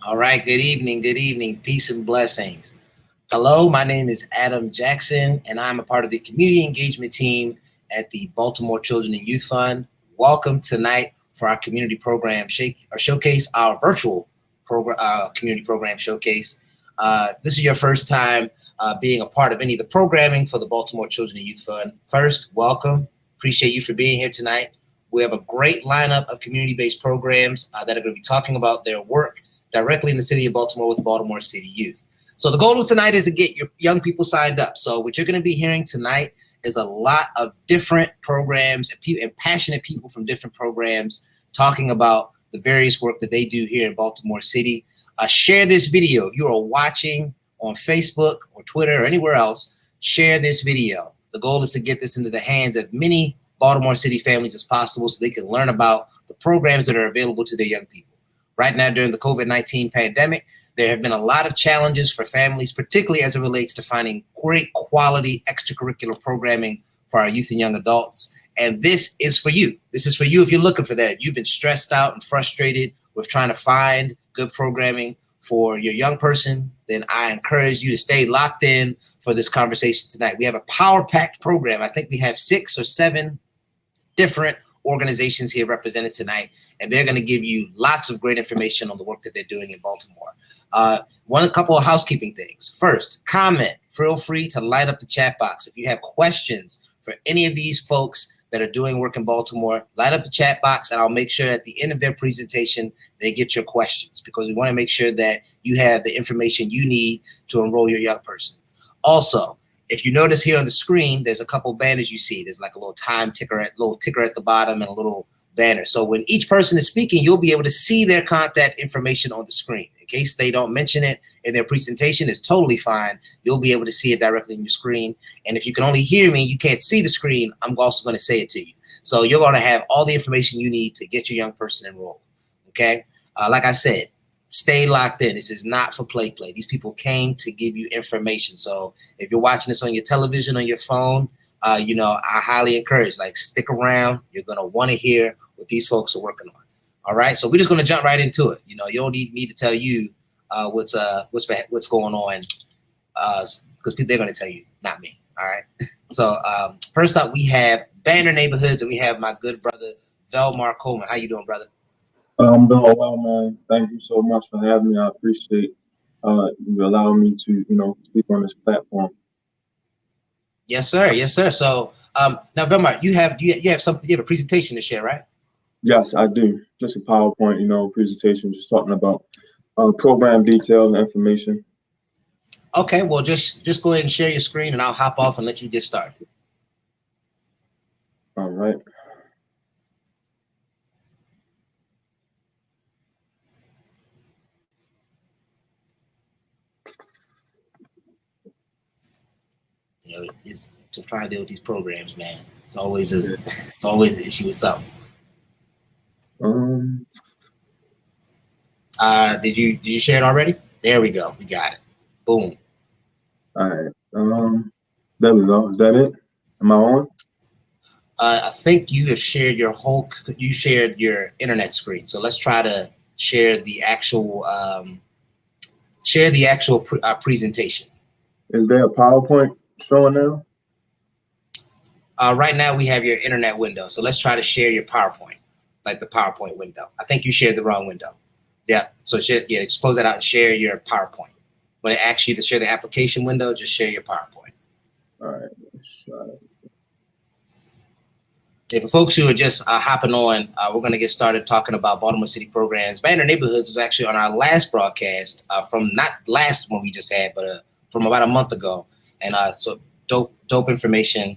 All right, good evening, peace and blessings. Hello, my name is Adam Jackson, and I'm a part of the community engagement team at the Baltimore Children Youth Fund. Welcome tonight for our community program showcase, our virtual program, community program showcase. If this is your first time being a part of any of the programming for the Baltimore Children Youth Fund, first, welcome. Appreciate you for being here tonight. We have a great lineup of community-based programs that are going to be talking about their work directly in the city of Baltimore with Baltimore City Youth. So the goal of tonight is to get your young people signed up. So what you're going to be hearing tonight is a lot of different programs and passionate people from different programs talking about the various work that they do here in Baltimore City. Share this video. If you are watching on Facebook or Twitter or anywhere else, share this video. The goal is to get this into the hands of many Baltimore City families as possible so they can learn about the programs that are available to their young people. Right now, during the COVID-19 pandemic, there have been a lot of challenges for families, particularly as it relates to finding great quality extracurricular programming for our youth and young adults. And this is for you. This is for you if you're looking for that. If you've been stressed out and frustrated with trying to find good programming for your young person, then I encourage you to stay locked in for this conversation tonight. We have a power-packed program. I think we have 6 or 7 different organizations here represented tonight, and they're going to give you lots of great information on the work that they're doing in Baltimore. A couple of housekeeping things. First, comment. Feel free to light up the chat box. If you have questions for any of these folks that are doing work in Baltimore, light up the chat box, and I'll make sure at the end of their presentation they get your questions, because we want to make sure that you have the information you need to enroll your young person. Also, if you notice here on the screen, there's a couple banners you see. There's like a little ticker at the bottom and a little banner. So when each person is speaking, you'll be able to see their contact information on the screen. In case they don't mention it in their presentation, it's totally fine. You'll be able to see it directly on your screen. And if you can only hear me, you can't see the screen, I'm also going to say it to you. So you're going to have all the information you need to get your young person enrolled. Okay? Like I said, stay locked in. This is not for play. These people came to give you information. So if you're watching this on your television, on your phone, I highly encourage, stick around. You're going to want to hear what these folks are working on. All right. So we're just going to jump right into it. You don't need me to tell you what's going on because they're going to tell you, not me. All right. So first up, we have Banner Neighborhoods, and we have my good brother, Velmar Coleman. How you doing, brother? I'm doing well, man. Thank you so much for having me. I appreciate you allowing me to, speak on this platform. Yes, sir. Yes, sir. So now, Velmar, you have a presentation to share, right? Yes, I do. Just a PowerPoint, presentation, just talking about program details and information. Okay, well, just go ahead and share your screen, and I'll hop off and let you get started. All right. It's to try to deal with these programs, man. It's always an issue with something. Did you share it already? There we go. We got it. Boom. All right. There we go. Is that it? Am I on? I think you have shared you shared your internet screen. So let's try to share the actual presentation. Is there a PowerPoint showing now? Right now we have your internet window. So let's try to share your PowerPoint, like the PowerPoint window. I think you shared the wrong window. Yeah. So just close that out and share your PowerPoint. When it asks you to share the application window, just share your PowerPoint. All right. Let's try it. For folks who are just hopping on, we're going to get started talking about Baltimore City programs. Banner Neighborhoods was actually on our last broadcast from not last one we just had, but from about a month ago. And so dope information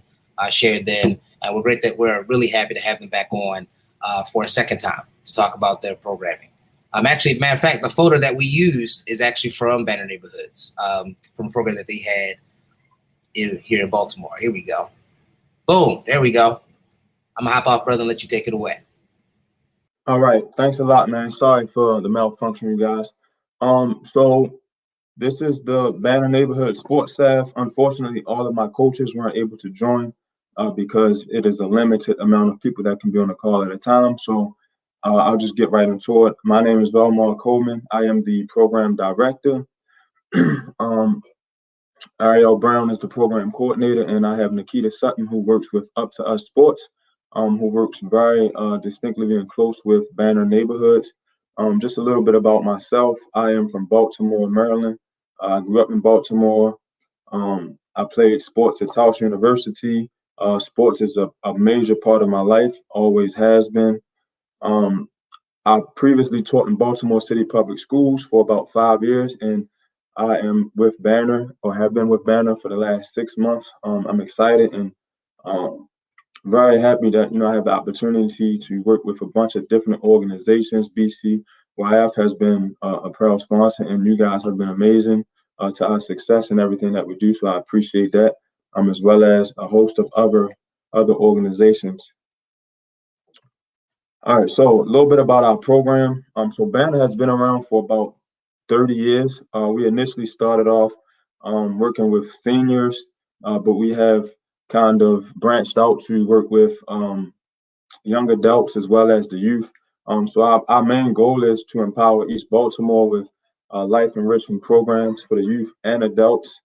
shared then. And we're really happy to have them back on for a second time to talk about their programming. Actually, matter of fact, the photo that we used is actually from Banner Neighborhoods, from a program that they had here in Baltimore. Here we go. Boom. There we go. I'm gonna hop off, brother, and let you take it away. All right. Thanks a lot, man. Sorry for the malfunction, you guys. So this is the Banner Neighborhood sports staff. Unfortunately, all of my coaches weren't able to join because it is a limited amount of people that can be on the call at a time. So I'll just get right into it. My name is Valmar Coleman. I am the program director. Ariel Brown is the program coordinator, and I have Nikita Sutton, who works with Up to Us Sports, who works very distinctly and close with Banner Neighborhoods. Just a little bit about myself. I am from Baltimore, Maryland. I grew up in Baltimore. I played sports at Towson University. Sports is a major part of my life, always has been. I previously taught in Baltimore City Public Schools for about 5 years, and I am with Banner, or have been with Banner for the last 6 months. I'm excited and very happy that I have the opportunity to work with a bunch of different organizations. BCYF has been a proud sponsor, and you guys have been amazing to our success and everything that we do. So I appreciate that, as well as a host of other organizations. All right, so a little bit about our program. So Banner has been around for about 30 years. We initially started off working with seniors, but we have kind of branched out to work with young adults as well as the youth. So our main goal is to empower East Baltimore with life enriching programs for the youth and adults.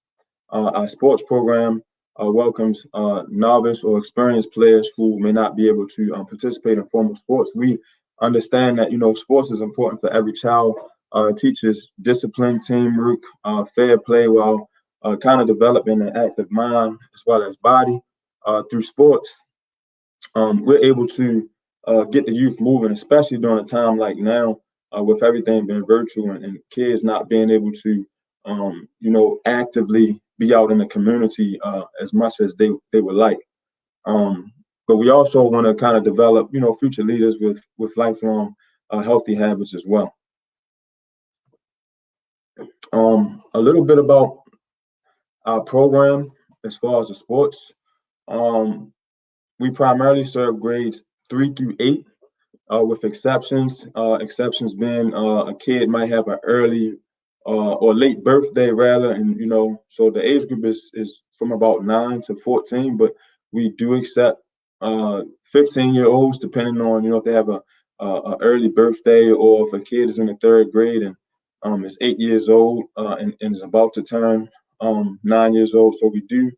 Our sports program welcomes novice or experienced players who may not be able to participate in formal sports. We understand that sports is important for every child. It teaches discipline, teamwork, fair play, while kind of developing an active mind as well as body. Through sports, we're able to get the youth moving, especially during a time like now, with everything being virtual and kids not being able to, actively be out in the community as much as they would like. But we also want to kind of develop, future leaders with lifelong healthy habits as well. A little bit about our program as far as the sports. We primarily serve grades 3 through 8, with exceptions. Exceptions being a kid might have an early or late birthday rather, and so the age group is from about 9 to 14, but we do accept 15-year-olds depending on if they have a early birthday, or if a kid is in the 3rd grade and is 8 years old and is about to turn 9 years old. So we do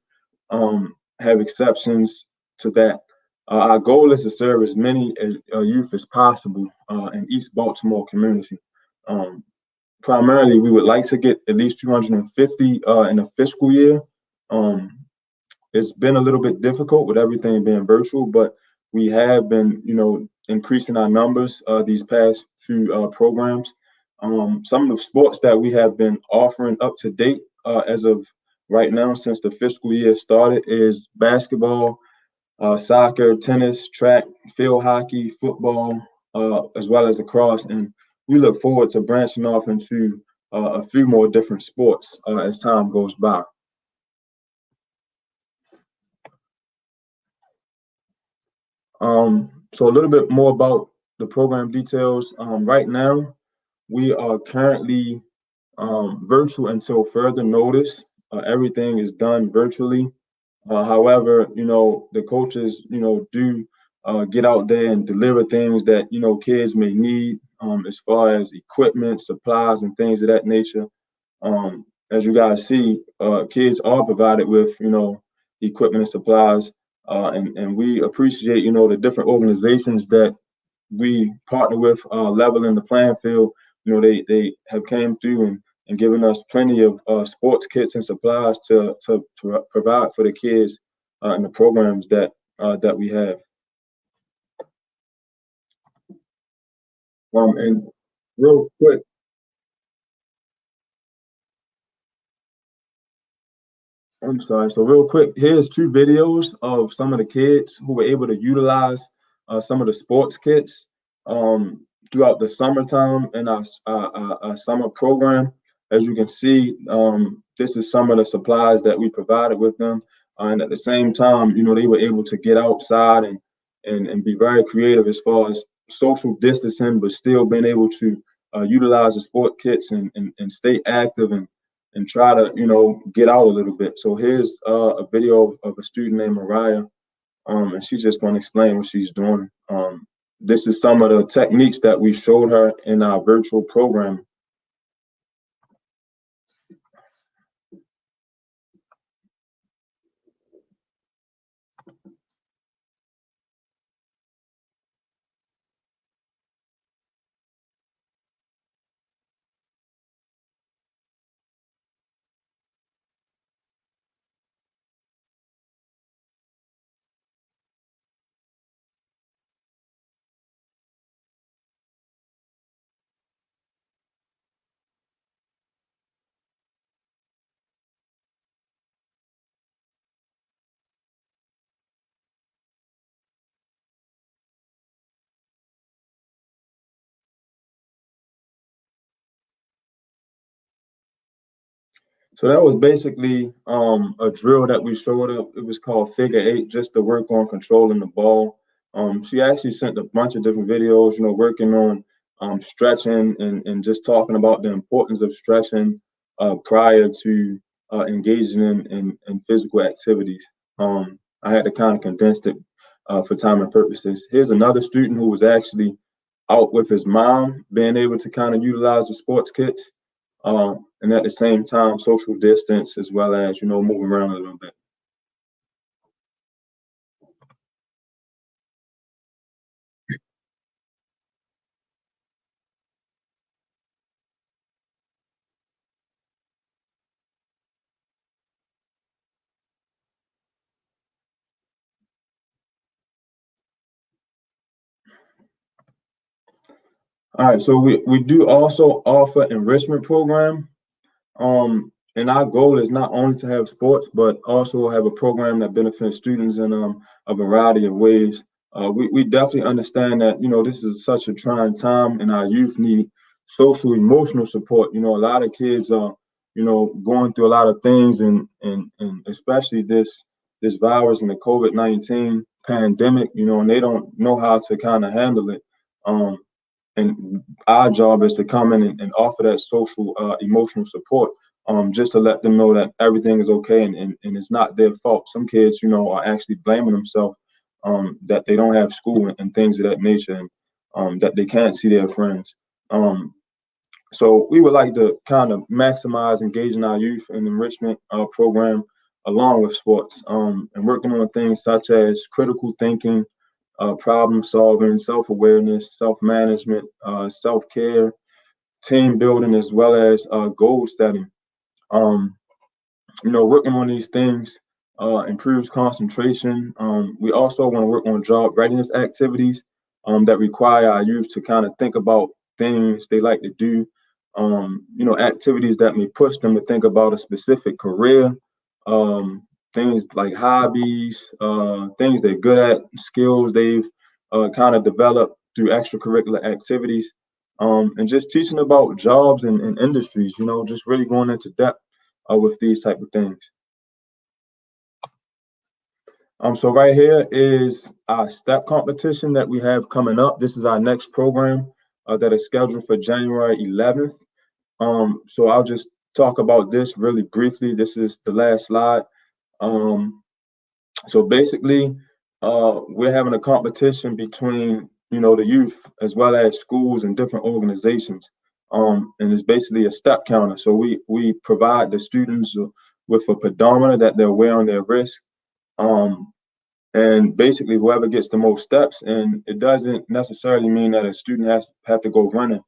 have exceptions to that. Our goal is to serve as many youth as possible in East Baltimore community. Primarily, we would like to get at least 250 in a fiscal year. It's been a little bit difficult with everything being virtual, but we have been, increasing our numbers these past few programs. Some of the sports that we have been offering up to date as of right now, since the fiscal year started, is basketball, soccer, tennis, track, field hockey, football, as well as lacrosse. And we look forward to branching off into a few more different sports as time goes by. So a little bit more about the program details. Right now, we are currently virtual until further notice. Everything is done virtually. However, the coaches, do get out there and deliver things that, kids may need as far as equipment, supplies, and things of that nature. As you guys see, kids are provided with, equipment and supplies. And we appreciate, the different organizations that we partner with, leveling the playing field. They have came through and given us plenty of sports kits and supplies to provide for the kids and the programs that we have. And real quick, I'm sorry. So real quick, here's 2 videos of some of the kids who were able to utilize some of the sports kits throughout the summertime in our summer program. As you can see, this is some of the supplies that we provided with them. And at the same time, they were able to get outside and be very creative as far as social distancing, but still being able to utilize the sport kits and stay active and try to, get out a little bit. So here's a video of a student named Mariah, and she's just going to explain what she's doing this is some of the techniques that we showed her in our virtual program. So that was basically a drill that we showed her. It was called Figure Eight, just to work on controlling the ball. She actually sent a bunch of different videos, working on stretching and just talking about the importance of stretching prior to engaging in physical activities. I had to kind of condense it for time and purposes. Here's another student who was actually out with his mom, being able to kind of utilize the sports kits. And at the same time, social distance as well as, moving around a little bit. All right, so we do also offer enrichment program. And our goal is not only to have sports, but also have a program that benefits students in a variety of ways. We definitely understand that, this is such a trying time and our youth need social, emotional support. A lot of kids are, going through a lot of things and especially this virus and the COVID-19 pandemic, and they don't know how to kind of handle it. And our job is to come in and offer that social, emotional support, just to let them know that everything is okay and it's not their fault. Some kids, are actually blaming themselves that they don't have school and things of that nature, and that they can't see their friends. So we would like to kind of maximize engaging our youth in enrichment program along with sports, and working on things such as critical thinking, problem solving, self-awareness, self-management, self-care, team building, as well as goal setting. Working on these things improves concentration. We also want to work on job readiness activities that require our youth to kind of think about things they like to do. Activities that may push them to think about a specific career, things like hobbies, things they're good at, skills they've kind of developed through extracurricular activities, and just teaching about jobs and industries, just really going into depth with these type of things. So right here is our step competition that we have coming up. This is our next program that is scheduled for January 11th. So I'll just talk about this really briefly. This is the last slide. So basically, we're having a competition between, the youth as well as schools and different organizations. And it's basically a step counter. So we provide the students with a pedometer that they'll wear on their wrist. And basically whoever gets the most steps, and it doesn't necessarily mean that a student have to go running.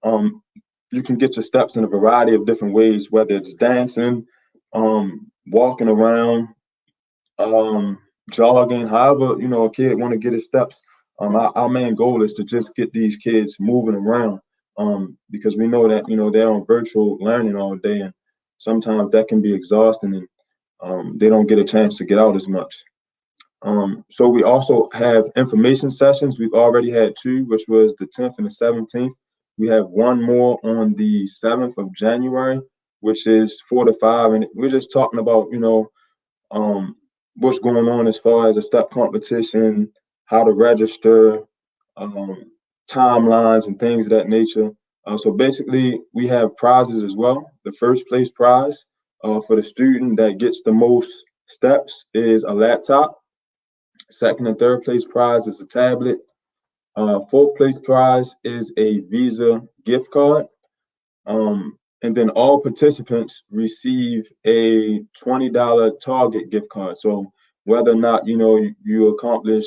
You can get your steps in a variety of different ways, whether it's dancing, walking around, jogging, however, a kid want to get his steps. Our main goal is to just get these kids moving around, because we know that, they're on virtual learning all day, and sometimes that can be exhausting, and they don't get a chance to get out as much. So we also have information sessions. We've already had two, which was the 10th and the 17th. We have one more on the 7th of January, which is 4 to 5. And we're just talking about, what's going on as far as a step competition, how to register, timelines and things of that nature. So basically, we have prizes as well. The first place prize for the student that gets the most steps is a laptop. Second and third place prize is a tablet. Fourth place prize is a Visa gift card. And then all participants receive a $20 Target gift card. So whether or not, you accomplish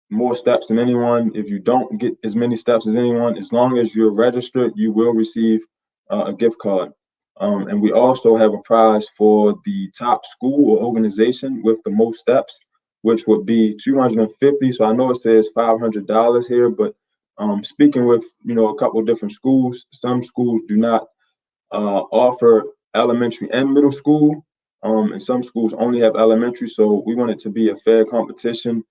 more steps than anyone, if you don't get as many steps as anyone, as long as you're registered, you will receive a gift card. And we also have a prize for the top school or organization with the most steps, which would be $250. So I know it says $500 here, but speaking with a couple of different schools, some schools do not offer elementary and middle school, and some schools only have elementary. So we want it to be a fair competition.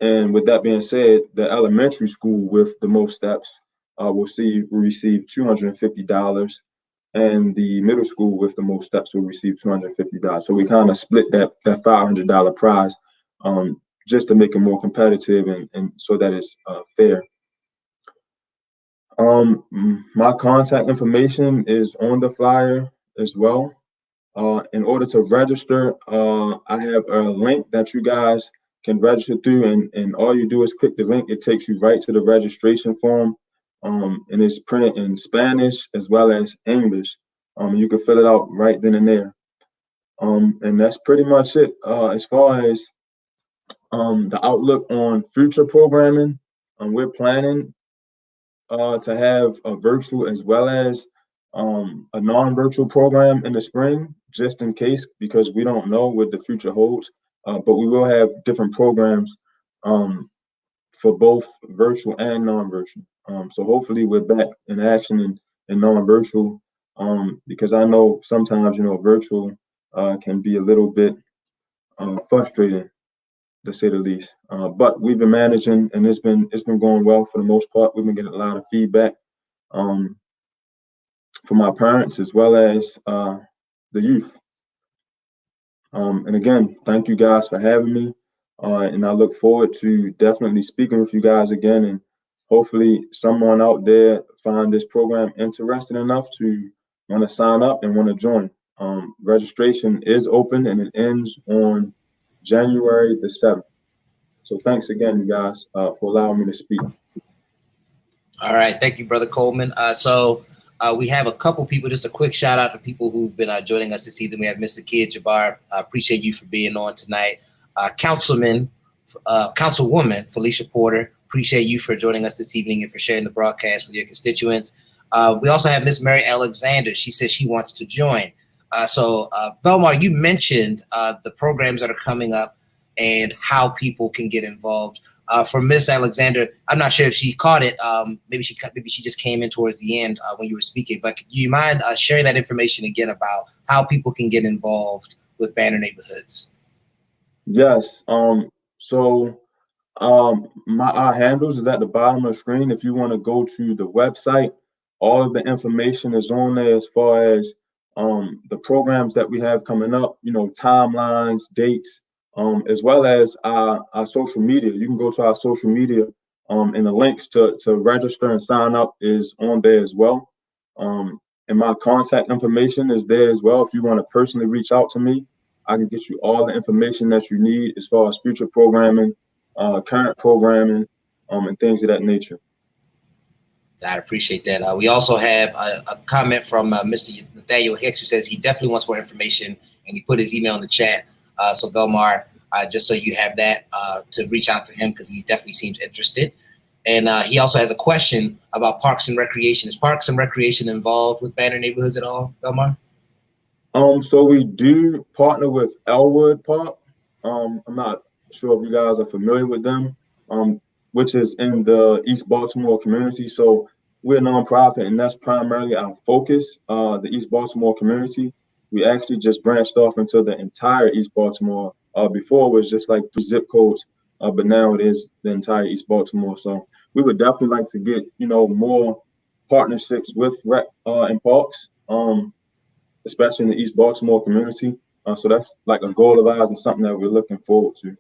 And with that being said, the elementary school with the most steps will receive $250, and the middle school with the most steps will receive $250. So we kind of split that $500 prize just to make it more competitive and so that it's fair. My contact information is on the flyer as well. In order to register, I have a link that you guys can register through, and all you do is click the link. It takes you right to the registration form, and it's printed in Spanish as well as English. You can fill it out right then and there. And that's pretty much it. As far as the outlook on future programming, we're planning to have a virtual as well as a non-virtual program in the spring, just in case, because we don't know what the future holds. But we will have different programs for both virtual and non-virtual. So hopefully we're back in action in non-virtual, because I know sometimes, virtual can be a little bit frustrating, to say the least. But we've been managing, and it's been going well for the most part. We've been getting a lot of feedback from our parents as well as the youth. And again, thank you guys for having me. And I look forward to definitely speaking with you guys again, and hopefully someone out there find this program interesting enough to want to sign up and want to join. Registration is open and it ends on January the 7th. So thanks again, you guys, for allowing me to speak. All right. Thank you, Brother Coleman. So we have a couple people, just a quick shout out to people who've been joining us this evening. We have Mr. Kid Jabbar. I appreciate you for being on tonight. Councilwoman Felicia Porter, appreciate you for joining us this evening and for sharing the broadcast with your constituents. We also have Miss Mary Alexander. She says she wants to join. So Velmar, you mentioned the programs that are coming up and how people can get involved. For Miss Alexander, I'm not sure if she caught it. Maybe she just came in towards the end when you were speaking. But do you mind sharing that information again about how people can get involved with Banner Neighborhoods? Yes. So our handles is at the bottom of the screen. If you want to go to the website, all of the information is on there as far as the programs that we have coming up. Timelines, dates. As well as our social media. You can go to our social media, and the links to register and sign up is on there as well. And my contact information is there as well. If you want to personally reach out to me, I can get you all the information that you need as far as future programming, current programming, and things of that nature. I appreciate that. We also have a comment from Mr. Nathaniel Hicks, who says he definitely wants more information, and he put his email in the chat. So Velmar, just so you have that to reach out to him, because he definitely seems interested. And he also has a question about Parks and Recreation. Is Parks and Recreation involved with Banner Neighborhoods at all, Velmar? So we do partner with Elwood Park. I'm not sure if you guys are familiar with them, which is in the East Baltimore community. So we're a nonprofit, and that's primarily our focus, the East Baltimore community. We actually just branched off into the entire East Baltimore. Before it was just like the zip codes, but now it is the entire East Baltimore. So we would definitely like to get, more partnerships with rec and parks, especially in the East Baltimore community. So that's like a goal of ours and something that we're looking forward to.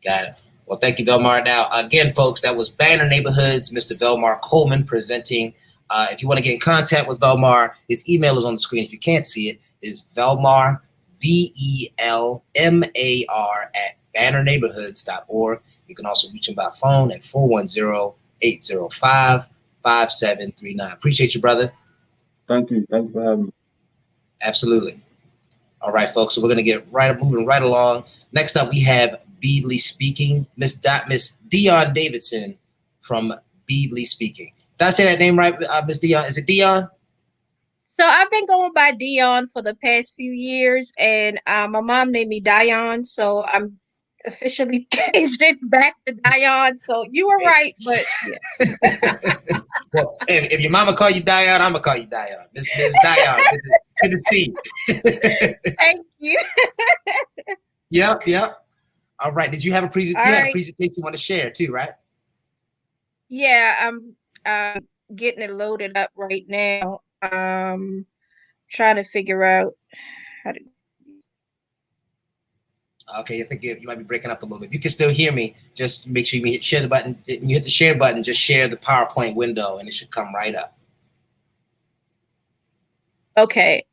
Got it. Well, thank you, Velmar. Now, again, folks, that was Banner Neighborhoods, Mr. Velmar Coleman presenting. If you want to get in contact with Velmar, his email is on the screen. If you can't see it, is Velmar, VELMAR at bannerneighborhoods.org. You can also reach him by phone at 410-805-5739. Appreciate you, brother. Thank you. Thank you for having me. Absolutely. All right, folks. So we're going to get moving right along. Next up, we have Beadly Speaking, Miss Dion Davidson from Beadly Speaking. Did I say that name right, Miss Dion? Is it Dion? So I've been going by Dion for the past few years, and my mom named me Dion, so I'm officially changed it back to Dion. So you were right, but yeah. Well, if your mama call you Dion, I'm gonna call you Dion. Miss Dion, good to see you. Thank you. Yep. All right. Did you have a presentation you want to share too, right? Yeah, I'm getting it loaded up right now. Trying to figure out how to. Okay, I think you might be breaking up a little bit. If you can still hear me, just make sure you share the button. You hit the share button, just share the PowerPoint window, and it should come right up. Okay.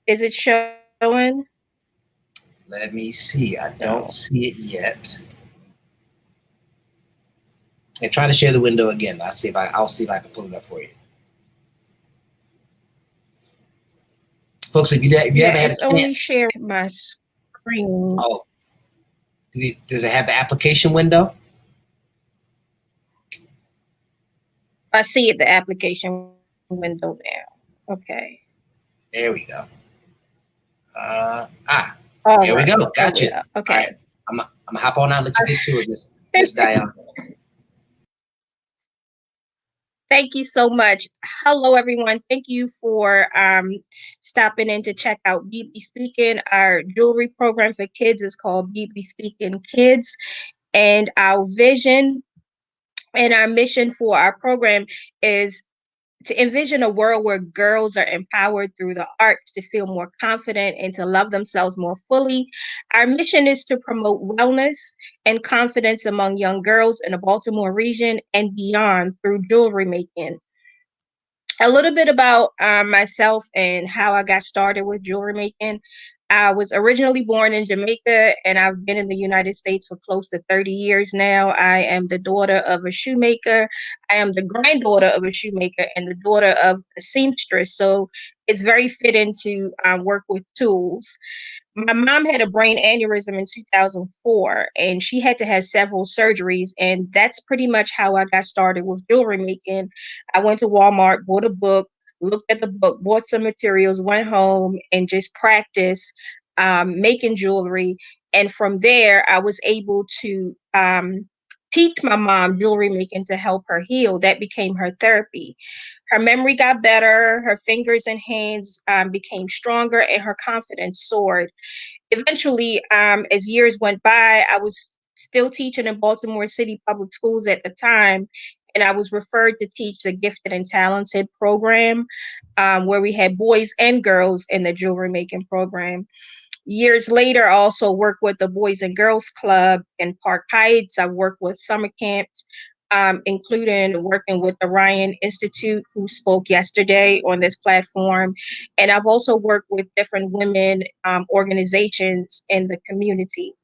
Is it showing? Let me see. I don't see it yet. And try to share the window again. I'll see if I can pull it up for you. Folks, if you haven't had a chance. Only share my screen. Oh. Does it have the application window? I see it, the application window now. Okay. There we go. There we go. Gotcha. Okay. All right. I'm gonna hop on out and let you get to it, Miss Diane. Thank you so much. Hello, everyone. Thank you for stopping in to check out Beadly Speaking. Our jewelry program for kids is called Beadly Speaking Kids. And our vision and our mission for our program is to envision a world where girls are empowered through the arts to feel more confident and to love themselves more fully. Our mission is to promote wellness and confidence among young girls in the Baltimore region and beyond through jewelry making. A little bit about myself and how I got started with jewelry making. I was originally born in Jamaica, and I've been in the United States for close to 30 years now. I am the daughter of a shoemaker. I am the granddaughter of a shoemaker and the daughter of a seamstress. So it's very fitting to work with tools. My mom had a brain aneurysm in 2004, and she had to have several surgeries. And that's pretty much how I got started with jewelry making. I went to Walmart, bought a book, looked at the book, bought some materials, went home, and just practiced making jewelry. And from there, I was able to teach my mom jewelry making to help her heal. That became her therapy. Her memory got better, her fingers and hands became stronger, and her confidence soared. Eventually, as years went by, I was still teaching in Baltimore City Public Schools at the time, and I was referred to teach the Gifted and Talented program, where we had boys and girls in the jewelry making program. Years later, I also worked with the Boys and Girls Club in Park Heights. I worked with summer camps, including working with the Ryan Institute, who spoke yesterday on this platform. And I've also worked with different women organizations in the community.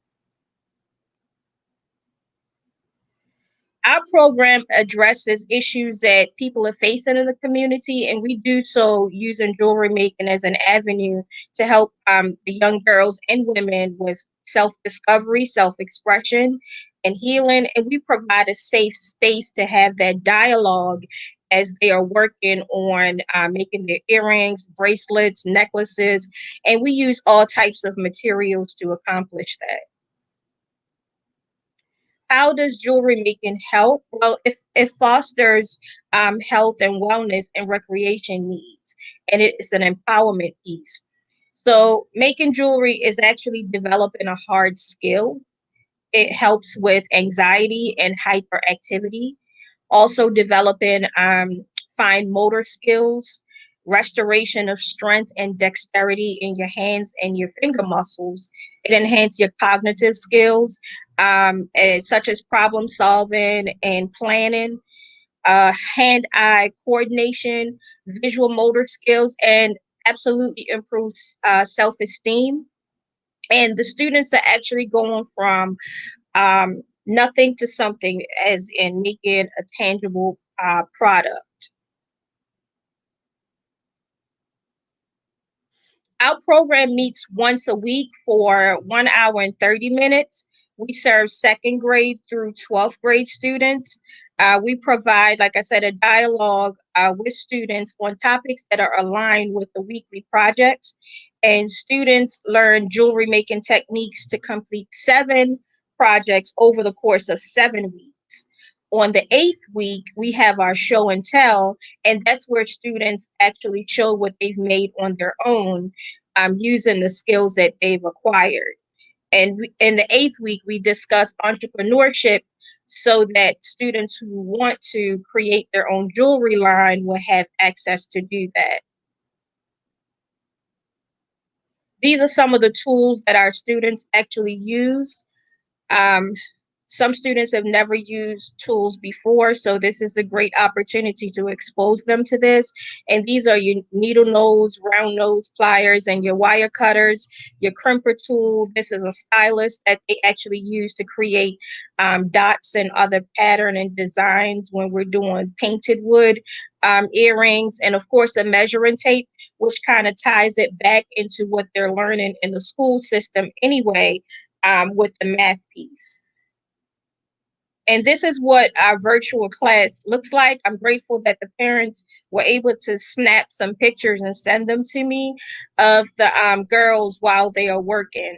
Our program addresses issues that people are facing in the community, and we do so using jewelry making as an avenue to help the young girls and women with self-discovery, self-expression, and healing. And we provide a safe space to have that dialogue as they are working on making their earrings, bracelets, necklaces, and we use all types of materials to accomplish that. How does jewelry making help? Well, it fosters health and wellness and recreation needs, and it's an empowerment piece. So making jewelry is actually developing a hard skill. It helps with anxiety and hyperactivity, also developing fine motor skills, restoration of strength and dexterity in your hands and your finger muscles. It enhances your cognitive skills, such as problem solving and planning, hand-eye coordination, visual motor skills, and absolutely improves self-esteem. And the students are actually going from nothing to something, as in making a tangible product. Our program meets once a week for 1 hour and 30 minutes. We serve second grade through 12th grade students. We provide, like I said, a dialogue with students on topics that are aligned with the weekly projects. And students learn jewelry making techniques to complete 7 projects over the course of 7 weeks. On the 8th week, we have our show and tell, and that's where students actually show what they've made on their own, using the skills that they've acquired. And in the 8th week, we discuss entrepreneurship so that students who want to create their own jewelry line will have access to do that. These are some of the tools that our students actually use. Um, Some students have never used tools before, so this is a great opportunity to expose them to this. And these are your needle nose, round nose pliers, and your wire cutters, your crimper tool. This is a stylus that they actually use to create dots and other pattern and designs when we're doing painted wood earrings, and of course a measuring tape, which kind of ties it back into what they're learning in the school system anyway, with the math piece. And this is what our virtual class looks like. I'm grateful that the parents were able to snap some pictures and send them to me of the girls while they are working.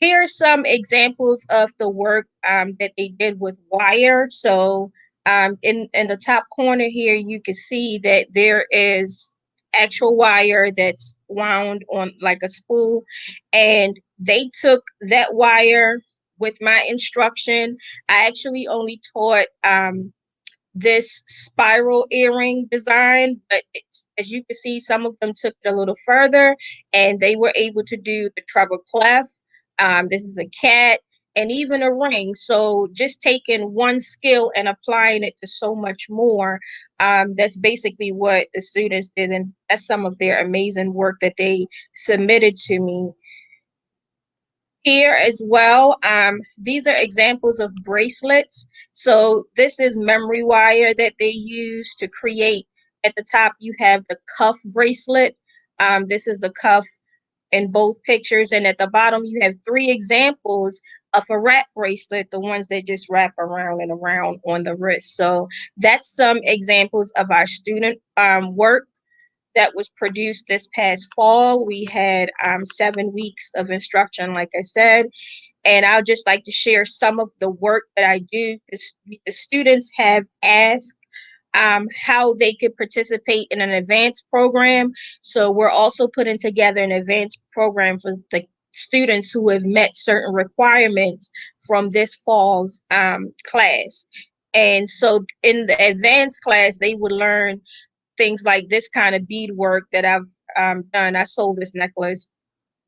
Here are some examples of the work that they did with wire. So in the top corner here, you can see that there is actual wire that's wound on like a spool, and they took that wire with my instruction. I actually only taught this spiral earring design, but as you can see, some of them took it a little further, and they were able to do the treble clef. This is a cat, and even a ring. So just taking one skill and applying it to so much more. That's basically what the students did, and that's some of their amazing work that they submitted to me. Here as well, these are examples of bracelets. So this is memory wire that they use to create. At the top, you have the cuff bracelet. This is the cuff in both pictures. And at the bottom, you have 3 examples of a wrap bracelet, the ones that just wrap around and around on the wrist. So that's some examples of our student work that was produced this past fall. We had 7 weeks of instruction, like I said, and I'll just like to share some of the work that I do. The students have asked how they could participate in an advanced program. So we're also putting together an advanced program for the students who have met certain requirements from this fall's class. And so in the advanced class, they would learn things like this kind of beadwork that I've done. I sold this necklace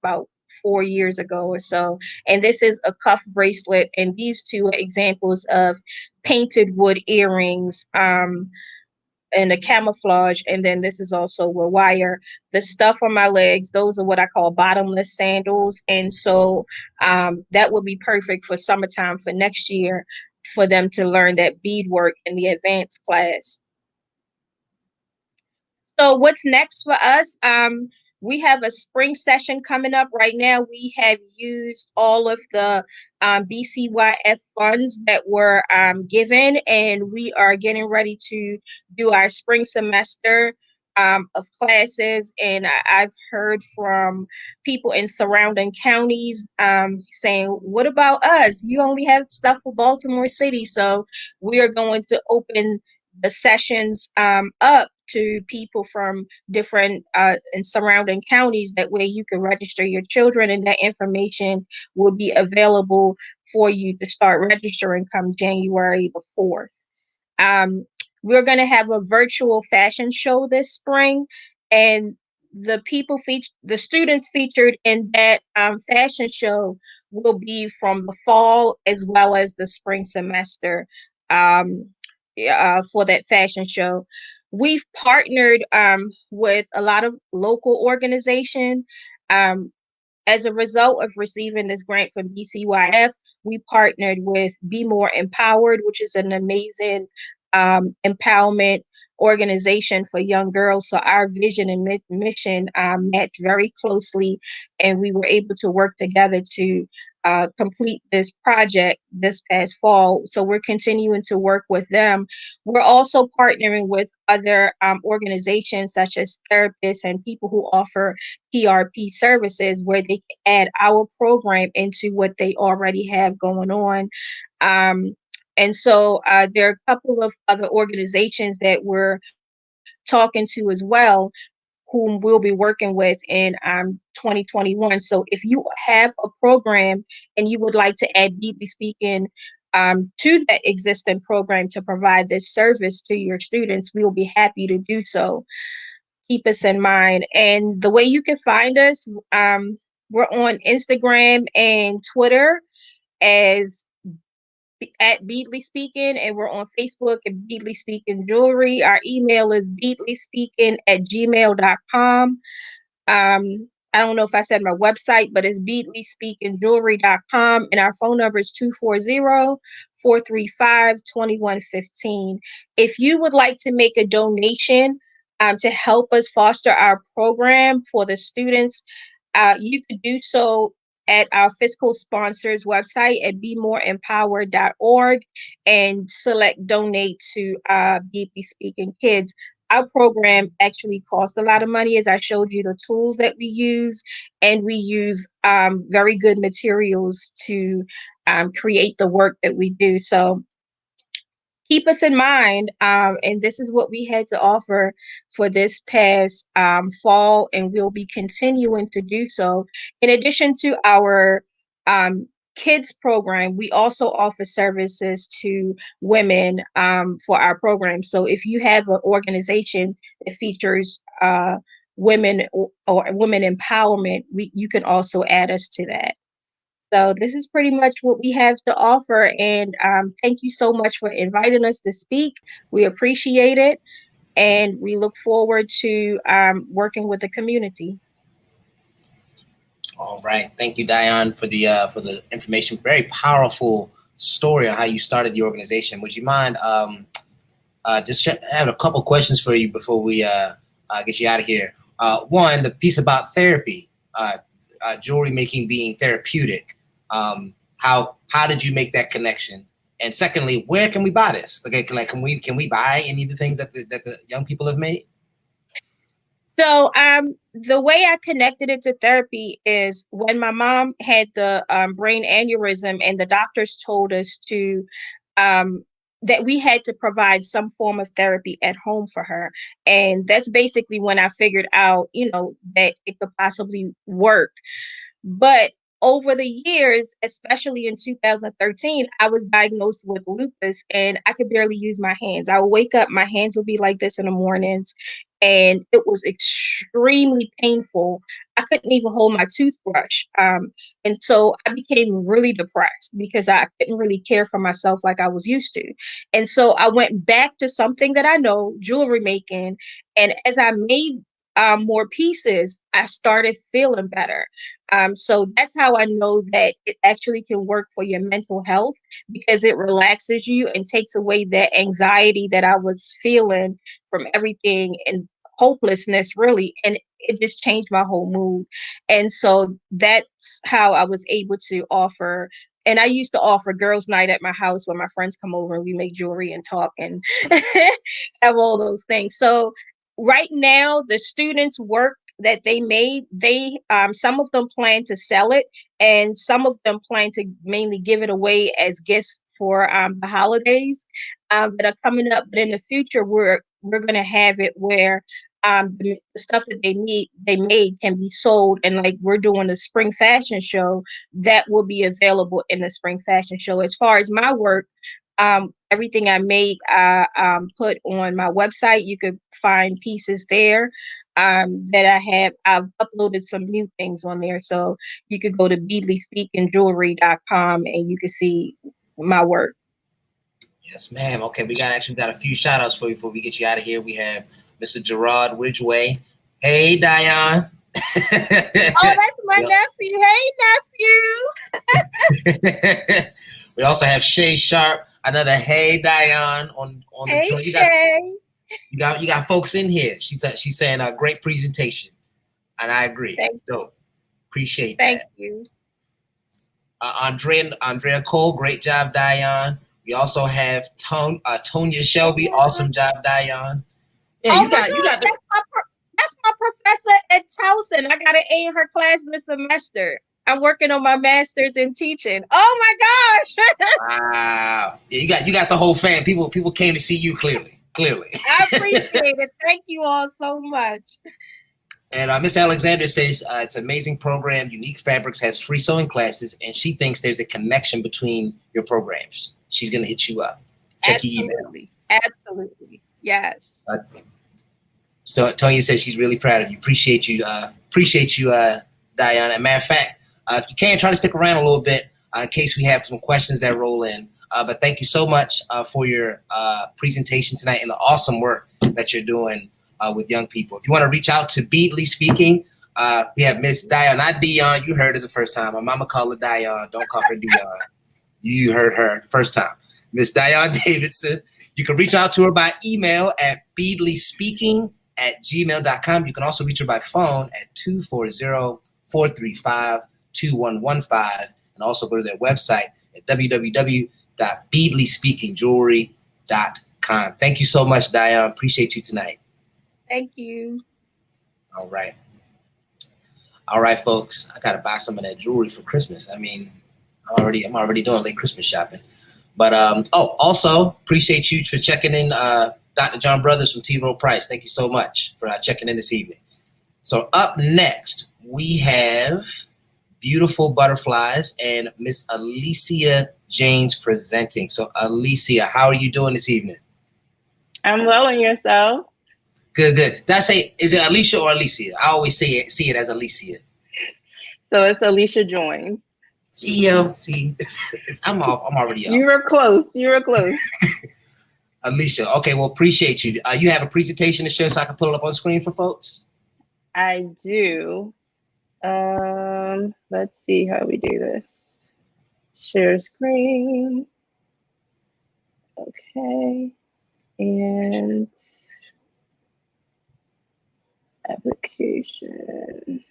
about 4 years ago or so. And this is a cuff bracelet. And these 2 are examples of painted wood earrings and a camouflage. And then this is also a wire. The stuff on my legs, those are what I call bottomless sandals. And so that would be perfect for summertime for next year for them to learn that beadwork in the advanced class. So what's next for us? We have a spring session coming up. Right now, we have used all of the BCYF funds that were given, and we are getting ready to do our spring semester of classes. And I've heard from people in surrounding counties saying, what about us? You only have stuff for Baltimore City. So we are going to open the sessions up to people from different and surrounding counties. That way you can register your children, and that information will be available for you to start registering come January the 4th. We're going to have a virtual fashion show this spring, and the students featured in that fashion show will be from the fall as well as the spring semester. for that fashion show. We've partnered with a lot of local organizations. Um, as a result of receiving this grant from BCYF, we partnered with Be More Empowered, which is an amazing empowerment organization for young girls. So our vision and mission matched very closely, and we were able to work together to complete this project this past fall. So we're continuing to work with them. We're also partnering with other organizations such as therapists and people who offer PRP services, where they can add our program into what they already have going on. And so there are a couple of other organizations that we're talking to as well, whom we'll be working with in 2021. So if you have a program and you would like to add Beadly Speaking to that existing program to provide this service to your students, we'll be happy to do so. Keep us in mind. And the way you can find us, we're on Instagram and Twitter as at Beadly Speaking, and we're on Facebook at Beadly Speaking Jewelry. Our email is beadlyspeaking@gmail.com. I don't know if I said my website, but it's beadlyspeakingjewelry.com, and our phone number is 240-435-2115. If you would like to make a donation to help us foster our program for the students, you could do so at our fiscal sponsors website at bemoreempowered.org and select donate to Beadly Speaking Kids. Our program actually costs a lot of money, as I showed you the tools that we use, and we use very good materials to create the work that we do. So keep us in mind, and this is what we had to offer for this past fall, and we'll be continuing to do so. In addition to our kids program, we also offer services to women for our program. So if you have an organization that features women or women empowerment, you can also add us to that. So this is pretty much what we have to offer. And thank you so much for inviting us to speak. We appreciate it. And we look forward to working with the community. All right. Thank you, Diane, for the information. Very powerful story on how you started the organization. Would you mind just have a couple questions for you before we get you out of here? One, the piece about therapy, jewelry making being therapeutic. How did you make that connection? And secondly, where can we buy this? Okay, can we buy any of the things that the young people have made? So the way I connected it to therapy is when my mom had the brain aneurysm, and the doctors told us to that we had to provide some form of therapy at home for her. And that's basically when I figured out, that it could possibly work. But over the years, especially in 2013, I was diagnosed with lupus, and I could barely use my hands. I would wake up, my hands would be like this in the mornings, and it was extremely painful. I couldn't even hold my toothbrush. And so I became really depressed because I couldn't really care for myself like I was used to. And so I went back to something that I know, jewelry making. And as I made more pieces, I started feeling better. So that's how I know that it actually can work for your mental health, because it relaxes you and takes away that anxiety that I was feeling from everything and hopelessness, really. And it just changed my whole mood. And so that's how I was able to offer. And I used to offer girls' night at my house where my friends come over and we make jewelry and talk and have all those things. So right now, the students' work that they made, some of them plan to sell it, and some of them plan to mainly give it away as gifts for the holidays that are coming up. But in the future, we're going to have it where the stuff that they made can be sold, and like we're doing a spring fashion show that will be available in the spring fashion show. As far as my work, everything I make, I put on my website. You could find pieces there that I have. I've uploaded some new things on there. So you could go to beadlyspeakingjewelry.com and you can see my work. Yes, ma'am. Okay, we got a few shout outs for you before we get you out of here. We have Mr. Gerard Ridgway. Hey, Dion. Oh, that's my nephew. Hey, nephew. We also have Shay Sharp. Another hey, Dion on the Hey, joint. Shay. You got folks in here. She's saying a great presentation, and I agree. Dope. Appreciate that. Thank you. Andrea Cole, great job, Dion. We also have Tonya Shelby, awesome job, Dion. Yeah, oh you got the. That's my professor at Towson. I got an A in her class this semester. I'm working on my master's in teaching. Oh my gosh! Wow. Yeah, you got the whole fan. People came to see you clearly. I appreciate it. Thank you all so much. And Miss Alexander says it's an amazing program. Unique Fabrics has free sewing classes, and she thinks there's a connection between your programs. She's gonna hit you up. Check your email. Absolutely. Yes. So Tonya says she's really proud of you. Appreciate you, Diana. Matter of fact, if you can, try to stick around a little bit in case we have some questions that roll in. But thank you so much for your presentation tonight and the awesome work that you're doing with young people. If you want to reach out to Beadly Speaking, we have Miss Dion, not Dion. You heard her the first time. My mama called her Dion. Don't call her Dion. You heard her the first time. Miss Dion Davidson. You can reach out to her by email at beadlyspeaking@gmail.com. You can also reach her by phone at 240-435-2115, and also go to their website at www.beadlyspeakingjewelry.com. Thank you so much, Dion. Appreciate you tonight. Thank you. All right, folks. I gotta buy some of that jewelry for Christmas. I mean, I'm already doing late Christmas shopping. But also appreciate you for checking in, Dr. John Brothers from T. Rowe Price. Thank you so much for checking in this evening. So up next, we have Beautiful Butterflies and Miss Alicia James presenting. So Alicia, how are you doing this evening? I'm well, and yourself? Good. Did I say, is it Alicia or Alicia? I always see it as Alicia. So it's Alicia Joins. See, I'm already up. You were close. Alicia, okay, well, appreciate you. You have a presentation to share so I can put it up on screen for folks? I do. Let's see how we do this. Share screen. Okay. And application.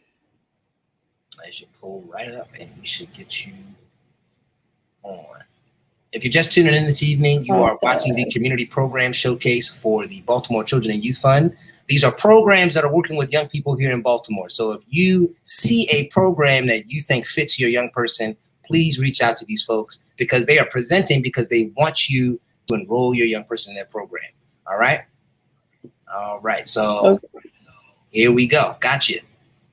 I should pull right up and we should get you on. If you're just tuning in this evening, you are watching the community program showcase for the Baltimore Children Youth Fund. These are programs that are working with young people here in Baltimore. So if you see a program that you think fits your young person, please reach out to these folks because they are presenting because they want you to enroll your young person in their program. All right. So Here we go. Gotcha.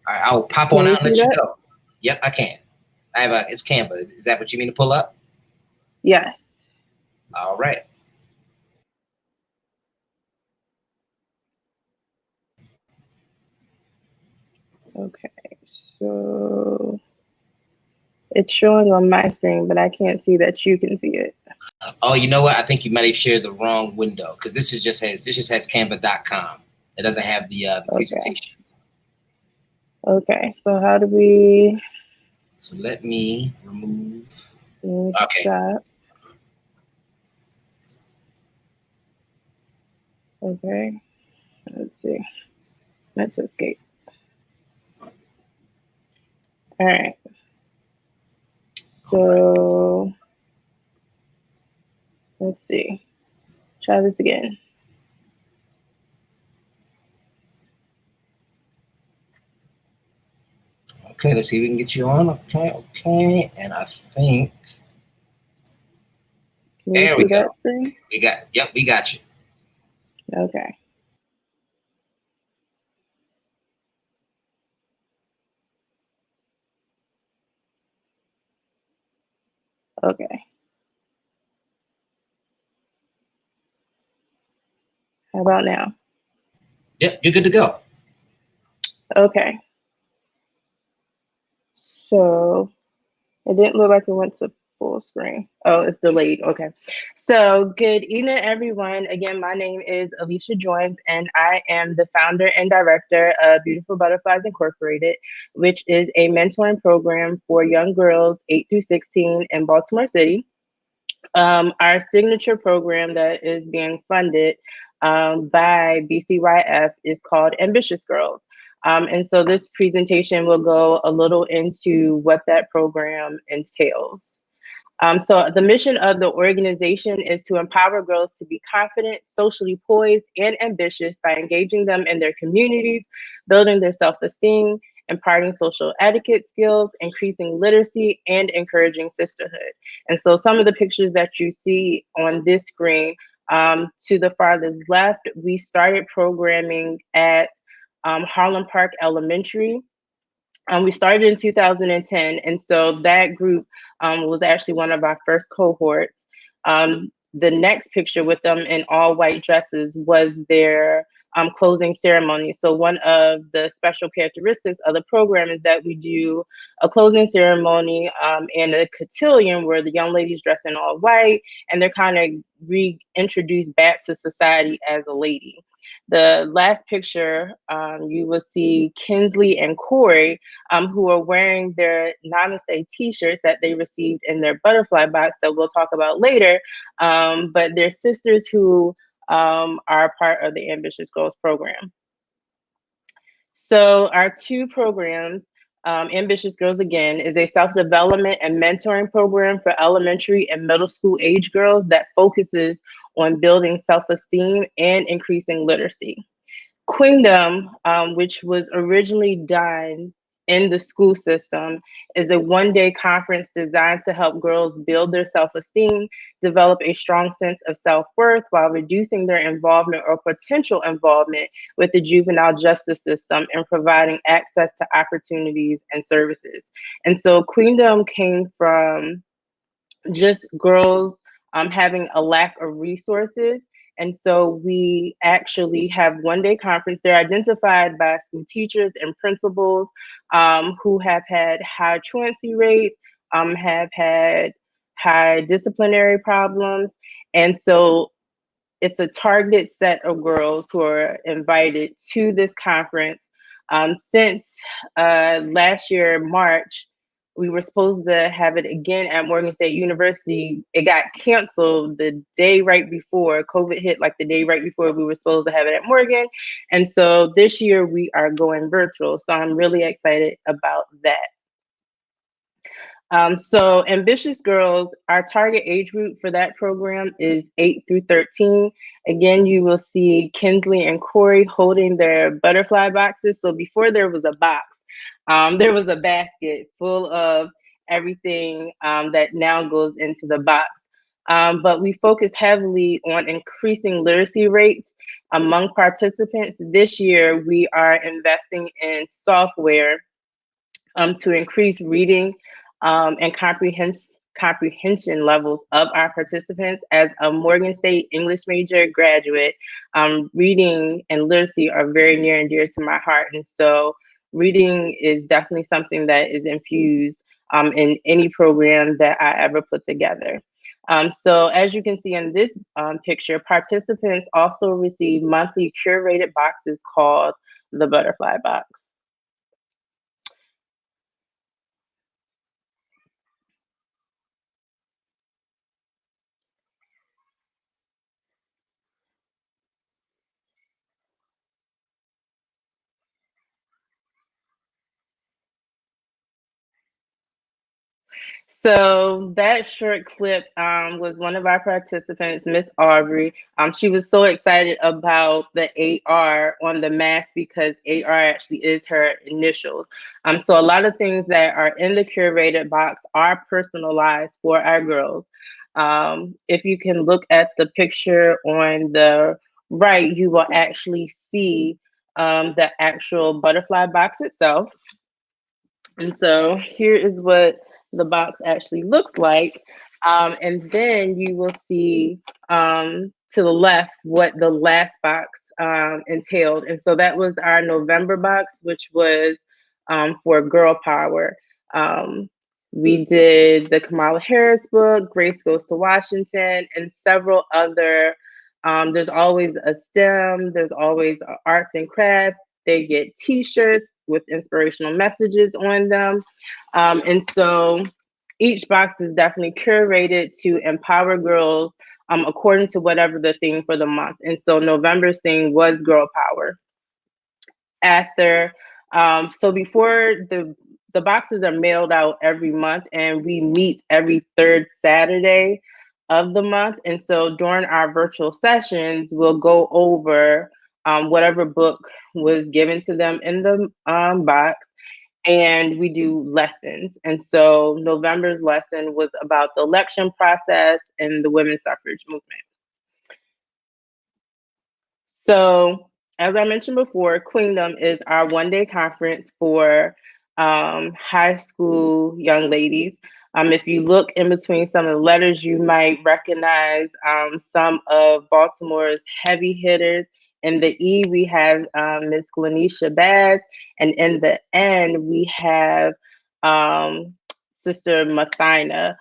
All right, I'll pop on out and let you go. Yep, I can. It's Canva. Is that what you mean to pull up? Yes. All right. Okay, so it's showing on my screen, but I can't see that you can see it. Oh, you know what? I think you might have shared the wrong window because this just has canva.com. It doesn't have the presentation. Okay, so how do we? So let me remove. Okay. Stop. Okay, let's see. Let's escape. All right. So let's see. Try this again. Okay, let's see if we can get you on. Okay. And I think there we go. We got you. Okay. Okay. How about now? Yep, you're good to go. Okay. So it didn't look like it went to full screen. Oh, it's delayed. Okay. So good evening, everyone. Again, my name is Alicia Joins, and I am the founder and director of Beautiful Butterflies Incorporated, which is a mentoring program for young girls 8 through 16 in Baltimore City. Our signature program that is being funded by BCYF is called Ambitious Girls. And so this presentation will go a little into what that program entails. So the mission of the organization is to empower girls to be confident, socially poised, and ambitious by engaging them in their communities, building their self-esteem, imparting social etiquette skills, increasing literacy, and encouraging sisterhood. And so some of the pictures that you see on this screen, to the farthest left, we started programming at Harlem Park Elementary. We started in 2010, and so that group was actually one of our first cohorts. The next picture with them in all white dresses was their closing ceremony. So one of the special characteristics of the program is that we do a closing ceremony and a cotillion where the young ladies dress in all white and they're kind of reintroduced back to society as a lady. The last picture, you will see Kinsley and Corey, who are wearing their Namaste t-shirts that they received in their butterfly box that we'll talk about later. But they're sisters who are part of the Ambitious Girls program. So our two programs, Ambitious Girls Again, is a self-development and mentoring program for elementary and middle school age girls that focuses on building self-esteem and increasing literacy. Queendom, which was originally done in the school system, is a one-day conference designed to help girls build their self-esteem, develop a strong sense of self-worth while reducing their involvement or potential involvement with the juvenile justice system and providing access to opportunities and services. And so Queendom came from just girls having a lack of resources. And so we actually have one-day conference. They're identified by school teachers and principals who have had high truancy rates, have had high disciplinary problems. And so it's a targeted set of girls who are invited to this conference. Since last year, March, we were supposed to have it again at Morgan State University. It got canceled the day right before COVID hit, like the day right before we were supposed to have it at Morgan. And so this year we are going virtual. So I'm really excited about that. So Ambitious Girls, our target age group for that program is 8 through 13. Again, you will see Kinsley and Corey holding their butterfly boxes. So before there was a box, there was a basket full of everything that now goes into the box. But we focus heavily on increasing literacy rates among participants. This year, we are investing in software to increase reading and comprehension levels of our participants. As a Morgan State English major graduate, reading and literacy are very near and dear to my heart. And so reading is definitely something that is infused in any program that I ever put together. So as you can see in this picture, participants also receive monthly curated boxes called the Butterfly Box. So that short clip was one of our participants, Miss Aubrey. She was so excited about the AR on the mask because AR actually is her initials. So a lot of things that are in the curated box are personalized for our girls. If you can look at the picture on the right, you will actually see the actual butterfly box itself. And so here is what the box actually looks like. And then you will see to the left what the last box entailed. And so that was our November box, which was for girl power. We did the Kamala Harris book, Grace Goes to Washington, and several other. There's always a STEM, there's always arts and crafts. They get T-shirts with inspirational messages on them. And so each box is definitely curated to empower girls according to whatever the theme for the month. And so November's theme was girl power. After, so before the boxes are mailed out every month, and we meet every third Saturday of the month. And so during our virtual sessions, we'll go over whatever book was given to them in the box, and we do lessons. And so November's lesson was about the election process and the women's suffrage movement. So, as I mentioned before, Queendom is our one-day conference for high school young ladies. If you look in between some of the letters, you might recognize some of Baltimore's heavy hitters. In the E, we have Miss Glenisha Bass, and in the N, we have Sister Mathina,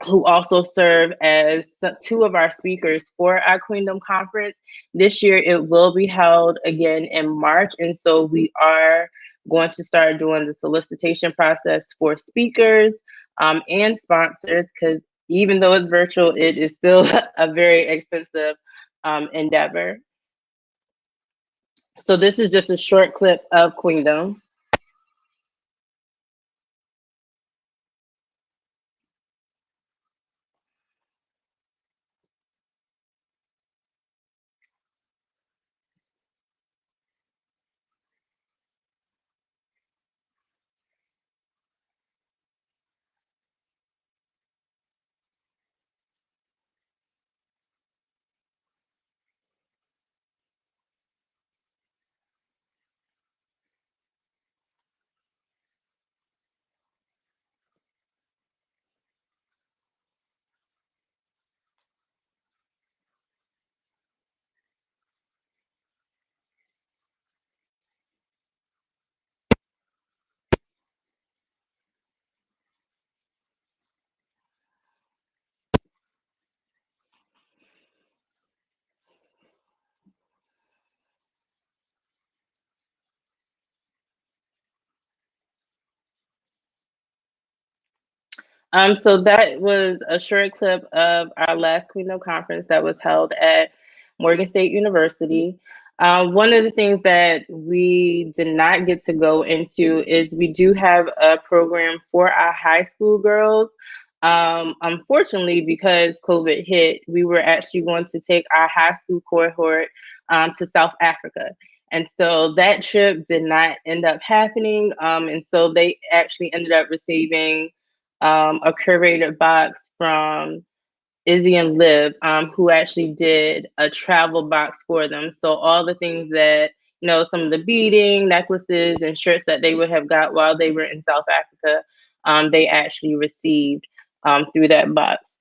who also serve as two of our speakers for our Queendom Conference. This year, it will be held again in March, and so we are going to start doing the solicitation process for speakers and sponsors, because even though it's virtual, it is still a very expensive endeavor. So this is just a short clip of Queendom. So that was a short clip of our last Queendom Conference that was held at Morgan State University. One of the things that we did not get to go into is we do have a program for our high school girls. Unfortunately, because COVID hit, we were actually going to take our high school cohort to South Africa. And so that trip did not end up happening. And so they actually ended up receiving a curated box from Izzy and Liv, who actually did a travel box for them. So all the things that, you know, some of the beading, necklaces, and shirts that they would have got while they were in South Africa, they actually received through that box.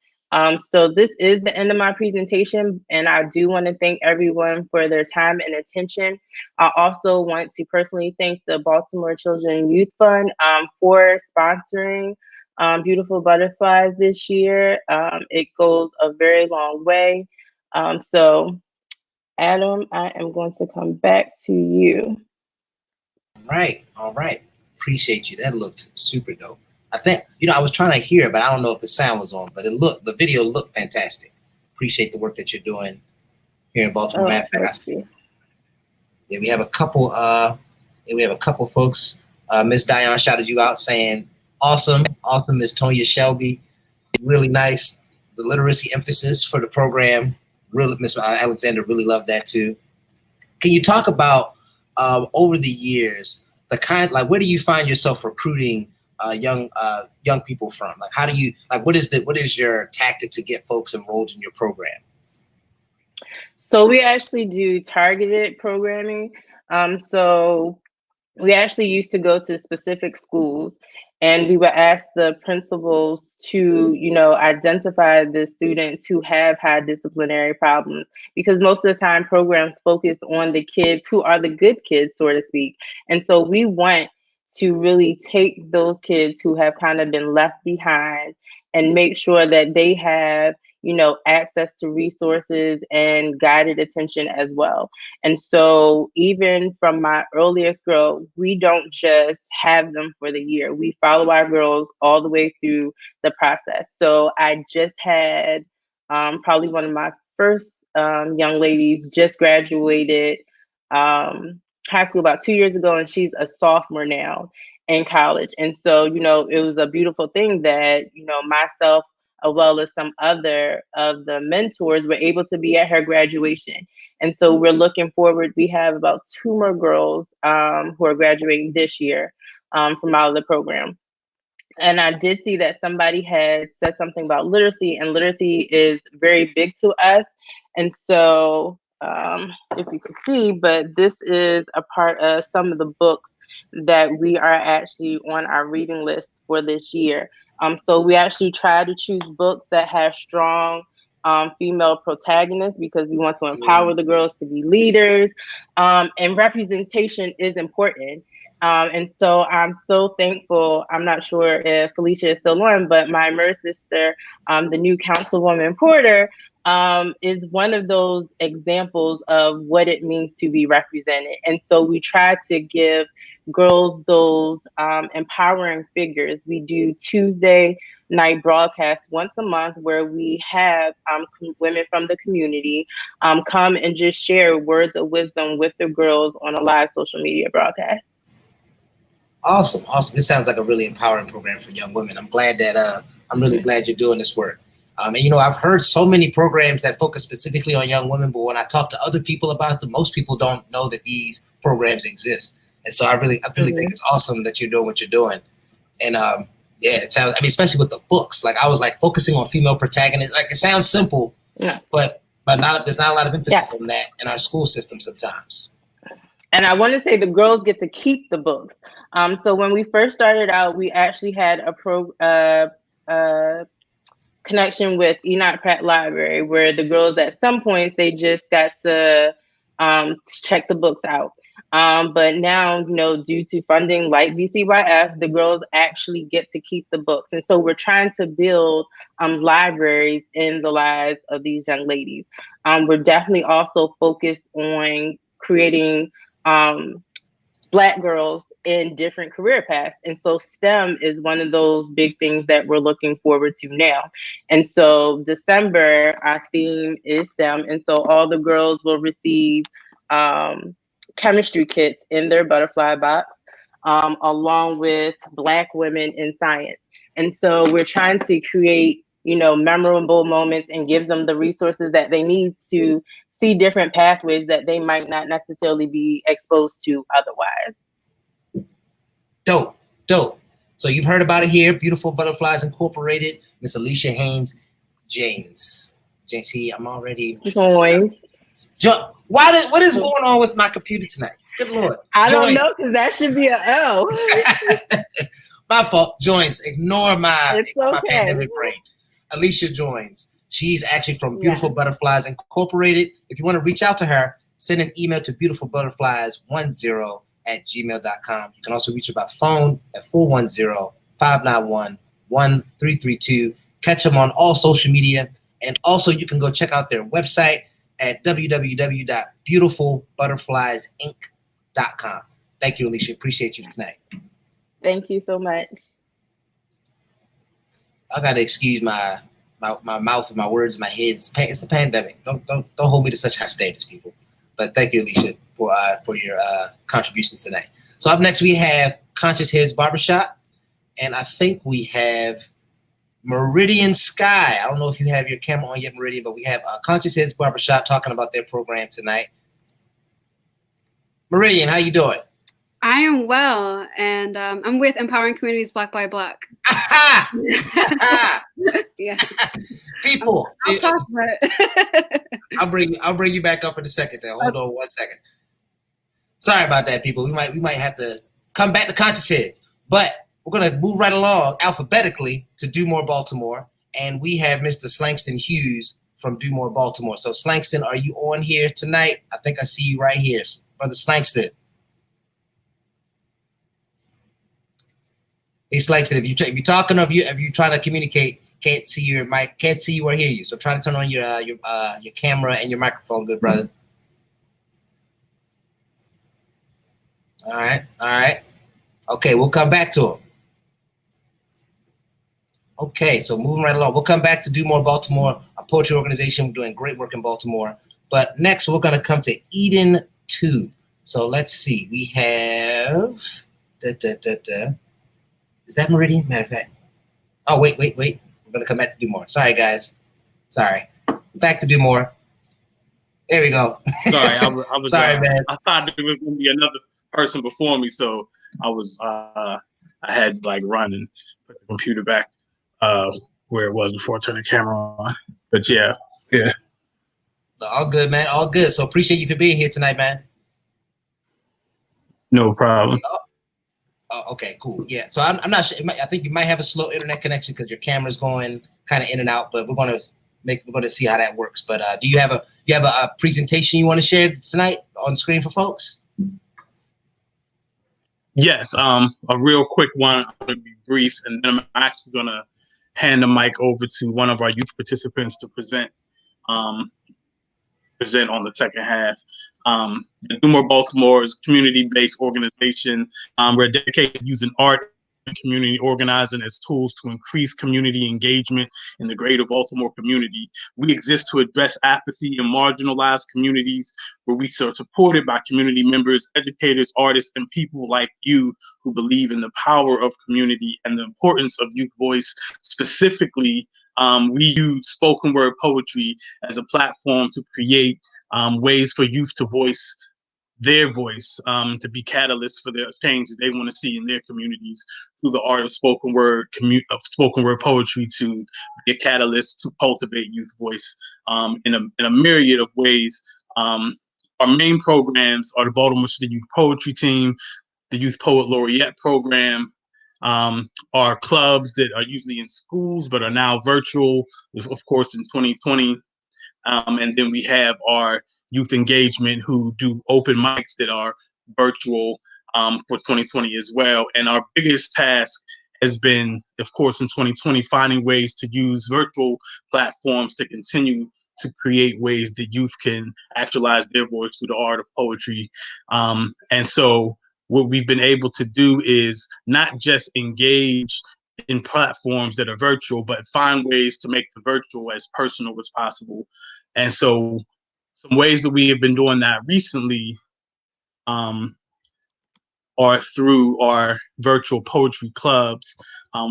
So this is the end of my presentation, and I do want to thank everyone for their time and attention. I also want to personally thank the Baltimore Children Youth Fund for sponsoring Beautiful Butterflies this year. It goes a very long way. So Adam, I am going to come back to you. All right. Appreciate you. That looked super dope. I think, you know, I was trying to hear, but I don't know if the sound was on, but the video looked fantastic. Appreciate the work that you're doing here in Baltimore. Yeah, we have a couple folks. Miss Diane shouted you out saying, awesome, Miss Tonya Shelby. Really nice. The literacy emphasis for the program. Really, Miss Alexander really loved that too. Can you talk about over the years, the kind, like, where do you find yourself recruiting young people from? Like, how do you, like, what is your tactic to get folks enrolled in your program? So we actually do targeted programming. So we actually used to go to specific schools, and we would ask the principals to, you know, identify the students who have had disciplinary problems, because most of the time programs focus on the kids who are the good kids, so to speak. And so we want to really take those kids who have kind of been left behind and make sure that they have, access to resources and guided attention as well. And so even from my earliest girl, we don't just have them for the year. We follow our girls all the way through the process. So I just had probably one of my first young ladies just graduated high school about 2 years ago, and she's a sophomore now in college. And so, it was a beautiful thing that, myself, as well as some other of the mentors, were able to be at her graduation. And so we're looking forward. We have about 2 more girls who are graduating this year from out of the program. And I did see that somebody had said something about literacy, and literacy is very big to us. And so if you can see, but this is a part of some of the books that we are actually on our reading list for this year. So we actually try to choose books that have strong female protagonists, because we want to empower the girls to be leaders, and representation is important. And so I'm so thankful. I'm not sure if Felicia is still on, but my MERS sister, the new Councilwoman Porter, is one of those examples of what it means to be represented. And so we try to give girls those empowering figures. We do Tuesday night broadcasts once a month where we have women from the community come and just share words of wisdom with the girls on a live social media broadcast. Awesome. This sounds like a really empowering program for young women. I'm glad that I'm really glad you're doing this work. And I've heard so many programs that focus specifically on young women, but when I talk to other people about them, most people don't know that these programs exist. And so I really think it's awesome that you're doing what you're doing. And it sounds, especially with the books, like I was like focusing on female protagonists. Like it sounds simple, but there's not a lot of emphasis on that in our school system sometimes. And I want to say the girls get to keep the books. So when we first started out, we actually had a connection with Enoch Pratt Library, where the girls at some points, they just got to check the books out. But now, due to funding like BCYF, the girls actually get to keep the books. And so we're trying to build libraries in the lives of these young ladies. We're definitely also focused on creating Black girls in different career paths. And so STEM is one of those big things that we're looking forward to now. And so December, our theme is STEM. And so all the girls will receive chemistry kits in their butterfly box, along with Black women in science. And so we're trying to create, memorable moments and give them the resources that they need to see different pathways that they might not necessarily be exposed to otherwise. Dope. So you've heard about it here, Beautiful Butterflies Incorporated, Miss Alicia Haynes James. JC, I'm already. What is going on with my computer tonight? Good Lord. I don't know, because that should be an L. My fault. Joins. Ignore my pandemic brain. Alicia joins. She's actually from Beautiful Butterflies Incorporated. If you want to reach out to her, send an email to beautifulbutterflies10@gmail.com. You can also reach her by phone at 410-591-1332. Catch them on all social media. And also you can go check out their website at www.beautifulbutterfliesinc.com. Thank you, Alicia. Appreciate you tonight. Thank you so much. I gotta excuse my mouth and my words and my head. It's the pandemic. Don't hold me to such high standards, people. But thank you, Alicia, for your contributions tonight. So up next we have Conscious Heads Barbershop, and I think we have Meridian Sky. I don't know if you have your camera on yet, Meridian, but we have Conscious Heads Barbershop talking about their program tonight. Meridian, how you doing? I am well, and I'm with Empowering Communities Black by Black. Yeah. People, I'll talk about it. I'll bring you back up in a second there. Hold on 1 second. Sorry about that, people. We might have to come back to Conscious Heads, but we're gonna move right along alphabetically to DewMore Baltimore, and we have Mr. Slangston Hughes from DewMore Baltimore. So Slangston, are you on here tonight? I think I see you right here, Brother Slangston. It's like that if you're talking or if you trying to communicate, can't see your mic, can't see you or hear you. So try to turn on your camera and your microphone, good brother. All right. Okay, we'll come back to him. Okay, so moving right along, we'll come back to DewMore Baltimore, a poetry organization. We're doing great work in Baltimore. But next, we're going to come to Eden 2. So let's see. We have... Is that Meridian? Matter of fact. Oh, wait. We're going to come back to DewMore. Sorry, guys. Sorry. Back to DewMore. There we go. Sorry, I was sorry, man. I thought there was going to be another person before me, so I was I had like run and put the computer back where it was before I turned the camera on. But yeah. All good, man. All good. So appreciate you for being here tonight, man. No problem. Oh, okay, cool. Yeah. So I'm not sure. I think you might have a slow internet connection because your camera's going kind of in and out. But we're going to see how that works. But do you have a presentation you want to share tonight on screen for folks? Yes. A real quick one. I'm going to be brief, and then I'm actually going to hand the mic over to one of our youth participants to present on the second half. The DewMore Baltimore is a community-based organization. We're dedicated to using art and community organizing as tools to increase community engagement in the greater Baltimore community. We exist to address apathy in marginalized communities where we are supported by community members, educators, artists, and people like you who believe in the power of community and the importance of youth voice. Specifically, we use spoken word poetry as a platform to create ways for youth to voice their voice, to be catalysts for the changes they want to see in their communities through the art of spoken word poetry, to be a catalyst to cultivate youth voice in a myriad of ways. Our main programs are the Baltimore City Youth Poetry Team, the Youth Poet Laureate Program, our clubs that are usually in schools but are now virtual, of course, in 2020. And then we have our youth engagement who do open mics that are virtual for 2020 as well. And our biggest task has been, of course, in 2020, finding ways to use virtual platforms to continue to create ways that youth can actualize their voice through the art of poetry. And so what we've been able to do is not just engage in platforms that are virtual, but find ways to make the virtual as personal as possible. And so some ways that we have been doing that recently are through our virtual poetry clubs,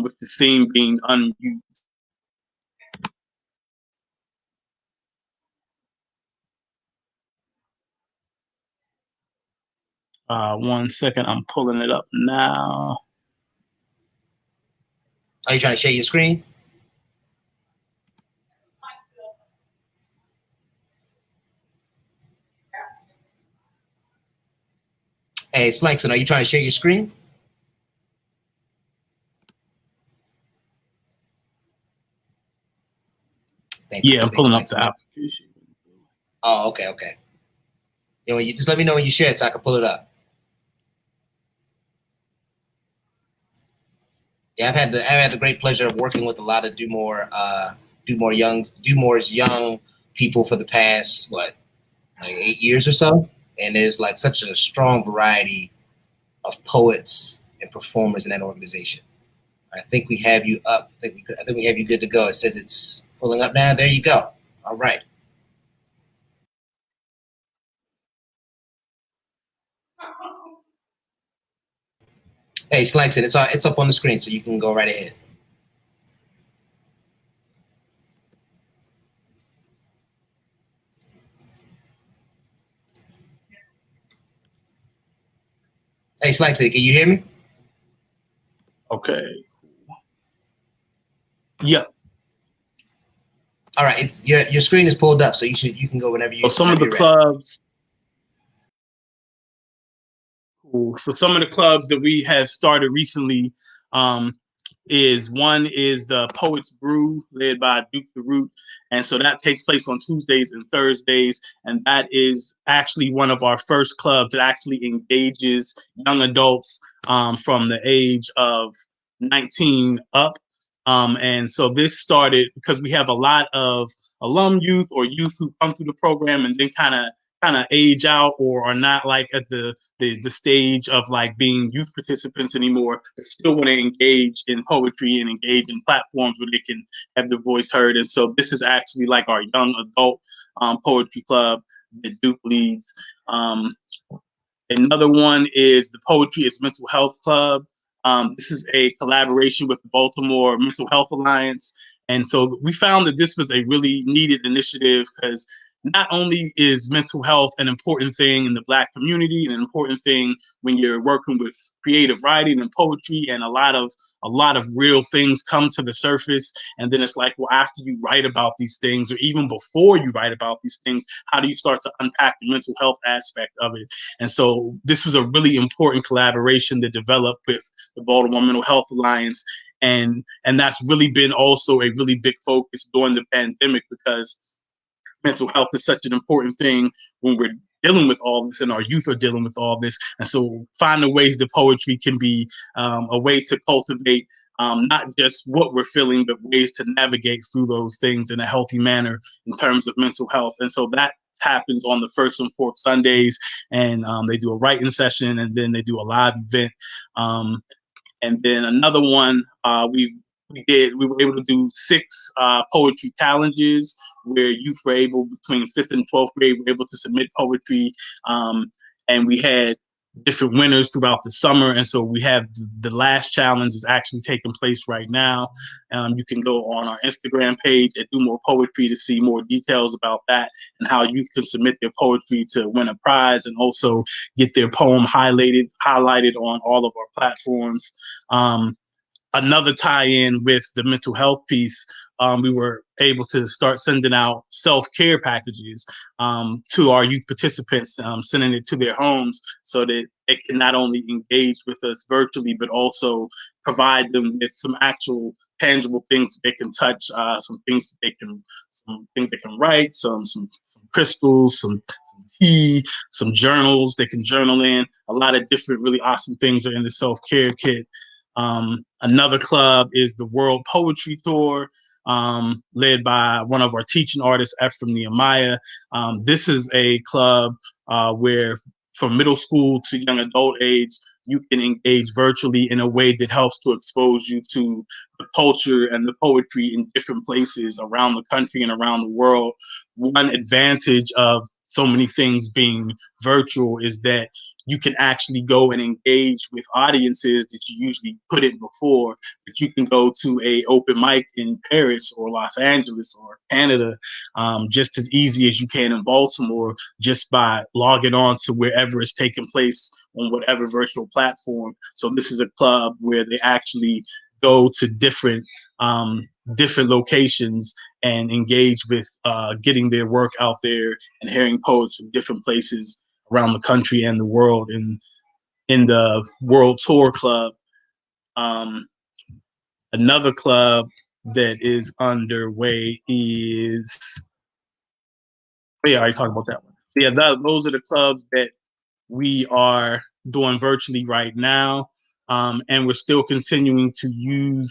with the theme being unmute. One second, I'm pulling it up now. Are you trying to share your screen? Hey, Slankson, are you trying to share your screen? Yeah, I'm pulling up the application. Oh, okay. Yeah, when you just let me know when you share it so I can pull it up. Yeah, I've had the great pleasure of working with a lot of DewMore's young people for the past like 8 years or so, and there's like such a strong variety of poets and performers in that organization. I think we have you up. I think we have you good to go. It says it's pulling up now. There you go. All right. Hey, Slankson, it's up on the screen, so you can go right ahead. Hey, Slankson, can you hear me? Okay. Yep. All right, it's your screen is pulled up, so you can go whenever you. So some of the clubs. Cool. So some of the clubs that we have started recently is the Poets Brew, led by Duke the Root, and so that takes place on Tuesdays and Thursdays, and that is actually one of our first clubs that actually engages young adults from the age of 19 up. And so this started because we have a lot of alum youth or youth who come through the program and then kind of age out or are not like at the stage of like being youth participants anymore, but still want to engage in poetry and engage in platforms where they can have their voice heard. And so this is actually like our young adult poetry club that Duke leads. Another one is the Poetry is Mental Health Club. This is a collaboration with the Baltimore Mental Health Alliance. And so we found that this was a really needed initiative because not only is mental health an important thing in the Black community and an important thing when you're working with creative writing and poetry, and a lot of real things come to the surface. And then it's like, well, after you write about these things, or even before you write about these things, how do you start to unpack the mental health aspect of it? And so this was a really important collaboration that developed with the Baltimore Mental Health Alliance. And that's really been also a really big focus during the pandemic, because mental health is such an important thing when we're dealing with all this and our youth are dealing with all this. And so finding ways that poetry can be a way to cultivate not just what we're feeling, but ways to navigate through those things in a healthy manner in terms of mental health. And so that happens on the first and fourth Sundays, and they do a writing session, and then they do a live event. And then another one, we were able to do 6 poetry challenges where youth were able, between 5th and 12th grade, were able to submit poetry. And we had different winners throughout the summer. And so we have the last challenge is actually taking place right now. You can go on our Instagram page at DewMore Poetry to see more details about that and how youth can submit their poetry to win a prize and also get their poem highlighted on all of our platforms. Another tie-in with the mental health piece, we were able to start sending out self-care packages to our youth participants, sending it to their homes so that they can not only engage with us virtually, but also provide them with some actual tangible things they can touch, some things they can write, some crystals, some tea, some journals they can journal in. A lot of different really awesome things are in the self-care kit. Another club is the World Poetry Tour, led by one of our teaching artists, Ephraim Nehemiah. This is a club where from middle school to young adult age, you can engage virtually in a way that helps to expose you to the culture and the poetry in different places around the country and around the world. One advantage of so many things being virtual is that you can actually go and engage with audiences that you usually couldn't before. That you can go to a open mic in Paris or Los Angeles or Canada just as easy as you can in Baltimore, just by logging on to wherever it's taking place on whatever virtual platform. So this is a club where they actually go to different locations and engage with getting their work out there and hearing poets from different places around the country and the world in the World Tour Club. Another club that is underway is, I already talked about that one. So yeah, those are the clubs that we are doing virtually right now. And we're still continuing to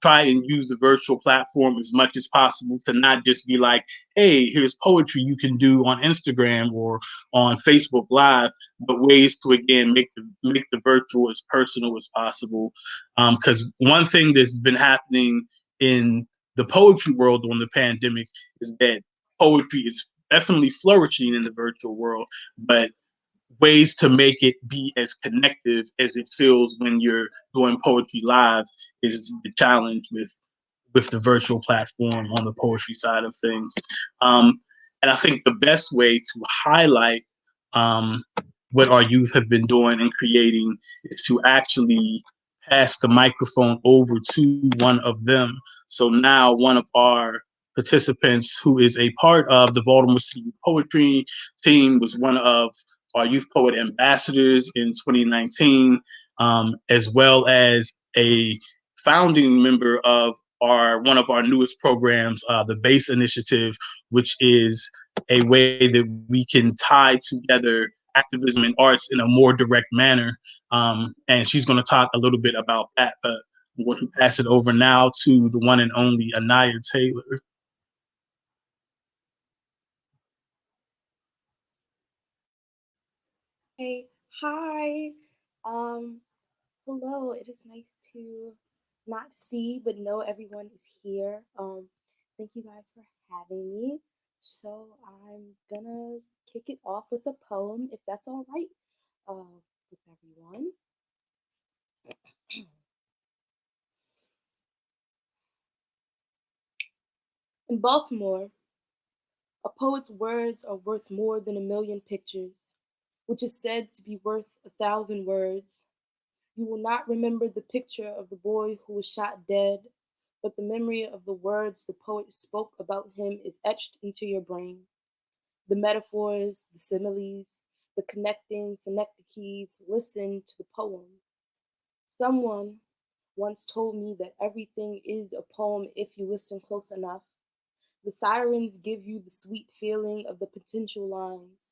try and use the virtual platform as much as possible to not just be like, hey, here's poetry you can do on Instagram or on Facebook Live, but ways to, again, make the virtual as personal as possible. Because one thing that's been happening in the poetry world during the pandemic is that poetry is definitely flourishing in the virtual world, but ways to make it be as connective as it feels when you're doing poetry live is the challenge with the virtual platform on the poetry side of things. And I think the best way to highlight what our youth have been doing and creating is to actually pass the microphone over to one of them. So now one of our participants who is a part of the Baltimore City Poetry team was one of our youth poet ambassadors in 2019, as well as a founding member of one of our newest programs, the BASE Initiative, which is a way that we can tie together activism and arts in a more direct manner. And she's going to talk a little bit about that. But I'm going to pass it over now to the one and only Anaya Taylor. Hey, hi. Hello. It is nice to not see but know everyone is here. Thank you guys for having me. So I'm gonna kick it off with a poem, if that's all right, with everyone. In Baltimore, a poet's words are worth more than a million pictures, which is said to be worth 1,000 words. You will not remember the picture of the boy who was shot dead, but the memory of the words the poet spoke about him is etched into your brain. The metaphors, the similes, the connecting synecdoches, listen to the poem. Someone once told me that everything is a poem if you listen close enough. The sirens give you the sweet feeling of the potential lines.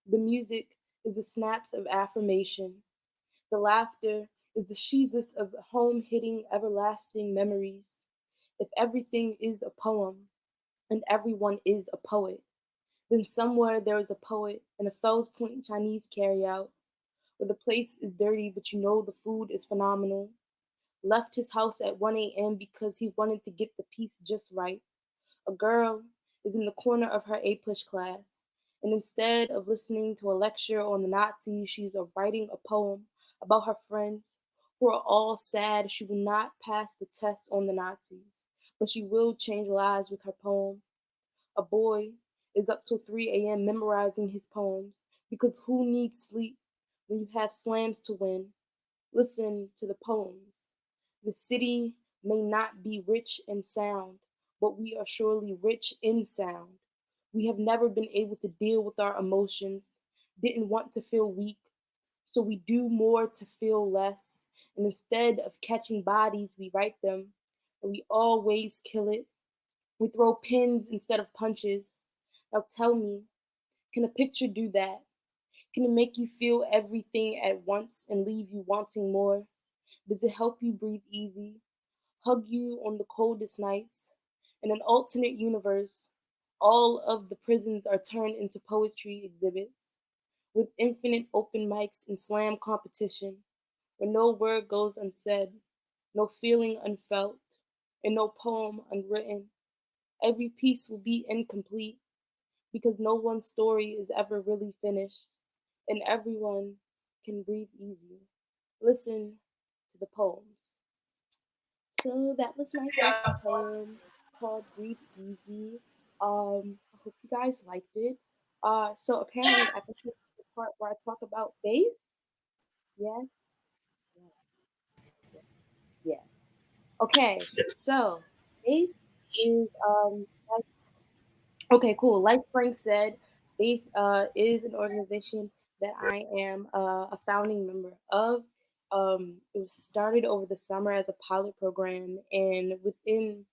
The music is the snaps of affirmation. The laughter is the sheezus of home-hitting everlasting memories. If everything is a poem, and everyone is a poet, then somewhere there is a poet in a Fells Point Chinese carryout, where the place is dirty but you know the food is phenomenal. Left his house at 1 a.m. because he wanted to get the piece just right. A girl is in the corner of her A-push class, and instead of listening to a lecture on the Nazis, she's writing a poem about her friends who are all sad she will not pass the test on the Nazis, but she will change lives with her poem. A boy is up till 3 a.m. memorizing his poems because who needs sleep when you have slams to win? Listen to the poems. The city may not be rich in sound, but we are surely rich in sound. We have never been able to deal with our emotions, didn't want to feel weak, so we do more to feel less. And instead of catching bodies, we write them, and we always kill it. We throw pins instead of punches. Now tell me, can a picture do that? Can it make you feel everything at once and leave you wanting more? Does it help you breathe easy, hug you on the coldest nights? In an alternate universe, all of the prisons are turned into poetry exhibits with infinite open mics and slam competition, where no word goes unsaid, no feeling unfelt, and no poem unwritten. Every piece will be incomplete because no one story is ever really finished, and everyone can breathe easy. Listen to the poems. So that was my first poem called Breathe Easy. I hope you guys liked it. So apparently I think this is the part where I talk about bass. Yes, yes, yes. Okay, Yes. so bass is okay, cool. Like Frank said, BASE is an organization that I am a founding member of. It was started over the summer as a pilot program, and within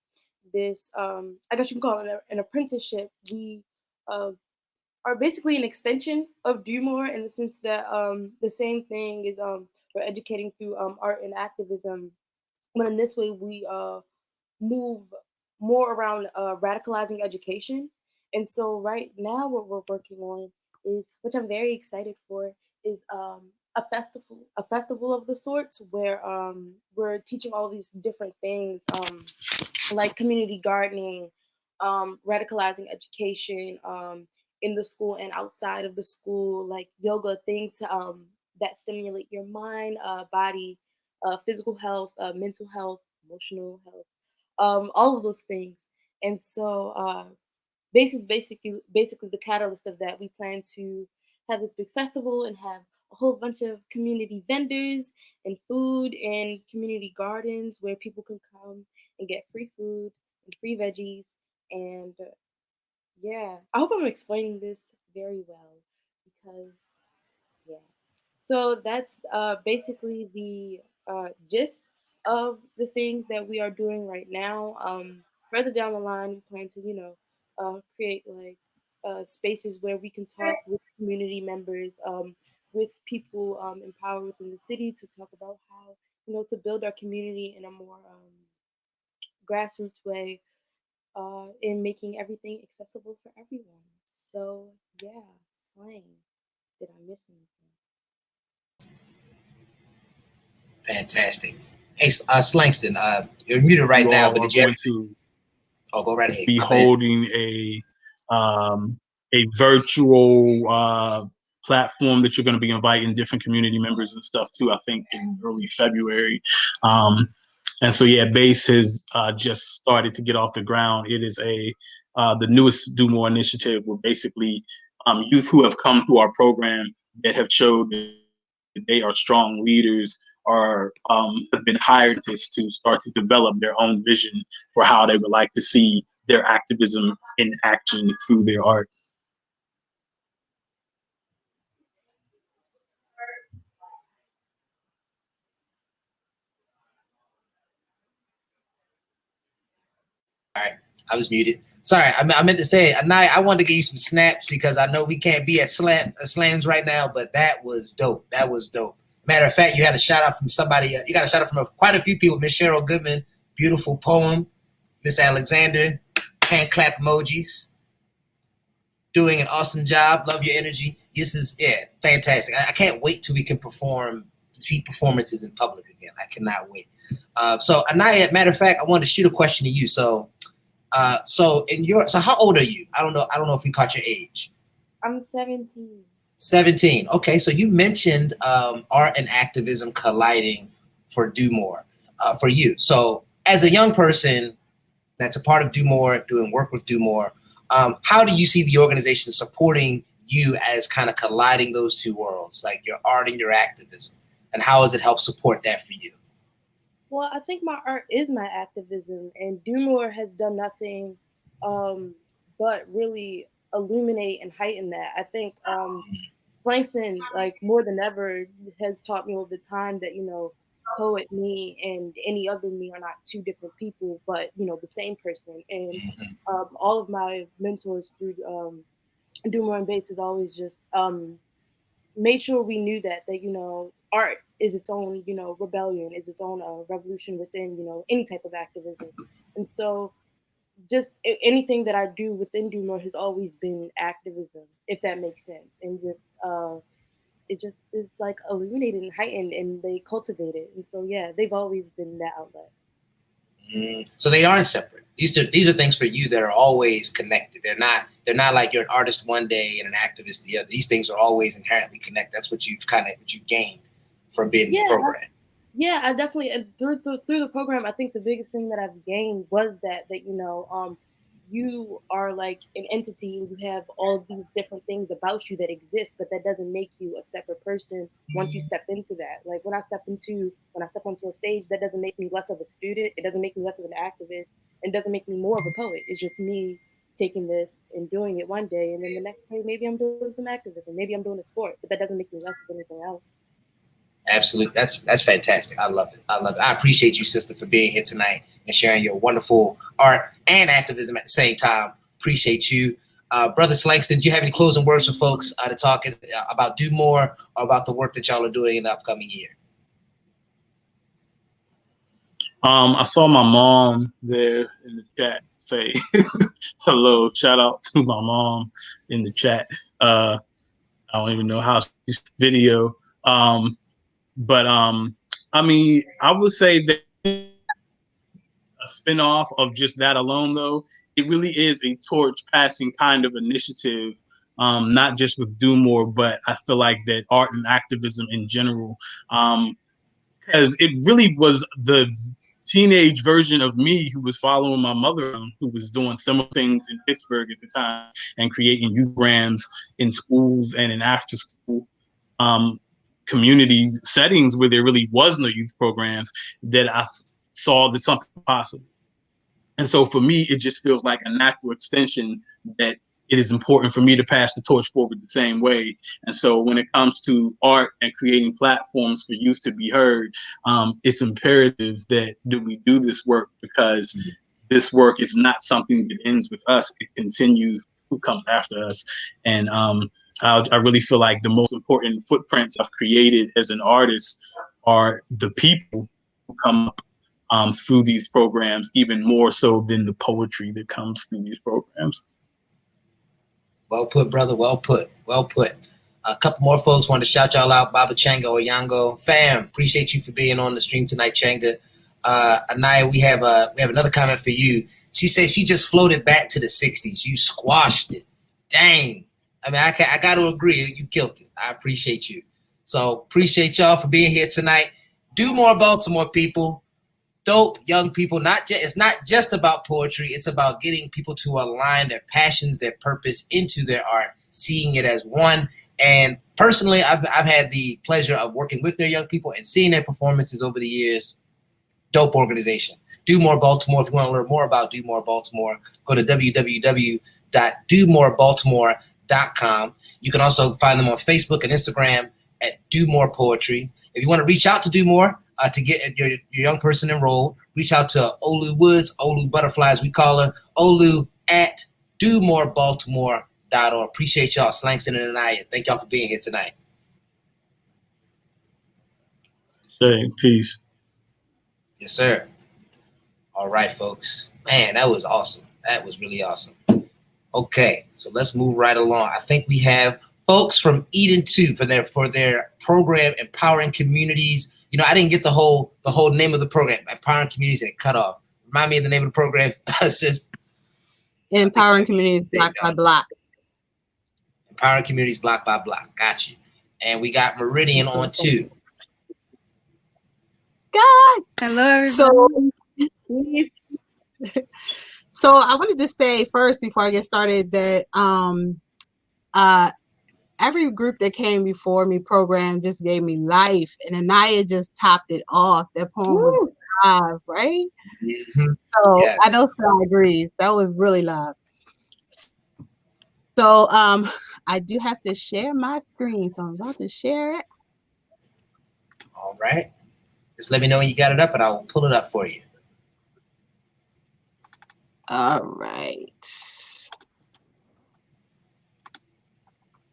this, I guess you can call it an apprenticeship. We uh, are basically an extension of DewMore in the sense that the same thing is we're educating through art and activism, but in this way we move more around radicalizing education. And so right now what we're working on is, which I'm very excited for, is a festival of the sorts where we're teaching all these different things, like community gardening, radicalizing education in the school and outside of the school, like yoga, things that stimulate your mind, body, physical health, mental health, emotional health, all of those things. And so Base is basically the catalyst of that. We plan to have this big festival and have a whole bunch of community vendors and food and community gardens where people can come and get free food and free veggies. And yeah, I hope I'm explaining this very well because yeah. So that's basically the gist of the things that we are doing right now. Further down the line, we plan to, create like spaces where we can talk with community members, with people empowered within the city to talk about how to build our community in a more grassroots way, in making everything accessible for everyone. So yeah, slang. Did I miss anything? Fantastic. Hey, Slangston, you're muted right now, but did you ever... Oh, go right ahead. Be holding a virtual platform that you're going to be inviting different community members and stuff to, I think in early February. And so, yeah, BASE has just started to get off the ground. It is the newest DewMore initiative, where basically youth who have come through our program that have showed that they are strong leaders have been hired to start to develop their own vision for how they would like to see their activism in action through their art. All right, I was muted. Sorry, I meant to say, Anaya, I wanted to give you some snaps because I know we can't be at slams right now, but that was dope. That was dope. Matter of fact, you had a shout out from somebody. You got a shout out from quite a few people. Miss Cheryl Goodman, beautiful poem. Miss Alexander, hand clap emojis. Doing an awesome job. Love your energy. This is fantastic. I can't wait till we can see performances in public again. I cannot wait. So Anaya, matter of fact, I wanted to shoot a question to you. So how old are you? I don't know if we caught your age. I'm 17. 17. Okay, so you mentioned art and activism colliding for DewMore, for you. So as a young person that's a part of DewMore, doing work with DewMore, how do you see the organization supporting you as kind of colliding those two worlds, like your art and your activism? And how has it helped support that for you? Well, I think my art is my activism, and DewMore has done nothing but really illuminate and heighten that. I think Slangston, like more than ever, has taught me over the time that, poet me and any other me are not two different people, but, the same person. And all of my mentors through DewMore and BASE has always just made sure we knew that art is its own, rebellion, is its own revolution within, any type of activism. And so just anything that I do within DewMore has always been activism, if that makes sense. And just it just is like illuminated and heightened, and they cultivate it. And so yeah, they've always been that outlet. So they aren't separate. These are things for you that are always connected. They're not like you're an artist one day and an activist the other. These things are always inherently connected. That's what you've gained from being in the program. I definitely through the program, I think the biggest thing that I've gained was that you are like an entity and you have all of these different things about you that exist, but that doesn't make you a separate person once you step into that. Like when I step onto a stage, that doesn't make me less of a student. It doesn't make me less of an activist. It doesn't make me more of a poet. It's just me taking this and doing it one day, and then the next day maybe I'm doing some activism, maybe I'm doing a sport, but that doesn't make me less of anything else. Absolutely. That's fantastic. I love it. I appreciate you, sister, for being here tonight and sharing your wonderful art and activism at the same time. Appreciate you. Brother Slangston, do you have any closing words for folks to talk about DewMore or about the work that y'all are doing in the upcoming year? I saw my mom there in the chat say hello. Shout out to my mom in the chat. I don't even know how she's video. But I mean, I would say that a spinoff of just that alone, though, it really is a torch passing kind of initiative, not just with DewMore, but I feel like that art and activism in general, because it really was the teenage version of me who was following my mother, who was doing similar things in Pittsburgh at the time and creating youth programs in schools and in after school community settings where there really was no youth programs, that I saw that something possible. And so for me, it just feels like a natural extension that it is important for me to pass the torch forward the same way. And so when it comes to art and creating platforms for youth to be heard, it's imperative that we do this work, because this work is not something that ends with us. It continues who comes after us. And I really feel like the most important footprints I've created as an artist are the people come up through these programs, even more so than the poetry that comes through these programs. Well put, brother. Well put. Well put. A couple more folks want to shout y'all out. Baba Changa Oyango. Fam, appreciate you for being on the stream tonight, Changa. Anaya, we have another comment for you. She says she just floated back to the 60s. You squashed it. Dang. I mean, I got to agree. You killed it. I appreciate you. So appreciate y'all for being here tonight. DewMore Baltimore, people. Dope young people. It's not just about poetry. It's about getting people to align their passions, their purpose into their art, seeing it as one. And personally, I've had the pleasure of working with their young people and seeing their performances over the years. Dope organization. DewMore Baltimore. If you want to learn more about DewMore Baltimore, go to www.dewmorebaltimore.com. You can also find them on Facebook and Instagram at DewMore Poetry. If you want to reach out to DewMore to get your young person enrolled, reach out to Olu Woods, Olu Butterflies, we call her, Olu at DewMoreBaltimore.org. Appreciate y'all, Slangston and Anaya. Thank y'all for being here tonight. Hey, peace. Yes, sir. All right, folks. Man, that was awesome. That was really awesome. Okay, so let's move right along. I think we have folks from Eden 2 for their program, Empowering Communities. You know, I didn't get the whole name of the program, Empowering Communities, and it cut off. Remind me of the name of the program, sis. Empowering Communities Block by Block. Empowering Communities Block by Block. Got you. And we got Meridian on too. Sky. Hello, everybody. So I wanted to say first, before I get started, that every group that came before me program just gave me life, and Anaya just topped it off. That poem was live, right? Mm-hmm. So yes. I know Sky agrees. That was really live. So I do have to share my screen, so I'm about to share it. All right. Just let me know when you got it up, and I will pull it up for you. All right.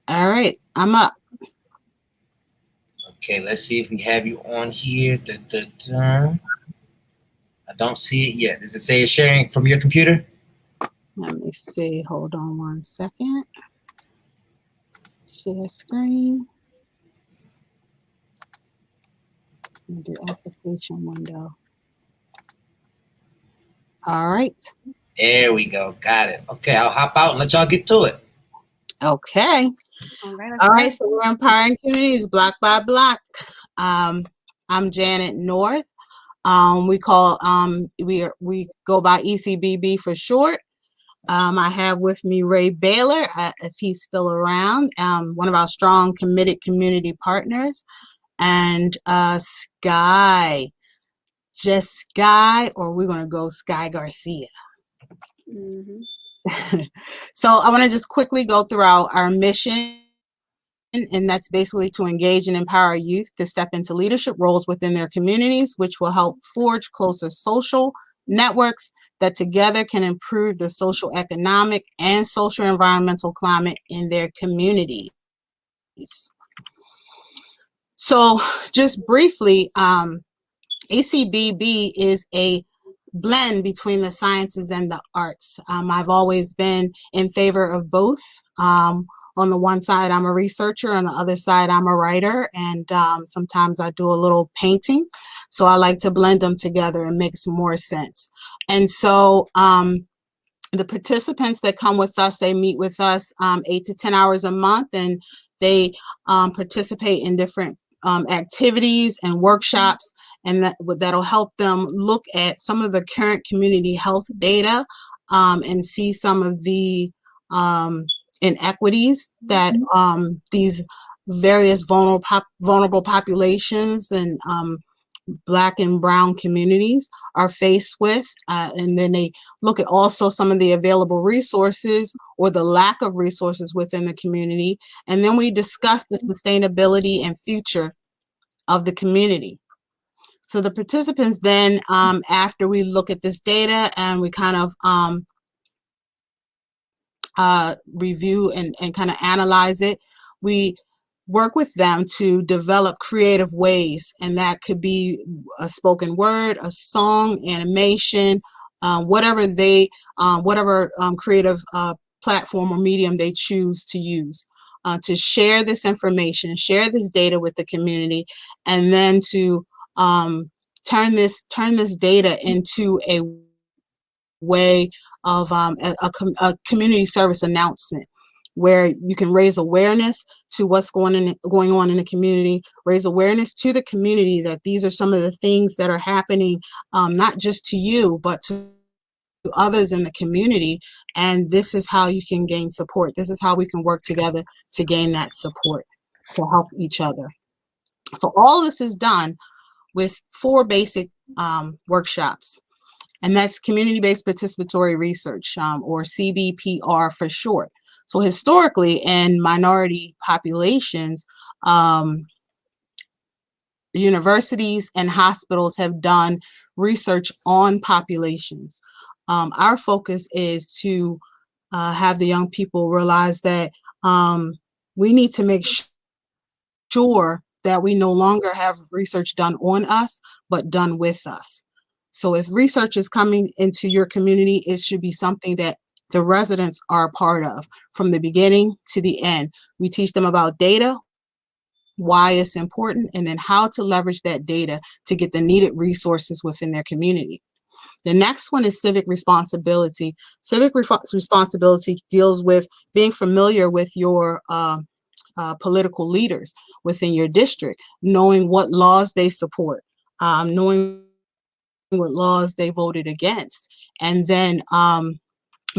All right, I'm up. Okay, let's see if we have you on here. I don't see it yet. Does it say it's sharing from your computer? Let me see. Hold on 1 second. Share screen. Do application window. All right. There we go. Got it. Okay, I'll hop out and let y'all get to it. Okay. All right. So we're Empowering Communities Block by Block. I'm Janet North. We go by ECBB for short. I have with me Ray Baylor, if he's still around, one of our strong, committed community partners, and Sky, just Sky, or we're going to go Sky Garcia. Mm-hmm. So I want to just quickly go through our mission, and that's basically to engage and empower youth to step into leadership roles within their communities, which will help forge closer social networks that together can improve the social, economic, and social environmental climate in their communities. So just briefly, ACBB is a blend between the sciences and the arts. I've always been in favor of both. On the one side, I'm a researcher. On the other side, I'm a writer. And sometimes I do a little painting. So I like to blend them together. It makes more sense. And so the participants that come with us, they meet with us 8 to 10 hours a month, and they participate in different activities and workshops, and that'll help them look at some of the current community health data and see some of the inequities that these various vulnerable populations and Black and brown communities are faced with, and then they look at also some of the available resources or the lack of resources within the community, and then we discuss the sustainability and future of the community. So the participants then, after we look at this data and we kind of review and kind of analyze it, we work with them to develop creative ways, and that could be a spoken word, a song, animation, whatever creative platform or medium they choose to use, to share this information, share this data with the community, and then to turn this data into a way of a community service announcement, where you can raise awareness to what's going on in the community, raise awareness to the community that these are some of the things that are happening, not just to you, but to others in the community. And this is how you can gain support. This is how we can work together to gain that support, to help each other. So all this is done with 4 basic workshops. And that's community-based participatory research, or CBPR for short. So historically, in minority populations, universities and hospitals have done research on populations. Our focus is to have the young people realize that we need to make sure that we no longer have research done on us, but done with us. So if research is coming into your community, it should be something that the residents are a part of from the beginning to the end. We teach them about data, why it's important, and then how to leverage that data to get the needed resources within their community. The next one is civic responsibility. Civic responsibility deals with being familiar with your political leaders within your district, knowing what laws they support, knowing what laws they voted against, and then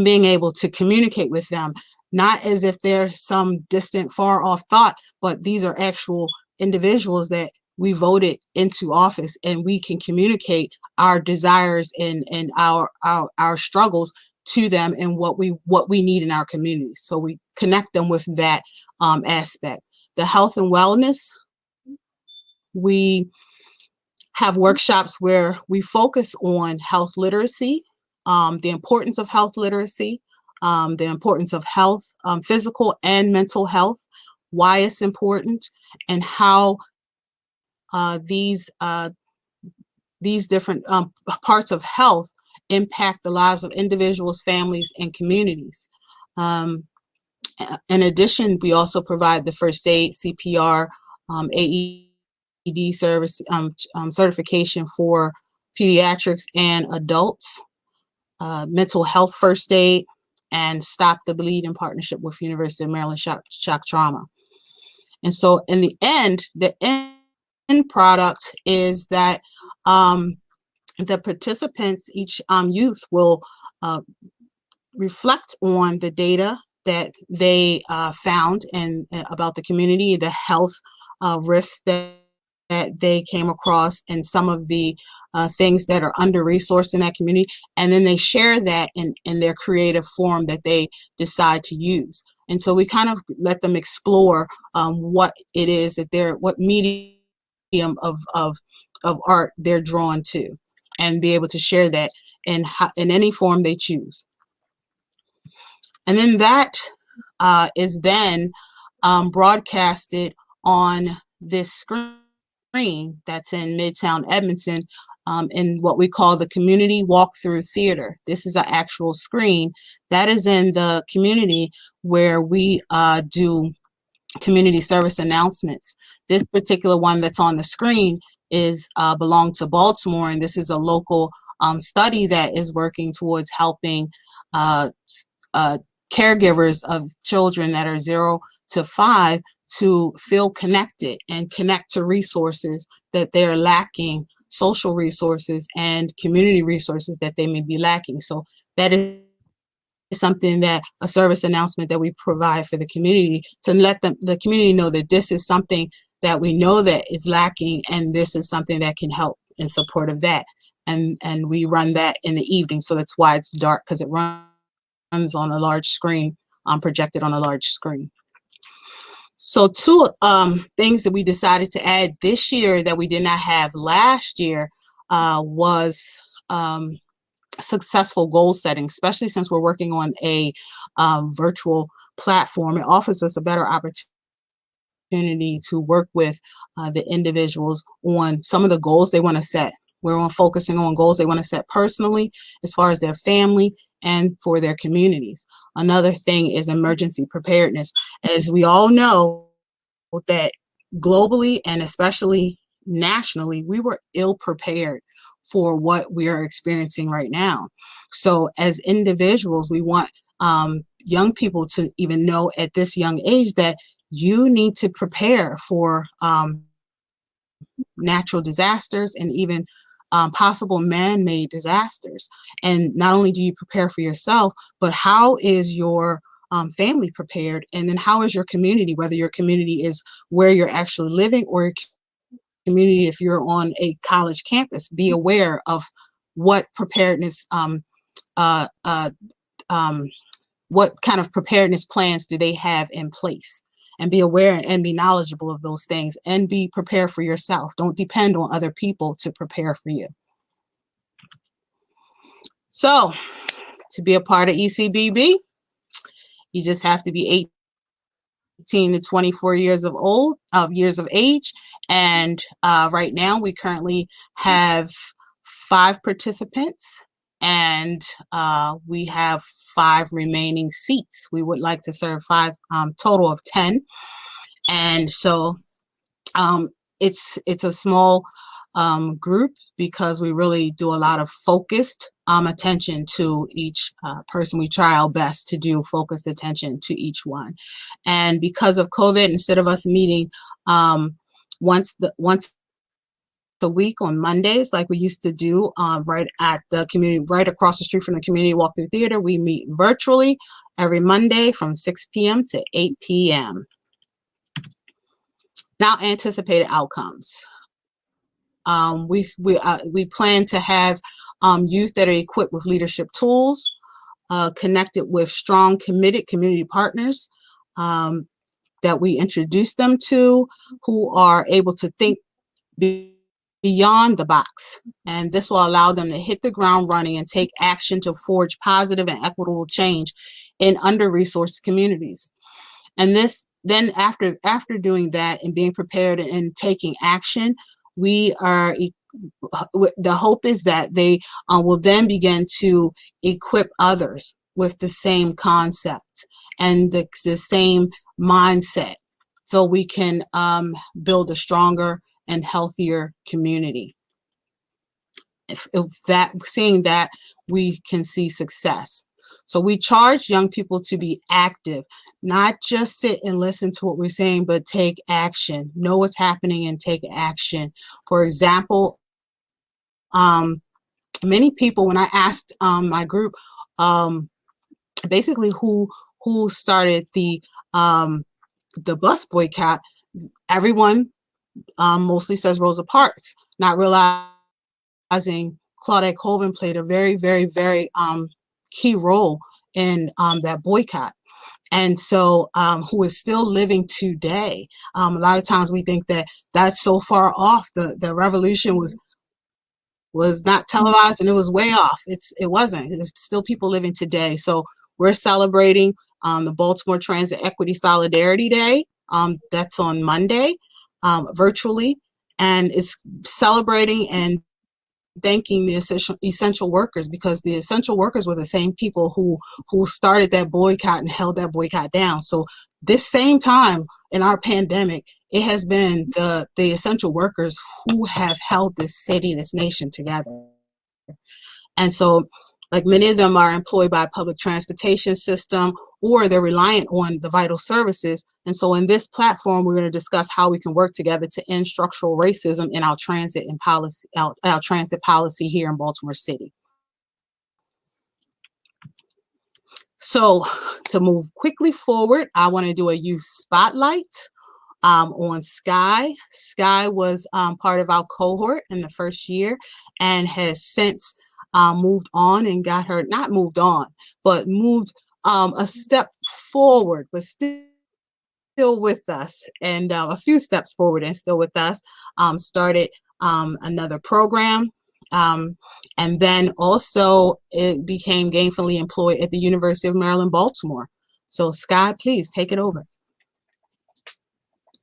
being able to communicate with them, not as if they're some distant, far off thought, but these are actual individuals that we voted into office, and we can communicate our desires and our struggles to them and what we need in our community. So we connect them with that aspect. The health and wellness, we have workshops where we focus on health literacy, the importance of health literacy, the importance of health, physical and mental health, why it's important, and how these different parts of health impact the lives of individuals, families, and communities. In addition, we also provide the first aid, CPR, AED service certification for pediatrics and adults, mental health first aid, and Stop the Bleed in partnership with University of Maryland Shock Trauma. And so in the end product is that the participants, each youth will reflect on the data that they found and about the community, the health risks that they came across, and some of the things that are under-resourced in that community, and then they share that in their creative form that they decide to use. And so we kind of let them explore what it is that what medium of art they're drawn to, and be able to share that in any form they choose. And then that is then broadcasted on this screen that's in Midtown Edmonton, in what we call the Community Walkthrough Theater. This is an actual screen that is in the community where we do community service announcements. This particular one that's on the screen is belong to Baltimore, and this is a local study that is working towards helping caregivers of children that are 0 to 5 to feel connected and connect to resources that they're lacking, social resources and community resources that they may be lacking. So that is something that a service announcement that we provide for the community, to let the community know that this is something that we know that is lacking, and this is something that can help in support of that. And we run that in the evening, so that's why it's dark, because it runs on a large screen, projected on a large screen. So 2 things that we decided to add this year that we did not have last year was successful goal setting, especially since we're working on a virtual platform. It offers us a better opportunity opportunity to work with the individuals on some of the goals they want to set. We're on focusing on goals they want to set personally, as far as their family and for their communities. Another thing is emergency preparedness. As we all know, that globally and especially nationally, we were ill prepared for what we are experiencing right now. So as individuals, we want young people to even know at this young age that you need to prepare for natural disasters and even possible man-made disasters. And not only do you prepare for yourself, but how is your family prepared? And then how is your community, whether your community is where you're actually living or your community, if you're on a college campus, be aware of what preparedness, what kind of preparedness plans do they have in place, and be aware and be knowledgeable of those things, and be prepared for yourself. Don't depend on other people to prepare for you. So to be a part of ECBB, you just have to be 18 to 24 years of age. And right now we currently have 5 participants, and we have 5 remaining seats. We would like to serve 5, total of 10. And so it's a small group, because we really do a lot of focused attention to each person. We try our best to do focused attention to each one. And because of COVID, instead of us meeting once a week on Mondays, like we used to do right at the community, right across the street from the Community Walkthrough Theater, we meet virtually every Monday from 6 p.m. to 8 p.m. Now, anticipated outcomes. We plan to have youth that are equipped with leadership tools, connected with strong, committed community partners that we introduce them to, who are able to think beyond the box. And this will allow them to hit the ground running and take action to forge positive and equitable change in under-resourced communities. And this, then after doing that and being prepared and taking action, we are, the hope is that they will then begin to equip others with the same concept and the same mindset, so we can build a stronger and healthier community. Seeing that, we can see success. So we charge young people to be active, not just sit and listen to what we're saying, but take action, know what's happening and take action. For example, many people, when I asked my group basically who started the bus boycott, everyone mostly says Rosa Parks, not realizing Claudette Colvin played a very, very, very key role in that boycott. And so who is still living today. A lot of times we think that that's so far off. The revolution was not televised and it was way off. It wasn't. There's still people living today. So we're celebrating the Baltimore Transit Equity Solidarity Day. That's on Monday, virtually, and it's celebrating and thanking the essential workers, because the essential workers were the same people who started that boycott and held that boycott down. So this same time in our pandemic, it has been the essential workers who have held this city, this nation together. And so, like, many of them are employed by a public transportation system, or they're reliant on the vital services. And so in this platform, we're going to discuss how we can work together to end structural racism in our transit and policy, our transit policy here in Baltimore City. So to move quickly forward, I want to do a youth spotlight on Sky. Sky was part of our cohort in the first year and has since moved on and got her, not moved on, but moved a step forward, but still with us, and a few steps forward and still with us. Started another program, and then also it became gainfully employed at the University of Maryland, Baltimore. So Sky, please take it over.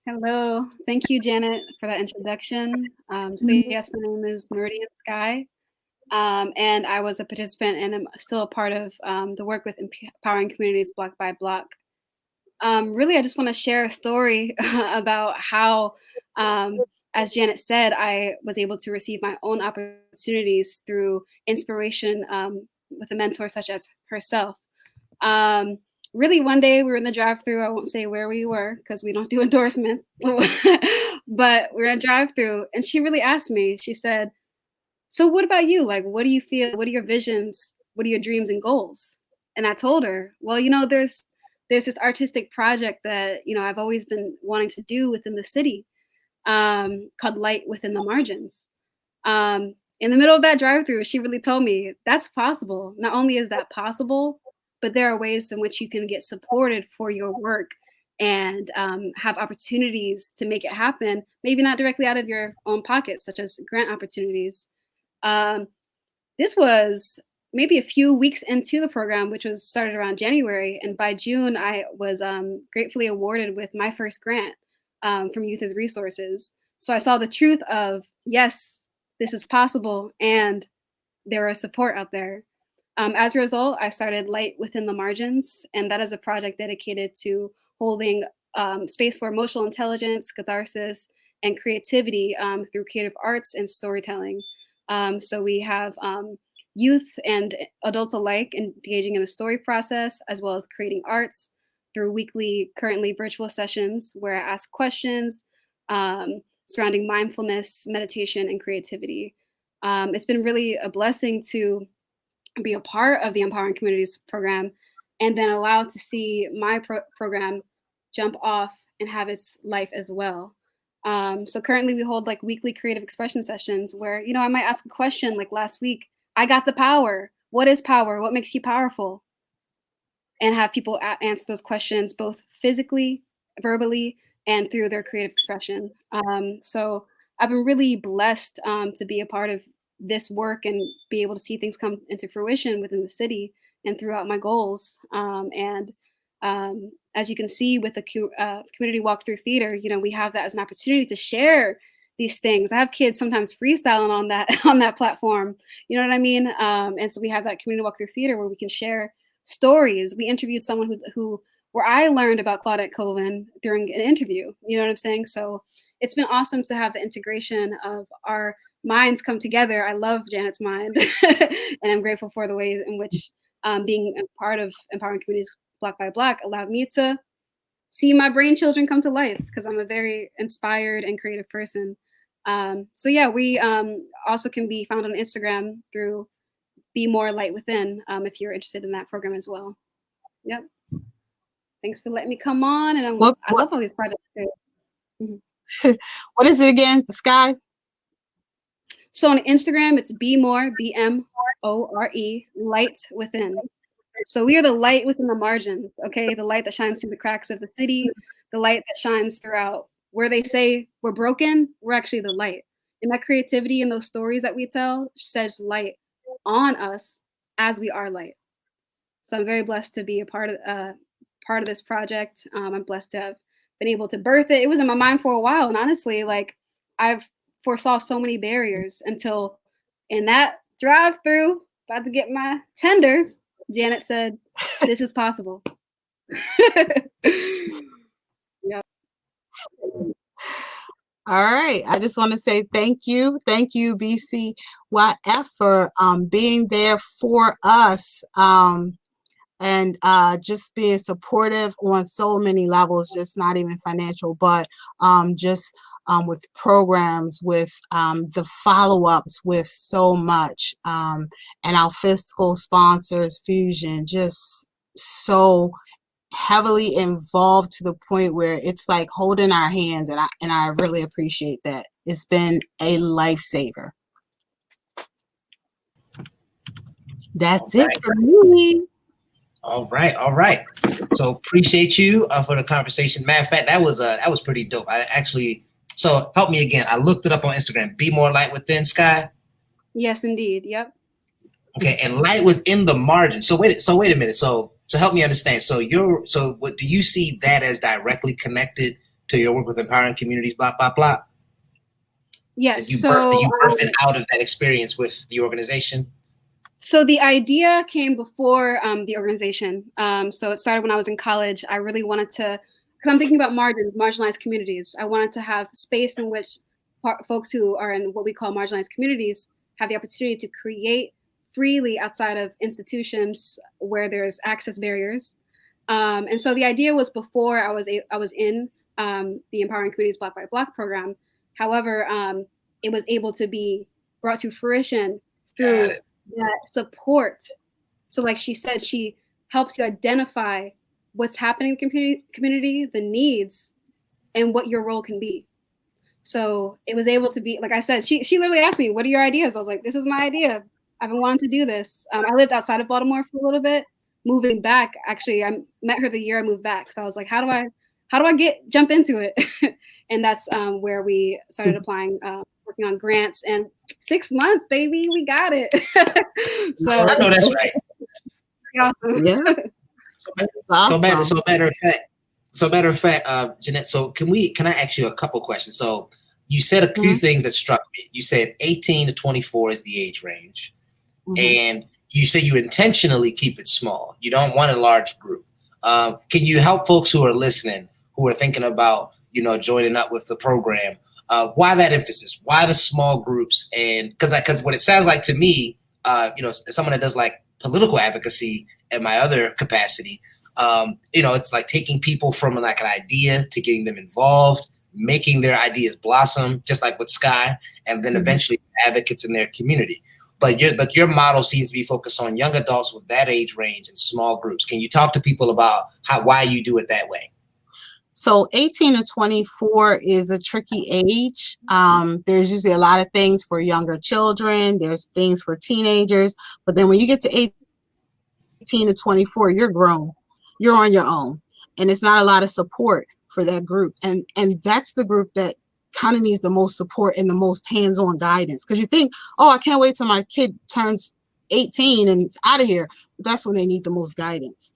Hello. Thank you, Janet, for that introduction. So yes, my name is Meridian Sky, and I was a participant and I'm still a part of the work with Empowering Communities Block by Block. Really, I just want to share a story about how, as Janet said, I was able to receive my own opportunities through inspiration with a mentor such as herself. Really, one day we were in the drive-thru. I won't say where we were because we don't do endorsements, but we were in a drive-thru, and she really asked me. She said, "So, what about you? Like, what do you feel? What are your visions? What are your dreams and goals?" And I told her, "Well, there's this artistic project that I've always been wanting to do within the city, called Light Within the Margins." In the middle of that drive-thru, she really told me that's possible. Not only is that possible, but there are ways in which you can get supported for your work and have opportunities to make it happen, maybe not directly out of your own pocket, such as grant opportunities. This was maybe a few weeks into the program, which was started around January. And by June, I was gratefully awarded with my first grant from Youth as Resources. So I saw the truth of, yes, this is possible, and there is support out there. As a result, I started Light Within the Margins, and that is a project dedicated to holding space for emotional intelligence, catharsis, and creativity through creative arts and storytelling. So we have youth and adults alike engaging in the story process, as well as creating arts through weekly, currently virtual sessions where I ask questions surrounding mindfulness, meditation, and creativity. It's been really a blessing to be a part of the Empowering Communities program and then allowed to see my program jump off and have its life as well. So currently we hold like weekly creative expression sessions where, I might ask a question like last week, I got the power. What is power? What makes you powerful? And have people answer those questions both physically, verbally, and through their creative expression. So I've been really blessed to be a part of this work and be able to see things come into fruition within the city and throughout my goals. As you can see with the community walkthrough theater, we have that as an opportunity to share these things. I have kids sometimes freestyling on that platform. You know what I mean? And so we have that community walkthrough theater where we can share stories. We interviewed someone where I learned about Claudette Colvin during an interview. You know what I'm saying? So it's been awesome to have the integration of our minds come together. I love Janet's mind, and I'm grateful for the ways in which being a part of Empowering Communities Block by Block allowed me to see my brain children come to life because I'm a very inspired and creative person. So yeah, we also can be found on Instagram through Be More Light Within if you're interested in that program as well. Yep. Thanks for letting me come on, and I love all these projects too. Mm-hmm. What is it again, Sky? So on Instagram, it's Be More, BMORE, Light Within. So we are the light within the margins, okay? The light that shines through the cracks of the city, the light that shines throughout where they say we're broken, we're actually the light. And that creativity and those stories that we tell sheds light on us as we are light. So I'm very blessed to be a part of this project. I'm blessed to have been able to birth it. It was in my mind for a while. And honestly, like I've foresaw so many barriers until in that drive-through, about to get my tenders, Janet said, this is possible. Yep. All right. I just want to say thank you. Thank you, BCYF, for being there for us and just being supportive on so many levels, just not even financial, but just with programs, with the follow-ups, with so much, and our fiscal sponsors, Fusion, just so heavily involved to the point where it's like holding our hands, and I really appreciate that. It's been a lifesaver. That's it for me. All right. So appreciate you for the conversation. Matter of fact, that was pretty dope. So help me again. I looked it up on Instagram. Be More Light Within, Sky. Yes, indeed. Yep. Okay, and light within the margin. So wait a minute. So help me understand. So what do you see that as directly connected to your work with empowering communities, blah, blah, blah? Yes. You birthed it out of that experience with the organization? So the idea came before the organization. So it started when I was in college. I really wanted to, because I'm thinking about marginalized communities. I wanted to have space in which folks who are in what we call marginalized communities have the opportunity to create freely outside of institutions where there's access barriers. And so the idea was before I was in the Empowering Communities Block by Block program. However, it was able to be brought to fruition through that support. So like she said, she helps you identify what's happening in the community, the needs, and what your role can be. So it was able to be, like I said, she literally asked me, what are your ideas? I was like, this is my idea. I've been wanting to do this. I lived outside of Baltimore for a little bit. Moving back, actually, I met her the year I moved back. So I was like, how do I jump into it? And that's where we started applying, working on grants, and 6 months, baby, we got it. So I know that's right. Awesome. Yeah. So matter of fact, Jeanette, so can I ask you a couple questions? So you said a few things that struck me. You said 18 to 24 is the age range. And you said you intentionally keep it small. You don't want a large group. Can you help folks who are listening, who are thinking about, joining up with the program? Why that emphasis? Why the small groups? And because what it sounds like to me, someone that does like political advocacy in my other capacity, it's like taking people from like an idea to getting them involved, making their ideas blossom, just like with Sky, and then eventually advocates in their community. But your model seems to be focused on young adults with that age range and small groups. Can you talk to people about why you do it that way? So 18 to 24 is a tricky age. There's usually a lot of things for younger children. There's things for teenagers. But then when you get to 18 to 24, you're grown. You're on your own. And it's not a lot of support for that group. And that's the group that kind of needs the most support and the most hands-on guidance. Because you think, oh, I can't wait till my kid turns 18 and it's out of here. But that's when they need the most guidance,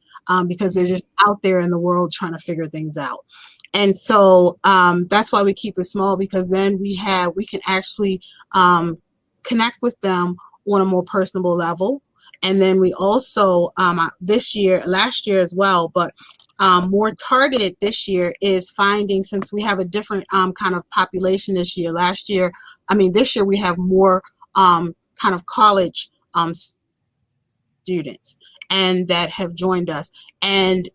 because they're just out there in the world trying to figure things out. And so that's why we keep it small, because then we can actually connect with them on a more personable level. And then we also last year as well, but more targeted this year is finding, since we have a different kind of population this year. This year we have more kind of college students and that have joined us, and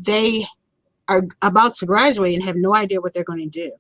they are about to graduate and have no idea what they're going to do.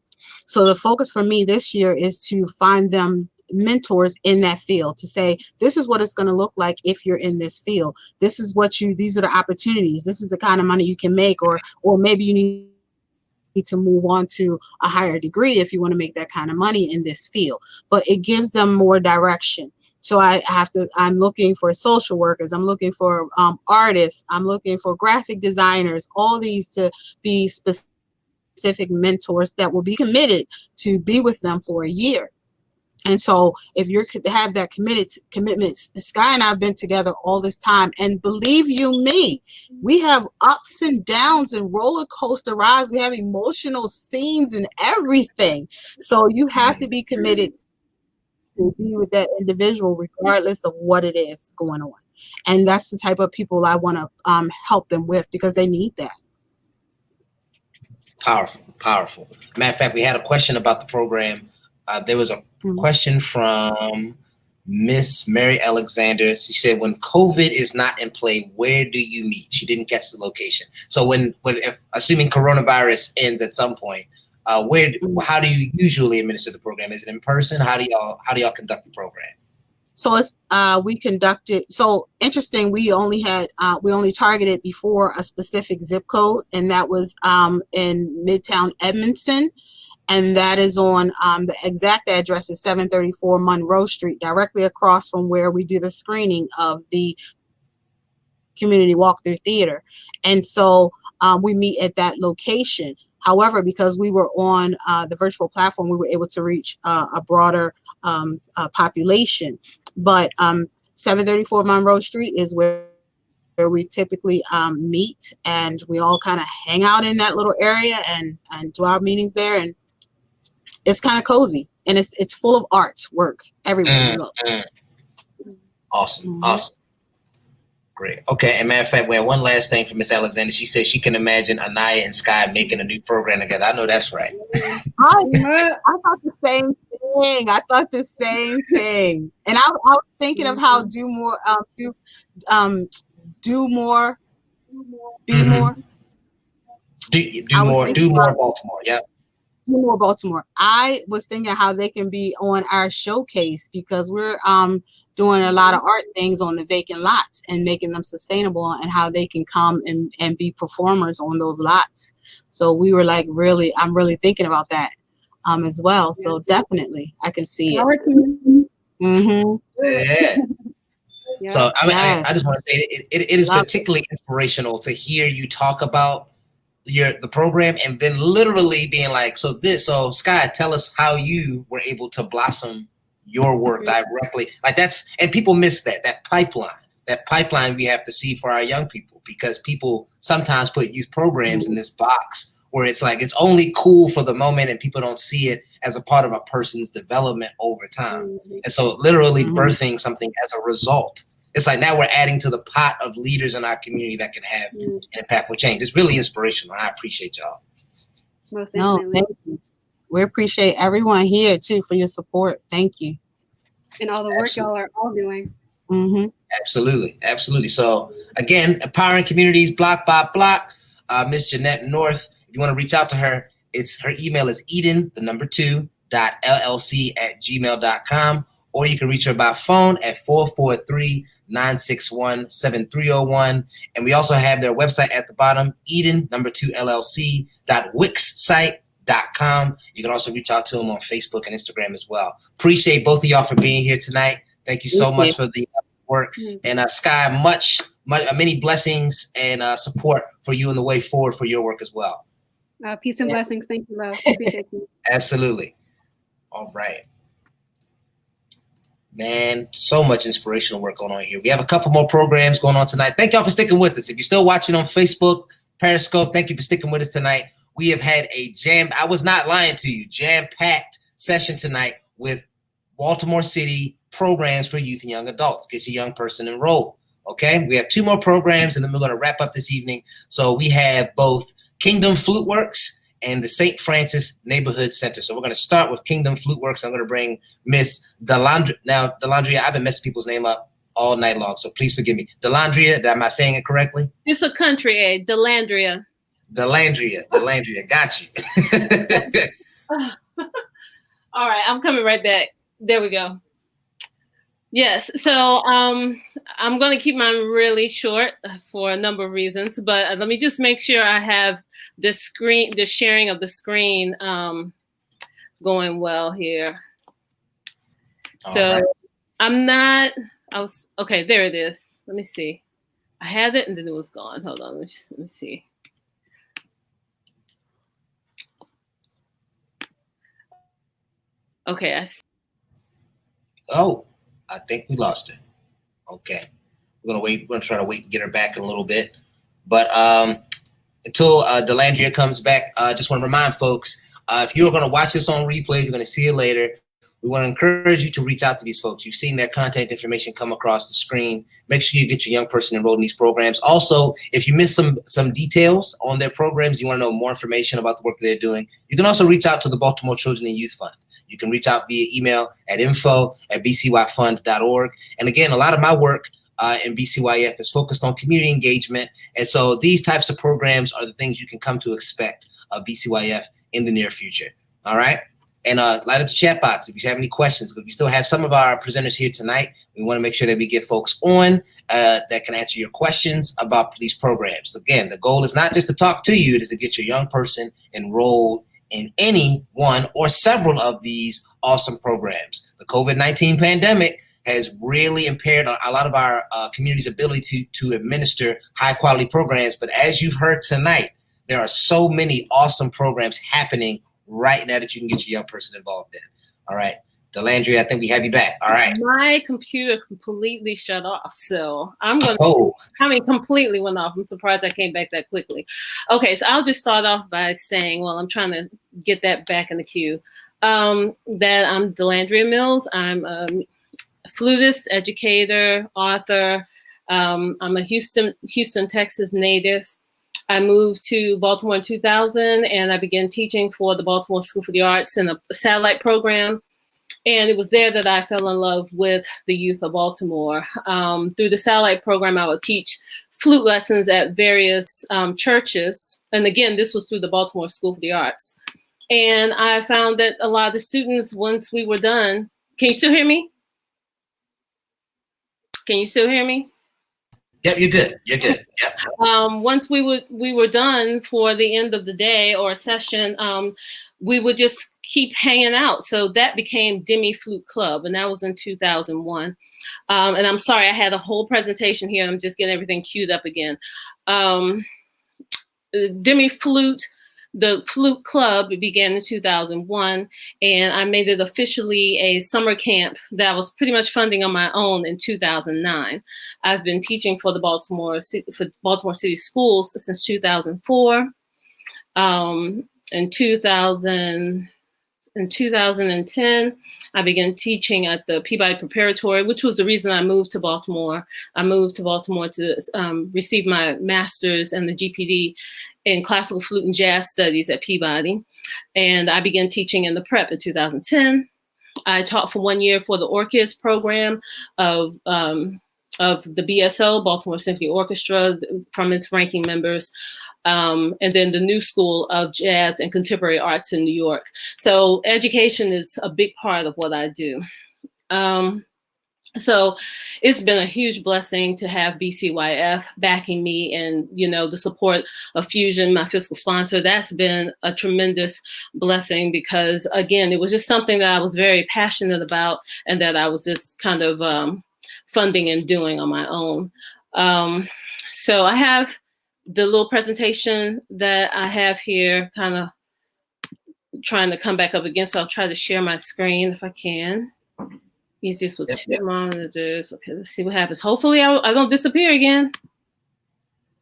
So the focus for me this year is to find them mentors in that field, to say, this is what it's going to look like if you're in this field. These are the opportunities. This is the kind of money you can make, or maybe you need to move on to a higher degree if you want to make that kind of money in this field. But it gives them more direction. So I'm looking for social workers, I'm looking for artists, I'm looking for graphic designers, all these to be specific mentors that will be committed to be with them for a year. And so if you have that commitment, Sky and I have been together all this time, and believe you me, we have ups and downs and roller coaster rides. We have emotional scenes and everything. So you have to be committed to be with that individual regardless of what it is going on. And that's the type of people I want to help them with, because they need that. Powerful. Matter of fact, we had a question about the program. There was a question from Miss Mary Alexander. She said, when COVID is not in play, where do you meet? She didn't catch the location. So if assuming coronavirus ends at some point, how do you usually administer the program? Is it in person? How do y'all conduct the program? So it's we conducted. So interesting. We only targeted before a specific zip code, and that was in Midtown Edmondson. And that is on the exact address is 734 Monroe Street, directly across from where we do the screening of the community walkthrough theater. And so we meet at that location. However, because we were on the virtual platform, we were able to reach a broader population. But 734 Monroe Street is where we typically meet, and we all kind of hang out in that little area and do our meetings there, and it's kind of cozy, and it's full of art work everywhere you look. Awesome. Awesome. Great. Okay. And matter of fact, we have one last thing from Miss Alexander. She said she can imagine Anaya and Sky making a new program together. I know that's right. I thought the same thing. And I was thinking of how DewMore, DewMore, DewMore Baltimore. Yep. DewMore Baltimore. I was thinking how they can be on our showcase, because we're doing a lot of art things on the vacant lots and making them sustainable, and how they can come and be performers on those lots. So we were like, I'm really thinking about that as well. So definitely I can see it. Yeah. So I just want to say it is particularly inspirational to hear you talk about the program, and then literally being like, so Sky, tell us how you were able to blossom your work directly. Like and people miss that pipeline we have to see for our young people, because people sometimes put youth programs in this box where it's like, it's only cool for the moment and people don't see it as a part of a person's development over time. And so literally birthing something as a result, it's like now we're adding to the pot of leaders in our community that can have an impactful change. It's really inspirational. I appreciate y'all. Most definitely. Thank you. We appreciate everyone here too for your support. Thank you. And all the work y'all are all doing. Absolutely. Absolutely. So again, empowering communities block by block. Miss Jeanette North, if you want to reach out to her, her email is eden2.llc@gmail.com. Or you can reach her by phone at 443-961-7301. And we also have their website at the bottom, eden2llc.wixsite.com. You can also reach out to them on Facebook and Instagram as well. Appreciate both of y'all for being here tonight. Thank you so much for the work. And Sky, many blessings and support for you in the way forward for your work as well. Peace and blessings. Thank you, love. Appreciate you. Absolutely. All right. Man, so much inspirational work going on here. We have a couple more programs going on tonight. Thank y'all for sticking with us. If you're still watching on Facebook, Periscope, thank you for sticking with us tonight. We have had I was not lying to you, jam-packed session tonight with Baltimore City programs for youth and young adults. Get your young person enrolled. Okay, we have 2 more programs, and then we're going to wrap up this evening. So we have both Kingdom Flute Works and the St. Francis Neighborhood Center. So we're going to start with Kingdom Flute Works. I'm going to bring Miss Delandria. Now, Delandria, I've been messing people's name up all night long, so please forgive me. Delandria, am I saying it correctly? It's a country, Delandria. Delandria, got you. All right, I'm coming right back. There we go. Yes, so I'm going to keep mine really short for a number of reasons, but let me just make sure I have the sharing of the screen going well here. So right. Okay, there it is. Let me see. I had it and then it was gone. Hold on, let me see. Okay, I think we lost her. Okay. We're going to try to wait and get her back in a little bit. But until Delandria comes back, just want to remind folks, if you're going to watch this on replay, you're going to see it later, we want to encourage you to reach out to these folks. You've seen their contact information come across the screen. Make sure you get your young person enrolled in these programs. Also, if you missed some details on their programs, you want to know more information about the work they're doing, you can also reach out to the Baltimore Children Youth Fund. You can reach out via email at info@bcyfund.org. And again, a lot of my work in BCYF is focused on community engagement. And so these types of programs are the things you can come to expect of BCYF in the near future. All right. And light up the chat box if you have any questions, because we still have some of our presenters here tonight. We want to make sure that we get folks on that can answer your questions about these programs. Again, the goal is not just to talk to you, it is to get your young person enrolled in any one or several of these awesome programs. The COVID-19 pandemic has really impaired a lot of our community's ability to administer high quality programs. But as you've heard tonight, there are so many awesome programs happening right now that you can get your young person involved in. All right. Delandria, I think we have you back. All right. My computer completely shut off, so I'm gonna. Oh. I mean, completely went off. I'm surprised I came back that quickly. Okay, so I'll just start off by saying, well, I'm trying to get that back in the queue. That I'm Delandria Mills. I'm a flutist, educator, author. I'm a Houston, Texas native. I moved to Baltimore in 2000, and I began teaching for the Baltimore School for the Arts in a satellite program. And it was there that I fell in love with the youth of Baltimore. Through the satellite program, I would teach flute lessons at various churches. And again, this was through the Baltimore School for the Arts. And I found that a lot of the students, once we were done, can you still hear me? Can you still hear me? Yep, you're good. You're good. Yep. Once we were done for the end of the day or a session, we would just keep hanging out. So that became Demi Flute Club, and that was in 2001. And I'm sorry, I had a whole presentation here. I'm just getting everything queued up again. Demi Flute, the Flute Club began in 2001, and I made it officially a summer camp that I was pretty much funding on my own in 2009. I've been teaching for the Baltimore City Schools since 2004. In 2010, I began teaching at the Peabody Preparatory, which was the reason I moved to Baltimore. I moved to Baltimore to receive my master's and the GPD in classical flute and jazz studies at Peabody. And I began teaching in the prep in 2010. I taught for 1 year for the Orchids program of the BSO, Baltimore Symphony Orchestra, from its ranking members. And then the New School of Jazz and Contemporary Arts in New York. So education is a big part of what I do. So it's been a huge blessing to have BCYF backing me, and, you know, the support of Fusion, my fiscal sponsor. That's been a tremendous blessing because, again, it was just something that I was very passionate about and that I was just kind of funding and doing on my own. So I have the little presentation that I have here, kind of trying to come back up again. So I'll try to share my screen if I can. Easiest with two monitors. Okay, let's see what happens. Hopefully I don't disappear again.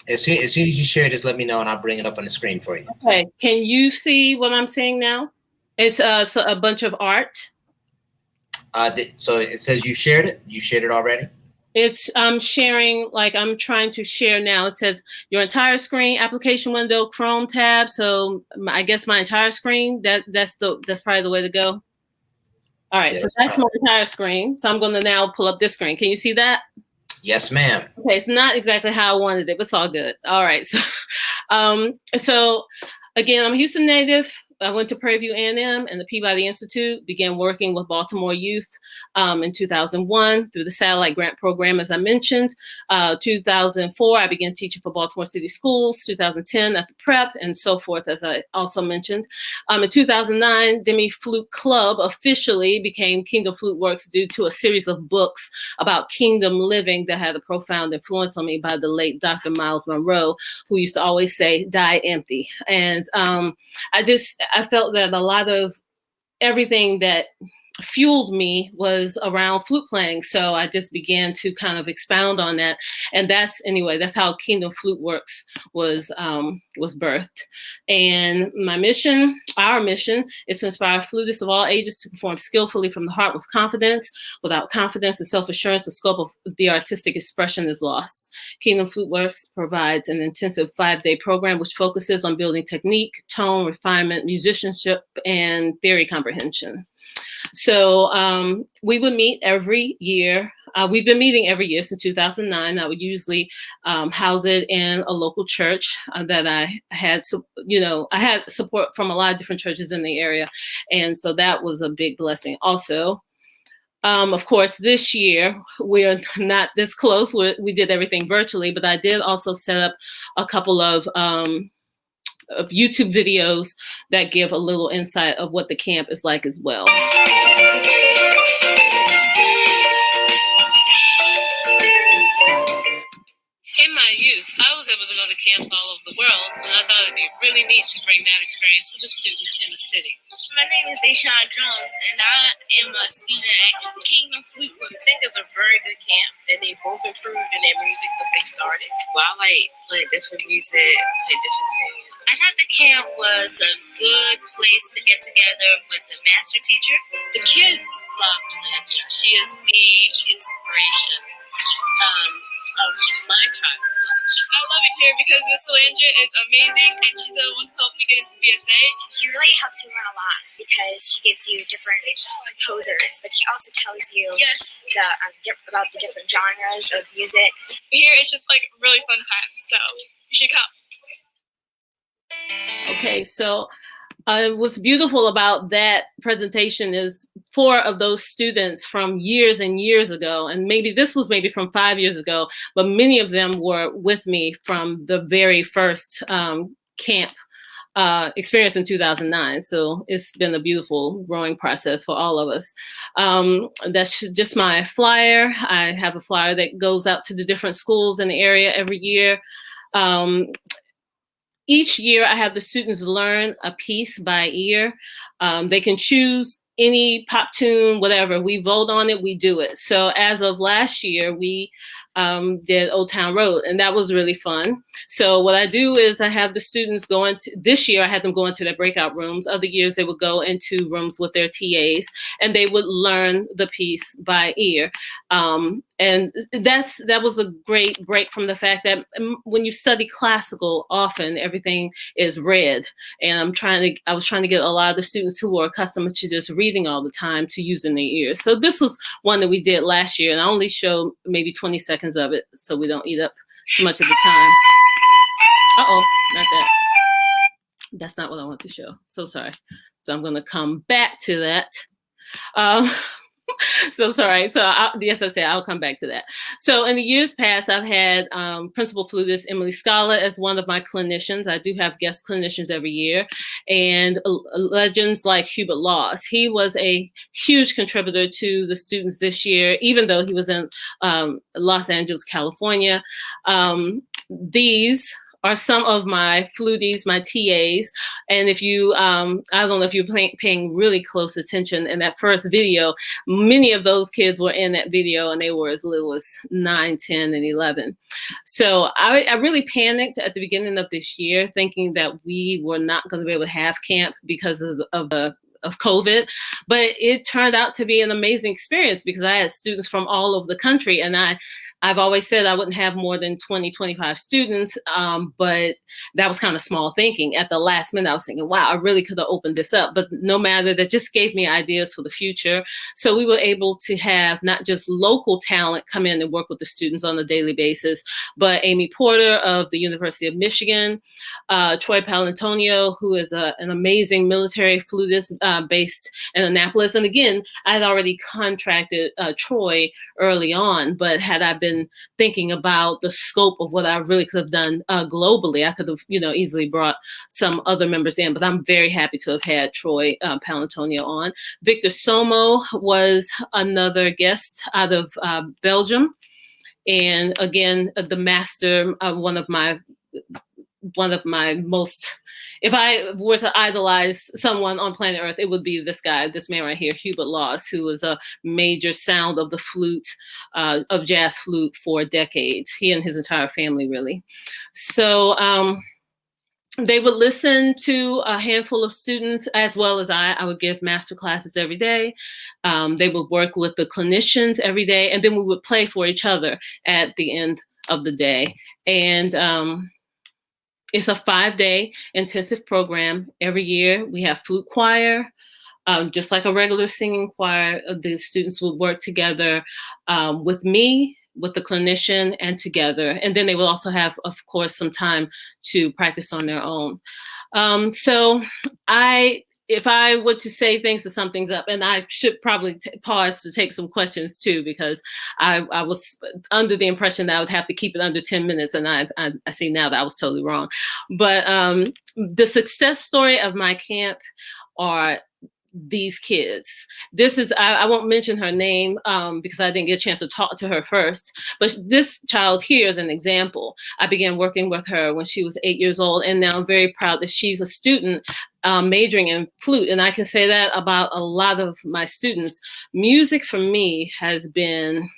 As soon as you share this, let me know and I'll bring it up on the screen for you. Okay, can you see what I'm seeing now? It's a bunch of art. So it says you shared it? You shared it already? It's sharing, like I'm trying to share now. It says your entire screen, application window, Chrome tab. So I guess my entire screen, that's probably the way to go. All right, so that's my entire screen. So I'm going to now pull up this screen. Can you see that? Yes, ma'am. Okay, it's not exactly how I wanted it, but it's all good. All right, so so again, I'm a Houston native. I went to Prairie View A&M and the Peabody Institute, began working with Baltimore youth in 2001 through the satellite grant program, as I mentioned. 2004, I began teaching for Baltimore City Schools, 2010 at the prep, and so forth, as I also mentioned. In 2009, Demi Flute Club officially became Kingdom Flute Works due to a series of books about kingdom living that had a profound influence on me by the late Dr. Miles Monroe, who used to always say, die empty. And I felt that a lot of everything that fueled me was around flute playing. So I just began to kind of expound on that. And that's how Kingdom Flute Works was birthed. And our mission is to inspire flutists of all ages to perform skillfully from the heart with confidence. Without confidence and self-assurance, the scope of the artistic expression is lost. Kingdom Flute Works provides an intensive 5-day program which focuses on building technique, tone, refinement, musicianship, and theory comprehension. So we would meet every year. We've been meeting every year since 2009. I would usually house it in a local church that I had support from a lot of different churches in the area. And so that was a big blessing also. Of course, this year, we're not this close. We did everything virtually, but I did also set up a couple of YouTube videos that give a little insight of what the camp is like as well. In my youth, I was able to go to camps all over the world, and I thought it'd be really neat to bring that experience to the students in the city. My name is Deshaun Jones, and I am a student at Kingdom Fleetwood. I think it's a very good camp that they both improved in their music since they started. Well, I like playing different music, playing different tunes. I thought the camp was a good place to get together with the master teacher. The kids loved Linda. She is the inspiration of my child's life. I love it here because Miss Solandra is amazing and she's the one who helped me get into BSA. She really helps you learn a lot because she gives you different composers, but she also tells you about the different genres of music. Here it's just like really fun time, so you should come. Okay, so what's beautiful about that presentation is 4 of those students from years and years ago, and maybe this was maybe from 5 years ago, but many of them were with me from the very first camp experience in 2009. So it's been a beautiful growing process for all of us. That's just my flyer. I have a flyer that goes out to the different schools in the area every year. Each year, I have the students learn a piece by ear. They can choose any pop tune, whatever. We vote on it, we do it. So as of last year, we did Old Town Road, and that was really fun. So what I do is I have the students go into, this year I had them go into their breakout rooms. Other years they would go into rooms with their TAs and they would learn the piece by ear. And that was a great break from the fact that when you study classical, often everything is read. And I was trying to get a lot of the students who were accustomed to just reading all the time to using their ears. So this was one that we did last year, and I only showed maybe 20 seconds of it so we don't eat up too much of the time. Uh-oh, not that. That's not what I want to show. So sorry. So I'm gonna come back to that. So sorry. So yes, I said I'll come back to that. So in the years past, I've had principal flutist Emily Scala as one of my clinicians. I do have guest clinicians every year, and legends like Hubert Laws. He was a huge contributor to the students this year, even though he was in Los Angeles, California. These are some of my fluties, my TAs. And if you, I don't know if you're paying really close attention in that first video, many of those kids were in that video and they were as little as 9, 10, and 11. So I really panicked at the beginning of this year, thinking that we were not going to be able to have camp because of COVID, but it turned out to be an amazing experience because I had students from all over the country, and I've always said I wouldn't have more than 20, 25 students, but that was kind of small thinking. At the last minute, I was thinking, wow, I really could have opened this up, but no matter, that just gave me ideas for the future. So we were able to have not just local talent come in and work with the students on a daily basis, but Amy Porter of the University of Michigan, Troy Palantonio, who is an amazing military flutist based in Annapolis. And again, I had already contracted Troy early on, but had I been thinking about the scope of what I really could have done globally, I could have, easily brought some other members in, but I'm very happy to have had Troy Palantonio on. Victor Somo was another guest out of Belgium. And again, the master, one of my most, if I were to idolize someone on planet Earth, it would be this guy, this man right here, Hubert Laws, who was a major sound of the flute, of jazz flute for decades. He and his entire family, really. So they would listen to a handful of students as well as I would give master classes every day. They would work with the clinicians every day, and then we would play for each other at the end of the day. And it's a 5-day intensive program. Every year we have flute choir, just like a regular singing choir. The students will work together with me, with the clinician, and together. And then they will also have, of course, some time to practice on their own. So if I were to say things to sum things up, and I should probably pause to take some questions too, because I was under the impression that I would have to keep it under 10 minutes, and I see now that I was totally wrong. But the success story of my camp are these kids. This is, I won't mention her name because I didn't get a chance to talk to her first, but this child here is an example. I began working with her when she was 8 years old, and now I'm very proud that she's a student majoring in flute. And I can say that about a lot of my students. Music for me has been,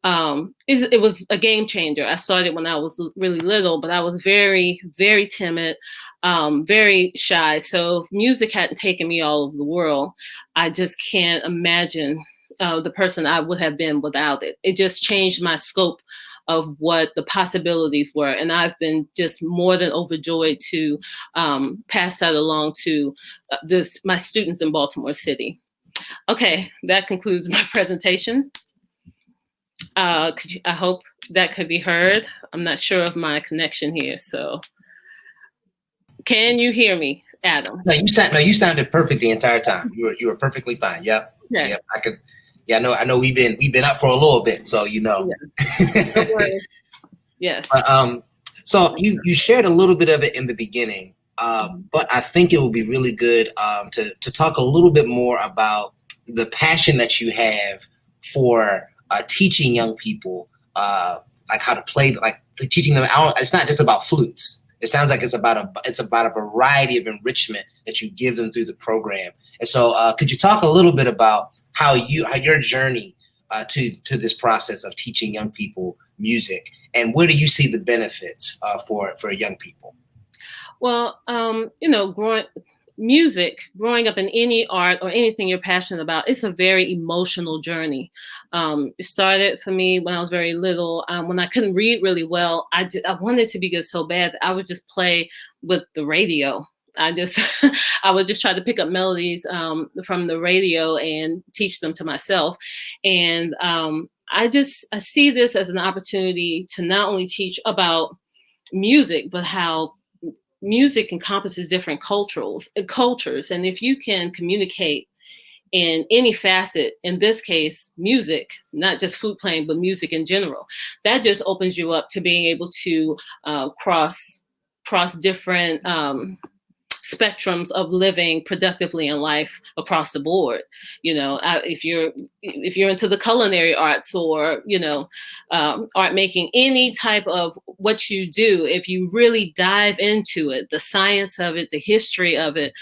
it was a game changer. I started when I was really little, but I was very, very timid, very shy. So if music hadn't taken me all over the world, I just can't imagine the person I would have been without it. It just changed my scope of what the possibilities were. And I've been just more than overjoyed to pass that along to my students in Baltimore City. Okay, that concludes my presentation. I hope that could be heard. I'm not sure of my connection here, so. Can you hear me, Adam? No, you sounded perfect the entire time. You were perfectly fine. Yep. Okay. Yep. I could. Yeah, I know. We've been up for a little bit, so you know. Yeah. Yes. So you shared a little bit of it in the beginning, but I think it would be really good to talk a little bit more about the passion that you have for teaching young people like how to play, like teaching them. It's not just about flutes. It sounds like it's about a variety of enrichment that you give them through the program. And so, could you talk a little bit about how your journey to this process of teaching young people music, and where do you see the benefits for young people? Well, growing up in any art or anything you're passionate about, it's a very emotional journey. It started for me when I was very little. When I couldn't read really well, I wanted to be good so bad that I would just play with the radio. I would just try to pick up melodies from the radio and teach them to myself. And I see this as an opportunity to not only teach about music, but how music encompasses different cultures. And if you can communicate in any facet, in this case, music, not just flute playing, but music in general, that just opens you up to being able to cross different spectrums of living productively in life across the board. If you're into the culinary arts or art making, any type of what you do, if you really dive into it, the science of it, the history of it,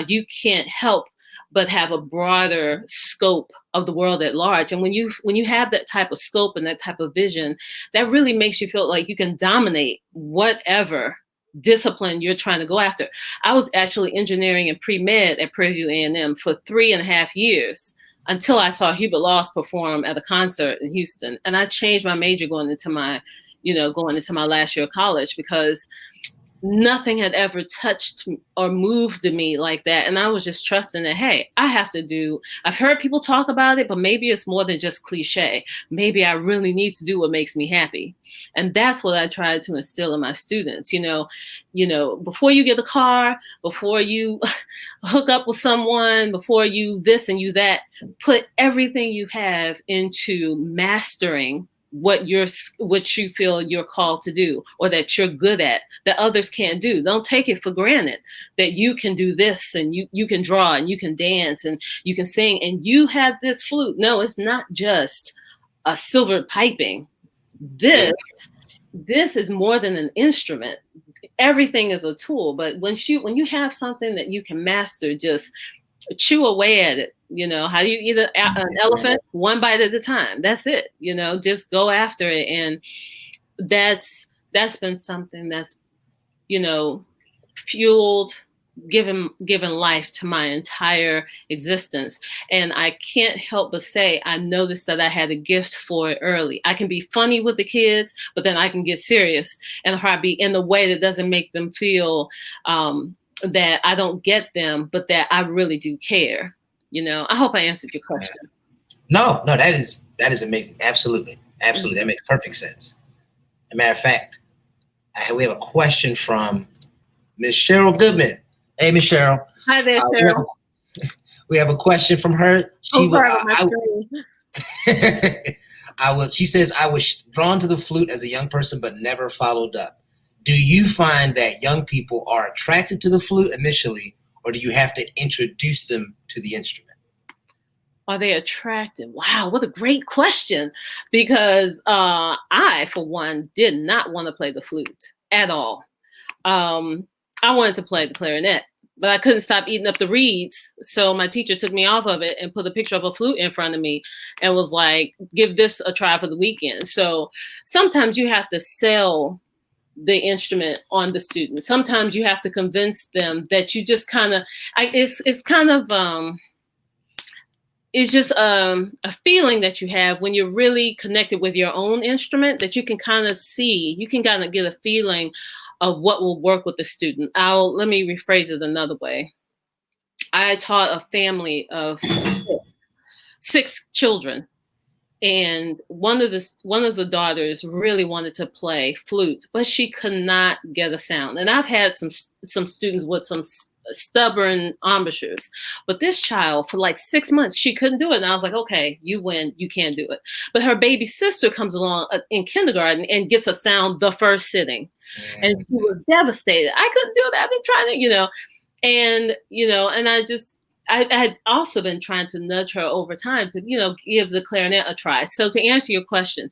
you can't help but have a broader scope of the world at large. And when you have that type of scope and that type of vision, that really makes you feel like you can dominate whatever discipline you're trying to go after. I was actually engineering and pre-med at Prairie View A&M for 3.5 years until I saw Hubert Laws perform at a concert in Houston. And I changed my major going into my last year of college, because nothing had ever touched or moved me like that. And I was just trusting that, hey, I've heard people talk about it, but maybe it's more than just cliche. Maybe I really need to do what makes me happy. And that's what I tried to instill in my students. Before you get a car, before you hook up with someone, before you this and you that, put everything you have into mastering what you feel you're called to do, or that you're good at, that others can't do. Don't take it for granted that you can do this, and you can draw, and you can dance, and you can sing, and you have this flute. No, it's not just a silver piping. This is more than an instrument. Everything is a tool. But when you have something that you can master, just chew away at it. How you eat an elephant, one bite at a time. That's it. Just go after it. And that's been something that's, fueled, given life to my entire existence. And I can't help but say, I noticed that I had a gift for it early. I can be funny with the kids, but then I can get serious and probably in a way that doesn't make them feel that I don't get them, but that I really do care. I hope I answered your question. No, that is amazing. Absolutely. That makes perfect sense. As a matter of fact, we have a question from Miss Cheryl Goodman. Hey, Miss Cheryl. Hi there, Cheryl. We have a question from her. She says, I was drawn to the flute as a young person, but never followed up. Do you find that young people are attracted to the flute initially, or do you have to introduce them to the instrument? Are they attractive? Wow, what a great question. Because I, for one, did not want to play the flute at all. I wanted to play the clarinet, but I couldn't stop eating up the reeds. So my teacher took me off of it and put a picture of a flute in front of me and was like, give this a try for the weekend. So sometimes you have to sell the instrument on the student. Sometimes you have to convince them that you just kind of, it's just a feeling that you have when you're really connected with your own instrument, that you can kind of see, you can kind of get a feeling of what will work with the student. Let me rephrase it another way. I taught a family of six children, and one of the daughters really wanted to play flute, but she could not get a sound. And I've had some students with some stubborn embouchures, but this child for like 6 months, she couldn't do it. And I was like, okay, you win, you can't do it. But her baby sister comes along in kindergarten and gets a sound the first sitting. And she was devastated. I couldn't do that. I've been trying to, and I had also been trying to nudge her over time to, give the clarinet a try. So to answer your question,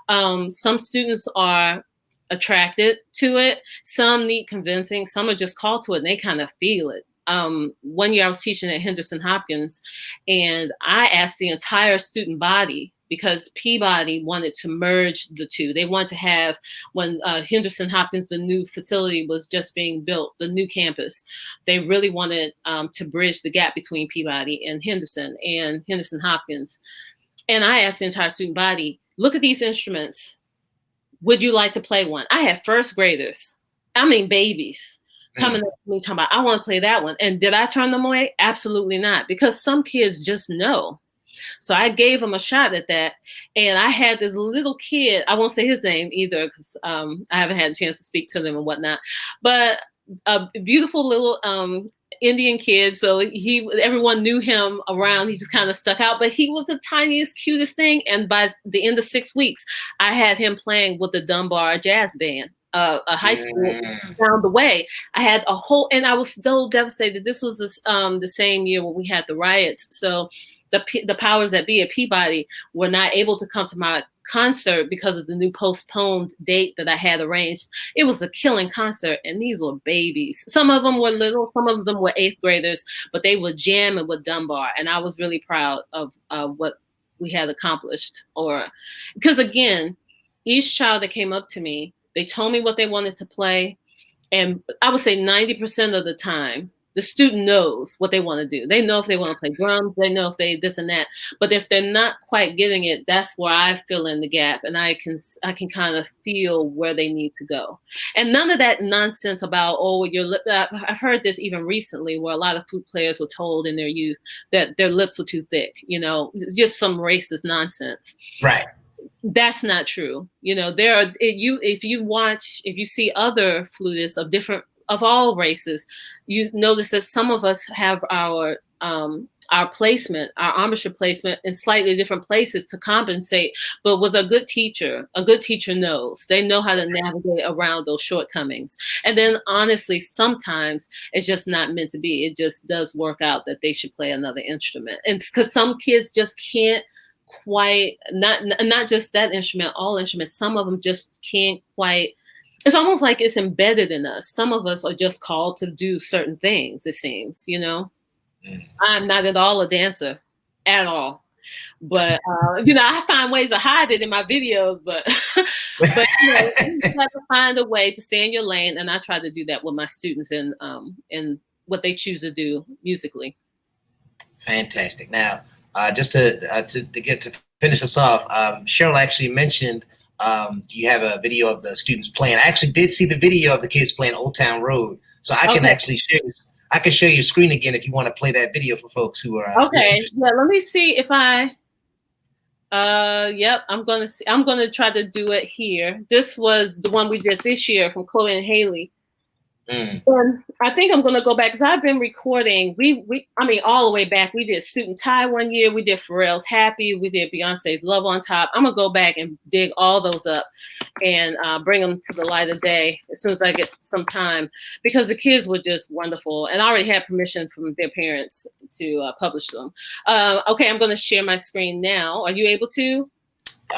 some students are attracted to it. Some need convincing. Some are just called to it and they kind of feel it. 1 year I was teaching at Henderson Hopkins, and I asked the entire student body, because Peabody wanted to merge the two. They wanted to have, when Henderson Hopkins, the new facility was just being built, the new campus, they really wanted to bridge the gap between Peabody and Henderson Hopkins. And I asked the entire student body, look at these instruments. Would you like to play one? I had first graders, babies, coming up to me talking about, I want to play that one. And did I turn them away? Absolutely not, because some kids just know. So I gave them a shot at that. And I had this little kid, I won't say his name either, because I haven't had a chance to speak to them and whatnot, but a beautiful little Indian kid. So everyone knew him around. He just kind of stuck out, but he was the tiniest, cutest thing. And by the end of 6 weeks, I had him playing with the Dunbar Jazz Band, a high school down the way. I had a whole, and I was so devastated. This was the same year when we had the riots. So the powers that be at Peabody were not able to come to my concert because of the new postponed date that I had arranged. It was a killing concert, and these were babies. Some of them were little, some of them were 8th graders, but they were jamming with Dunbar, and I was really proud of what we had accomplished. Because again, each child that came up to me, they told me what they wanted to play, and I would say 90% of the time, the student knows what they want to do. They know if they want to play drums, they know if they this and that. But if they're not quite getting it, that's where I fill in the gap, and I can kind of feel where they need to go. And none of that nonsense about, I've heard this even recently, where a lot of flute players were told in their youth that their lips were too thick. Just some racist nonsense. Right. That's not true. If you see other flutists of all races, you notice that some of us have our placement, our embouchure placement in slightly different places to compensate. But with a good teacher knows. They know how to navigate around those shortcomings. And then honestly, sometimes it's just not meant to be. It just does work out that they should play another instrument. And because some kids just can't quite, not just that instrument, all instruments, some of them just can't quite. It's almost like it's embedded in us. Some of us are just called to do certain things, it seems, I'm not at all a dancer at all. But, I find ways to hide it in my videos, but you have to find a way to stay in your lane. And I try to do that with my students in what they choose to do musically. Fantastic. Now, just to finish us off, Cheryl actually mentioned, do you have a video of the students playing? I actually did see the video of the kids playing Old Town Road. So I can actually show your screen again if you want to play that video for folks who are okay. Yeah, let me see if I yep, I'm gonna try to do it here. This was the one we did this year from Chloe and Haley. And I think I'm gonna go back because I've been recording. I mean, all the way back. We did Suit and Tie one year. We did Pharrell's Happy. We did Beyonce's Love on Top. I'm gonna go back and dig all those up and bring them to the light of day as soon as I get some time, because the kids were just wonderful, and I already had permission from their parents to publish them. Okay, I'm gonna share my screen now. Are you able to?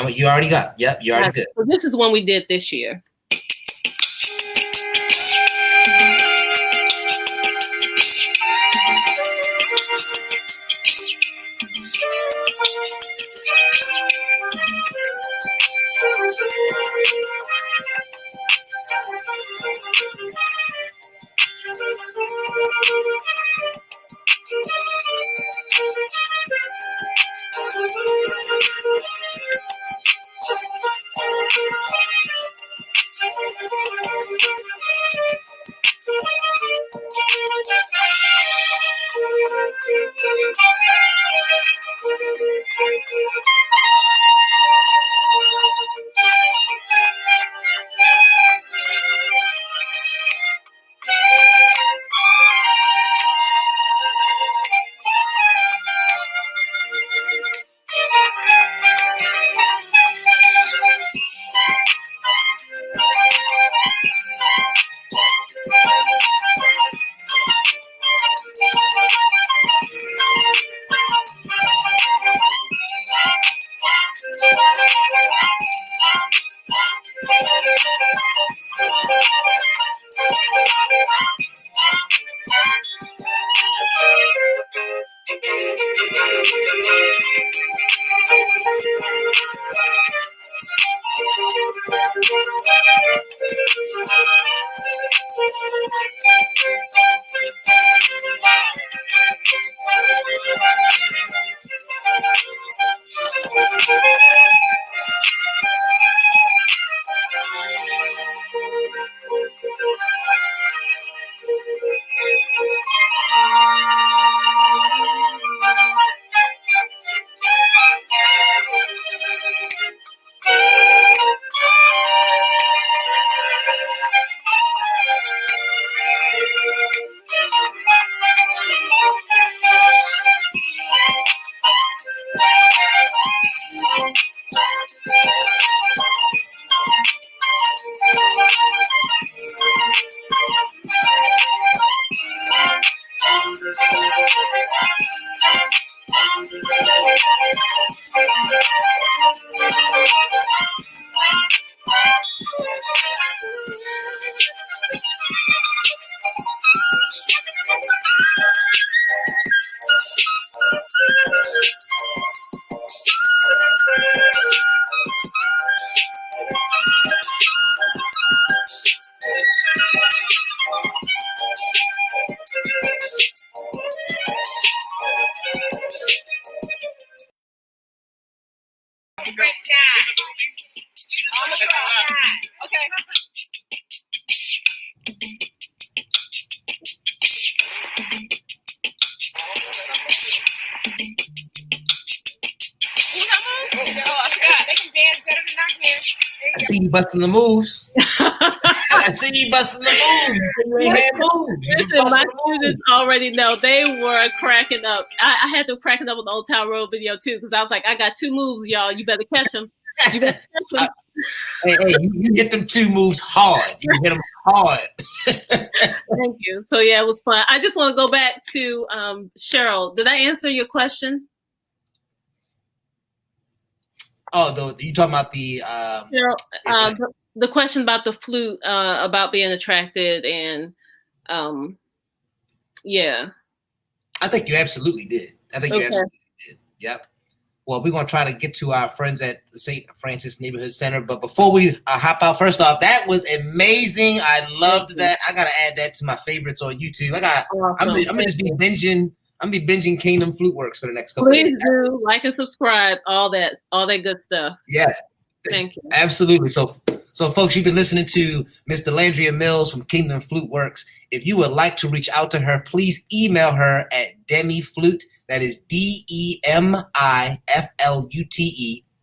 You already got. Yep, you already good. So this is one we did this year. I see you busting the moves. I see you busting the moves. You ain't had moves. Listen, my students already know. They were cracking up. I had them cracking up with the Old Town Road video too, because I was like, I got 2 moves, y'all. You better catch them. You better catch them. Hey, you hit them 2 moves hard. You hit them hard. Thank you. So yeah, it was fun. I just want to go back to Cheryl. Did I answer your question? Oh, you talking about the Cheryl, the question about the flute, about being attracted, and yeah. I think you absolutely did. You absolutely did. Yep. Well, we're going to try to get to our friends at the St. Francis Neighborhood Center. But before we hop out, first off, that was amazing. I loved that. I got to add that to my favorites on YouTube. I'm going to just be binging. I'm going to be binging Kingdom Flute Works for the next couple of days. Please do like and subscribe, all that good stuff. Yes. Thank you. Absolutely. So folks, you've been listening to Miss Delandria Mills from Kingdom Flute Works. If you would like to reach out to her, please email her at demiflute. That is DEMIFLUTE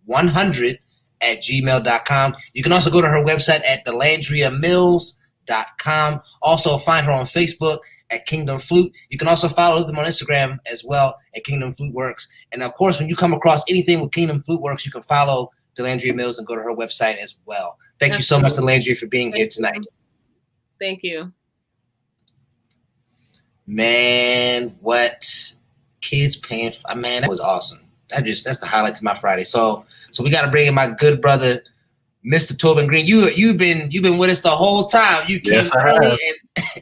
100 @gmail.com. You can also go to her website at delandriamills.com. kingdomflute.com. Also find her on Facebook at Kingdom Flute. You can also follow them on Instagram as well at Kingdom Flute Works. And of course, when you come across anything with Kingdom Flute Works, you can follow Delandria Mills and go to her website as well. Thank you so much, Delandria, for being here tonight. Thank you. Man, what kids paying for, man, that was awesome. That's the highlight to my Friday. So we got to bring in my good brother, Mr. Torben Green. You've been with us the whole time. You came early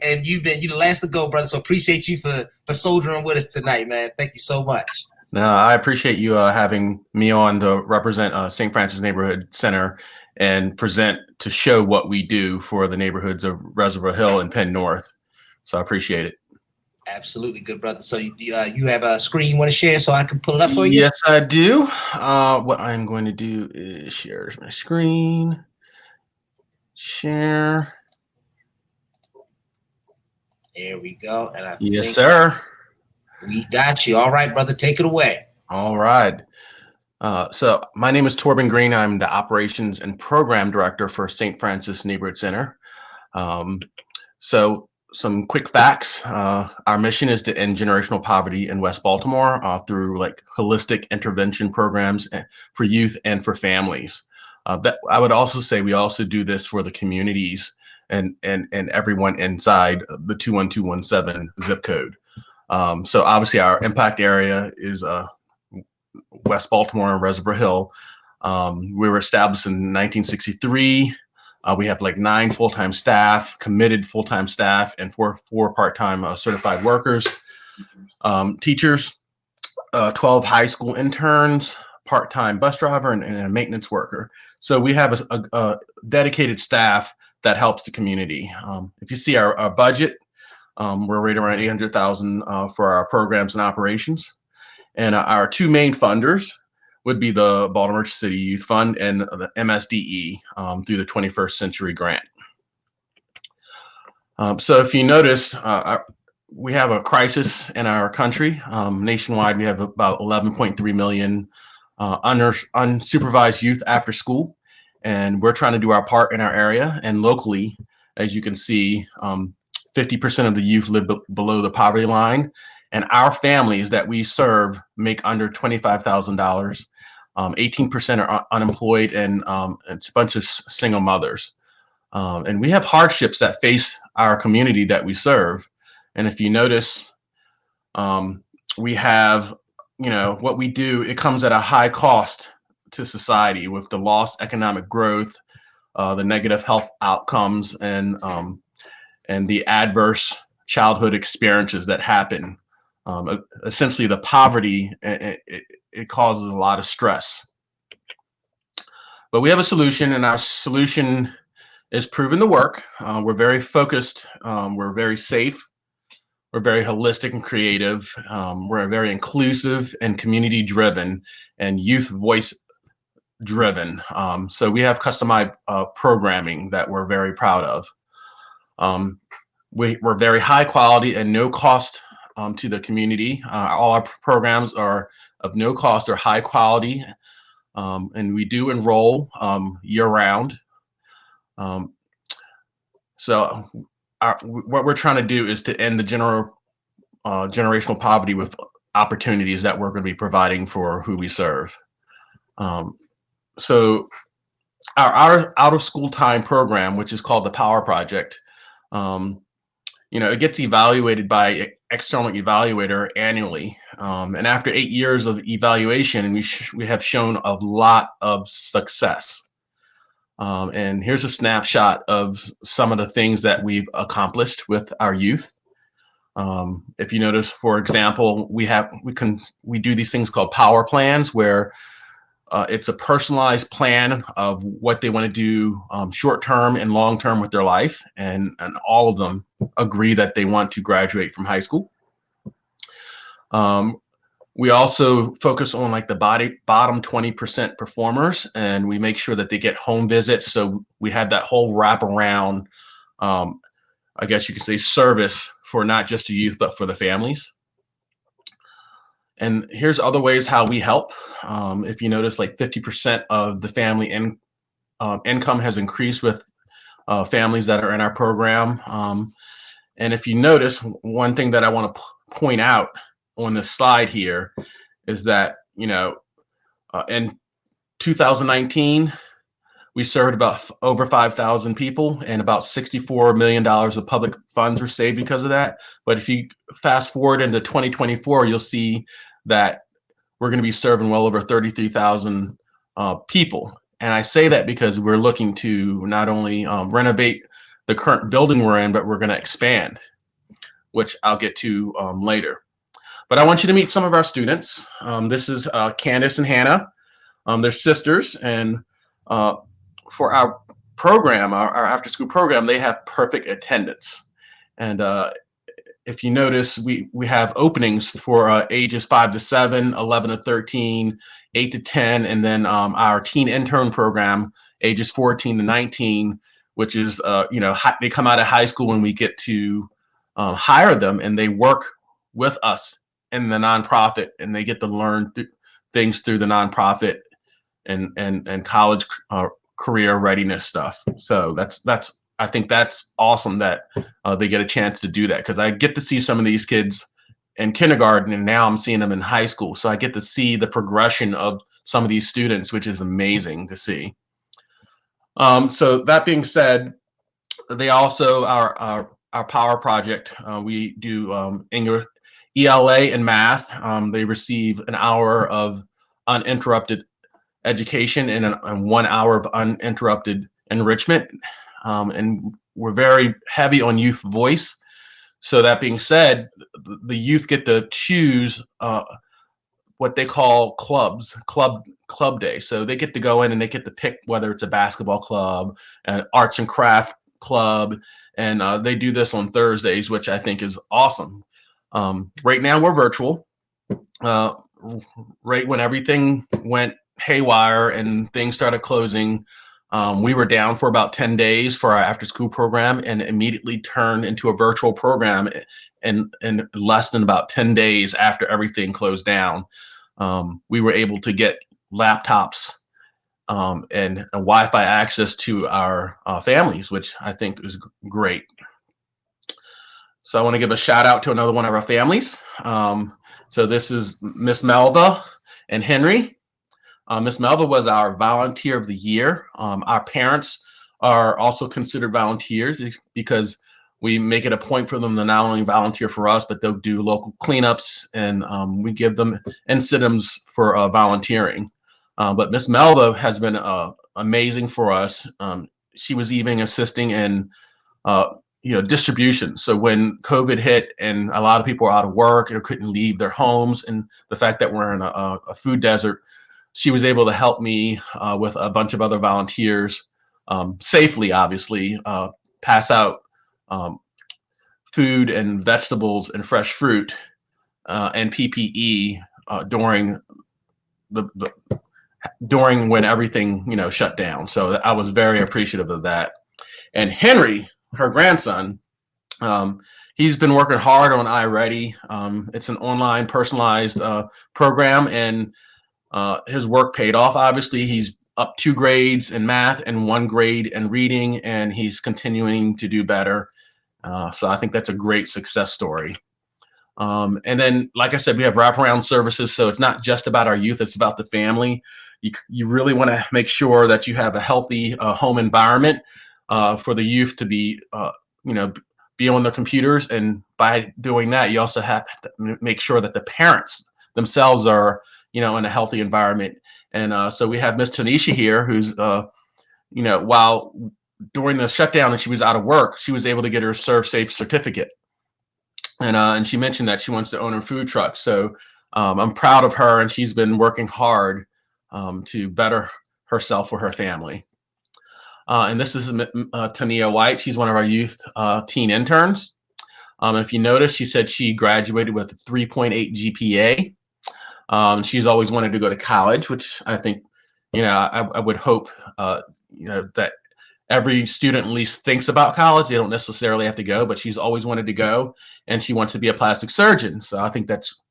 and you're the last to go, brother. So appreciate you for soldiering with us tonight, man. Thank you so much. No, I appreciate you having me on to represent St. Francis Neighborhood Center and present to show what we do for the neighborhoods of Reservoir Hill and Penn North. So I appreciate it. Absolutely, good brother. So you have a screen you want to share so I can pull it up for you? Yes, I do. What I'm going to do is share my screen. Share. There we go. And yes, sir. We got you. All right, brother. Take it away. All right. So my name is Torben Green. I'm the Operations and Program Director for St. Francis Neighborhood Center. So some quick facts. Our mission is to end generational poverty in West Baltimore through like holistic intervention programs for youth and for families. That I would also say we also do this for the communities and everyone inside the 21217 zip code. So obviously our impact area is West Baltimore and Reservoir Hill. We were established in 1963. We have like 9 full-time staff, committed full-time staff, and four part-time certified workers, teachers, 12 high school interns, part-time bus driver, and a maintenance worker. So we have a dedicated staff that helps the community. If you see our budget, we're right around $800,000 for our programs and operations. And our 2 main funders would be the Baltimore City Youth Fund and the MSDE through the 21st Century Grant. So if you notice, we have a crisis in our country. Nationwide, we have about 11.3 million unsupervised youth after school, and we're trying to do our part in our area. And locally, as you can see, 50% of the youth live below the poverty line, and our families that we serve make under $25,000. 18% are unemployed, and it's a bunch of single mothers. And we have hardships that face our community that we serve. And if you notice, we have, what we do, it comes at a high cost to society with the lost economic growth, the negative health outcomes, and the adverse childhood experiences that happen. Essentially, the poverty, it causes a lot of stress. But we have a solution, and our solution is proven to work. We're very focused. We're very safe. We're very holistic and creative. We're very inclusive and community driven and youth voice driven. So we have customized programming that we're very proud of. We're very high quality and no cost to the community. All our programs are of no cost or high quality, and we do enroll year round. So what we're trying to do is to end the generational poverty with opportunities that we're going to be providing for who we serve. So our out of school time program, which is called the Power Project, it gets evaluated by external evaluator annually. And after 8 years of evaluation, we have shown a lot of success. And here's a snapshot of some of the things that we've accomplished with our youth. If you notice, for example, we do these things called power plans, where it's a personalized plan of what they want to do short-term and long-term with their life, and all of them agree that they want to graduate from high school. We also focus on like the bottom 20% performers, and we make sure that they get home visits. So we have that whole wraparound, I guess you could say, service for not just the youth, but for the families. And here's other ways how we help. If you notice, like 50% of the family income has increased with families that are in our program. And if you notice, one thing that I want to point out on this slide here is that, in 2019, we served about over 5,000 people, and about $64 million of public funds were saved because of that. But if you fast forward into 2024, you'll see that we're going to be serving well over 33,000 people. And I say that because we're looking to not only renovate the current building we're in, but we're going to expand, which I'll get to later. But I want you to meet some of our students. This is Candace and Hannah. They're sisters, and for our program, our after-school program, they have perfect attendance. And if you notice, we have openings for ages 5 to 7, 11 to 13, 8 to 10, and then our teen intern program, ages 14 to 19, which is, they come out of high school and we get to hire them, and they work with us in the nonprofit, and they get to learn things through the nonprofit and college career readiness stuff. So I think that's awesome that they get a chance to do that, because I get to see some of these kids in kindergarten, and now I'm seeing them in high school. So I get to see the progression of some of these students, which is amazing to see. So that being said, they also our power project. We do English, ELA, and math. They receive an hour of uninterrupted education and 1 hour of uninterrupted enrichment. And we're very heavy on youth voice. So that being said, the youth get to choose what they call club day. So they get to go in and they get to pick whether it's a basketball club, an arts and craft club, and they do this on Thursdays, which I think is awesome. Right now we're virtual. Right when everything went haywire and things started closing, we were down for about 10 days for our after school program, and immediately turned into a virtual program in less than about 10 days after everything closed down. We were able to get laptops and a Wi-Fi access to our families, which I think is great. So I want to give a shout out to another one of our families. So this is Miss Melva and Henry. Miss Melva was our volunteer of the year. Our parents are also considered volunteers because we make it a point for them to not only volunteer for us, but they'll do local cleanups, and we give them incentives for volunteering. But Miss Melva has been amazing for us. She was even assisting in distribution. So when COVID hit and a lot of people were out of work or couldn't leave their homes, and the fact that we're in a food desert, she was able to help me with a bunch of other volunteers safely, obviously, pass out food and vegetables and fresh fruit and PPE during when everything shut down. So I was very appreciative of that. And Henry, her grandson, he's been working hard on iReady. It's an online personalized program, and his work paid off. Obviously, he's up 2 grades in math and 1 grade in reading, and he's continuing to do better. So I think that's a great success story. And then, like I said, we have wraparound services. So it's not just about our youth, it's about the family. You really want to make sure that you have a healthy home environment for the youth to be on their computers. And by doing that, you also have to make sure that the parents themselves are in a healthy environment. And so we have Miss Tanisha here, who's while during the shutdown and she was out of work, she was able to get her Serve Safe certificate. And she mentioned that she wants to own her food truck. So I'm proud of her, and she's been working hard to better herself for her family. And this is Tania White. She's one of our youth teen interns. If you notice, she said she graduated with a 3.8 GPA. She's always wanted to go to college, which I think, I would hope, that every student at least thinks about college. They don't necessarily have to go, but she's always wanted to go, and she wants to be a plastic surgeon. So I think that's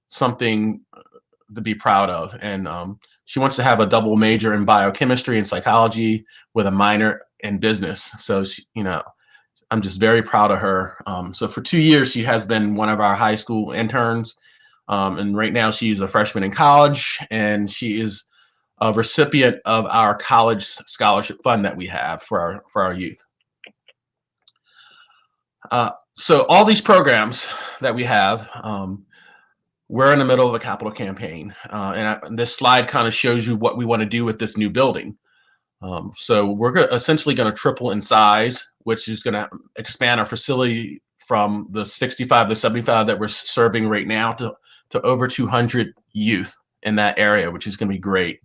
something to be proud of. And she wants to have a double major in biochemistry and psychology with a minor in business. So she, I'm just very proud of her. So for 2 years, she has been one of our high school interns. And right now she's a freshman in college, and she is a recipient of our college scholarship fund that we have for our youth. So all these programs that we have, we're in the middle of a capital campaign. And this slide kind of shows you what we want to do with this new building. So we're essentially going to triple in size, which is going to expand our facility from the 65 to 75 that we're serving right now to over 200 youth in that area, which is going to be great.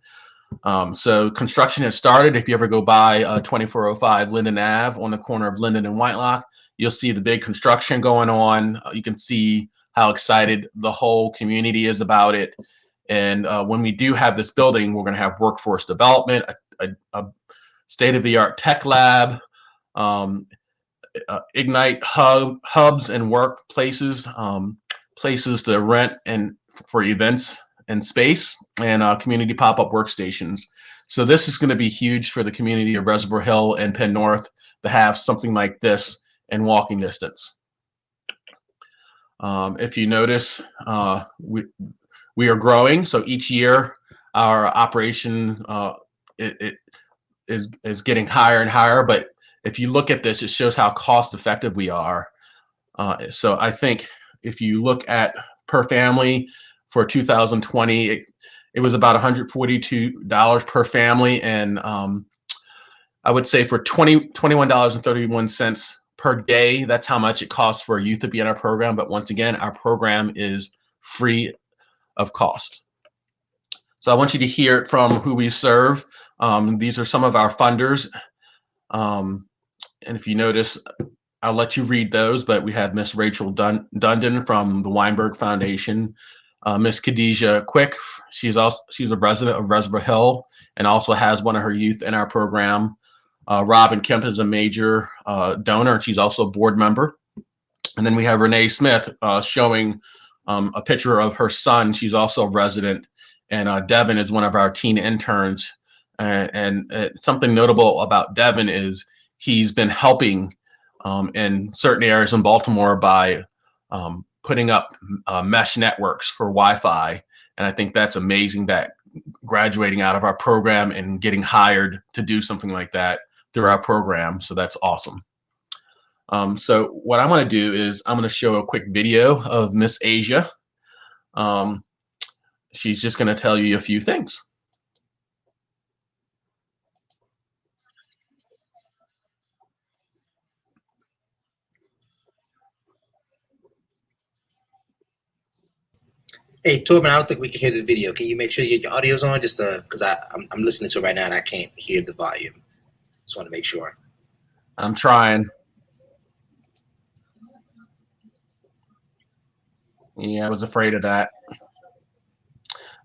So construction has started. If you ever go by 2405 Linden Ave on the corner of Linden and Whitelock, you'll see the big construction going on. You can see how excited the whole community is about it. And when we do have this building, we're going to have workforce development, a state-of-the-art tech lab, Ignite hubs and workplaces, places to rent and for events and space, and community pop-up workstations. So this is going to be huge for the community of Reservoir Hill and Penn North to have something like this in walking distance. If you notice, we are growing. So each year our operation it is getting higher and higher. But if you look at this, it shows how cost effective we are. So I think if you look at per family for 2020, it was about $142 per family. And I would say for $21.31 per day, that's how much it costs for a youth to be in our program. But once again, our program is free of cost. So I want you to hear it from who we serve. These are some of our funders. And if you notice, I'll let you read those, but we have Miss Rachel Dundon from the Weinberg Foundation, Miss Khadijah Quick. She's a resident of Reservoir Hill and also has one of her youth in our program. Robin Kemp is a major donor, and she's also a board member. And then we have Renee Smith showing a picture of her son. She's also a resident. And Devin is one of our teen interns. And something notable about Devin is he's been helping in certain areas in Baltimore by putting up mesh networks for Wi-Fi. And I think that's amazing that graduating out of our program and getting hired to do something like that through our program. So that's awesome. So what I'm going to do is I'm going to show a quick video of Miss Asia. She's just going to tell you a few things. Hey, Torben, I don't think we can hear the video. Can you make sure you get your audio's on? Just because I'm listening to it right now and I can't hear the volume. Just want to make sure. I'm trying. Yeah, I was afraid of that.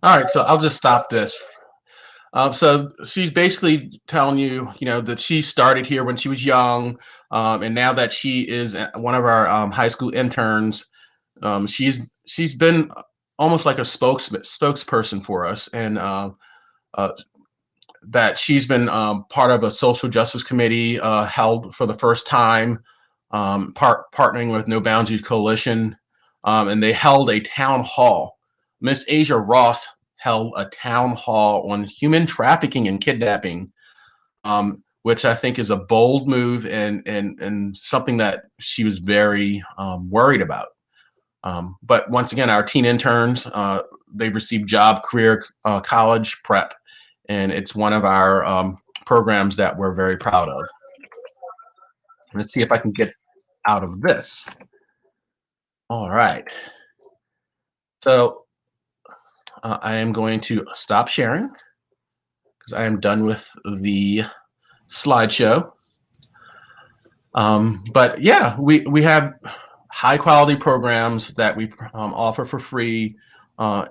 All right, so I'll just stop this. So she's basically telling you, that she started here when she was young, and now that she is one of our high school interns, she's been almost like a spokesperson for us, and that she's been part of a social justice committee held for the first time, partnering with No Boundaries Coalition, and they held a town hall. Miss Asia Ross held a town hall on human trafficking and kidnapping, which I think is a bold move and something that she was very worried about. But once again, our teen interns, they receive job, career, college prep, and it's one of our programs that we're very proud of. Let's see if I can get out of this. All right. So I am going to stop sharing because I am done with the slideshow. But yeah, we have high quality programs that we offer for free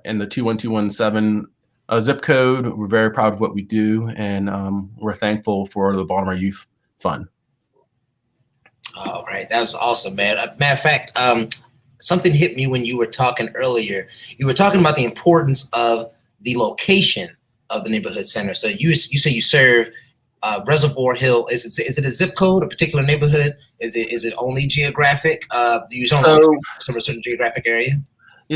in the 21217 zip code. We're very proud of what we do, and we're thankful for the Baltimore Youth Fund. All right, that was awesome, man. Matter of fact, something hit me when you were talking earlier. You were talking about the importance of the location of the neighborhood center. So you say you serve Reservoir Hill, is it a zip code, a particular neighborhood? Is it only geographic? Do you only serve a certain geographic area?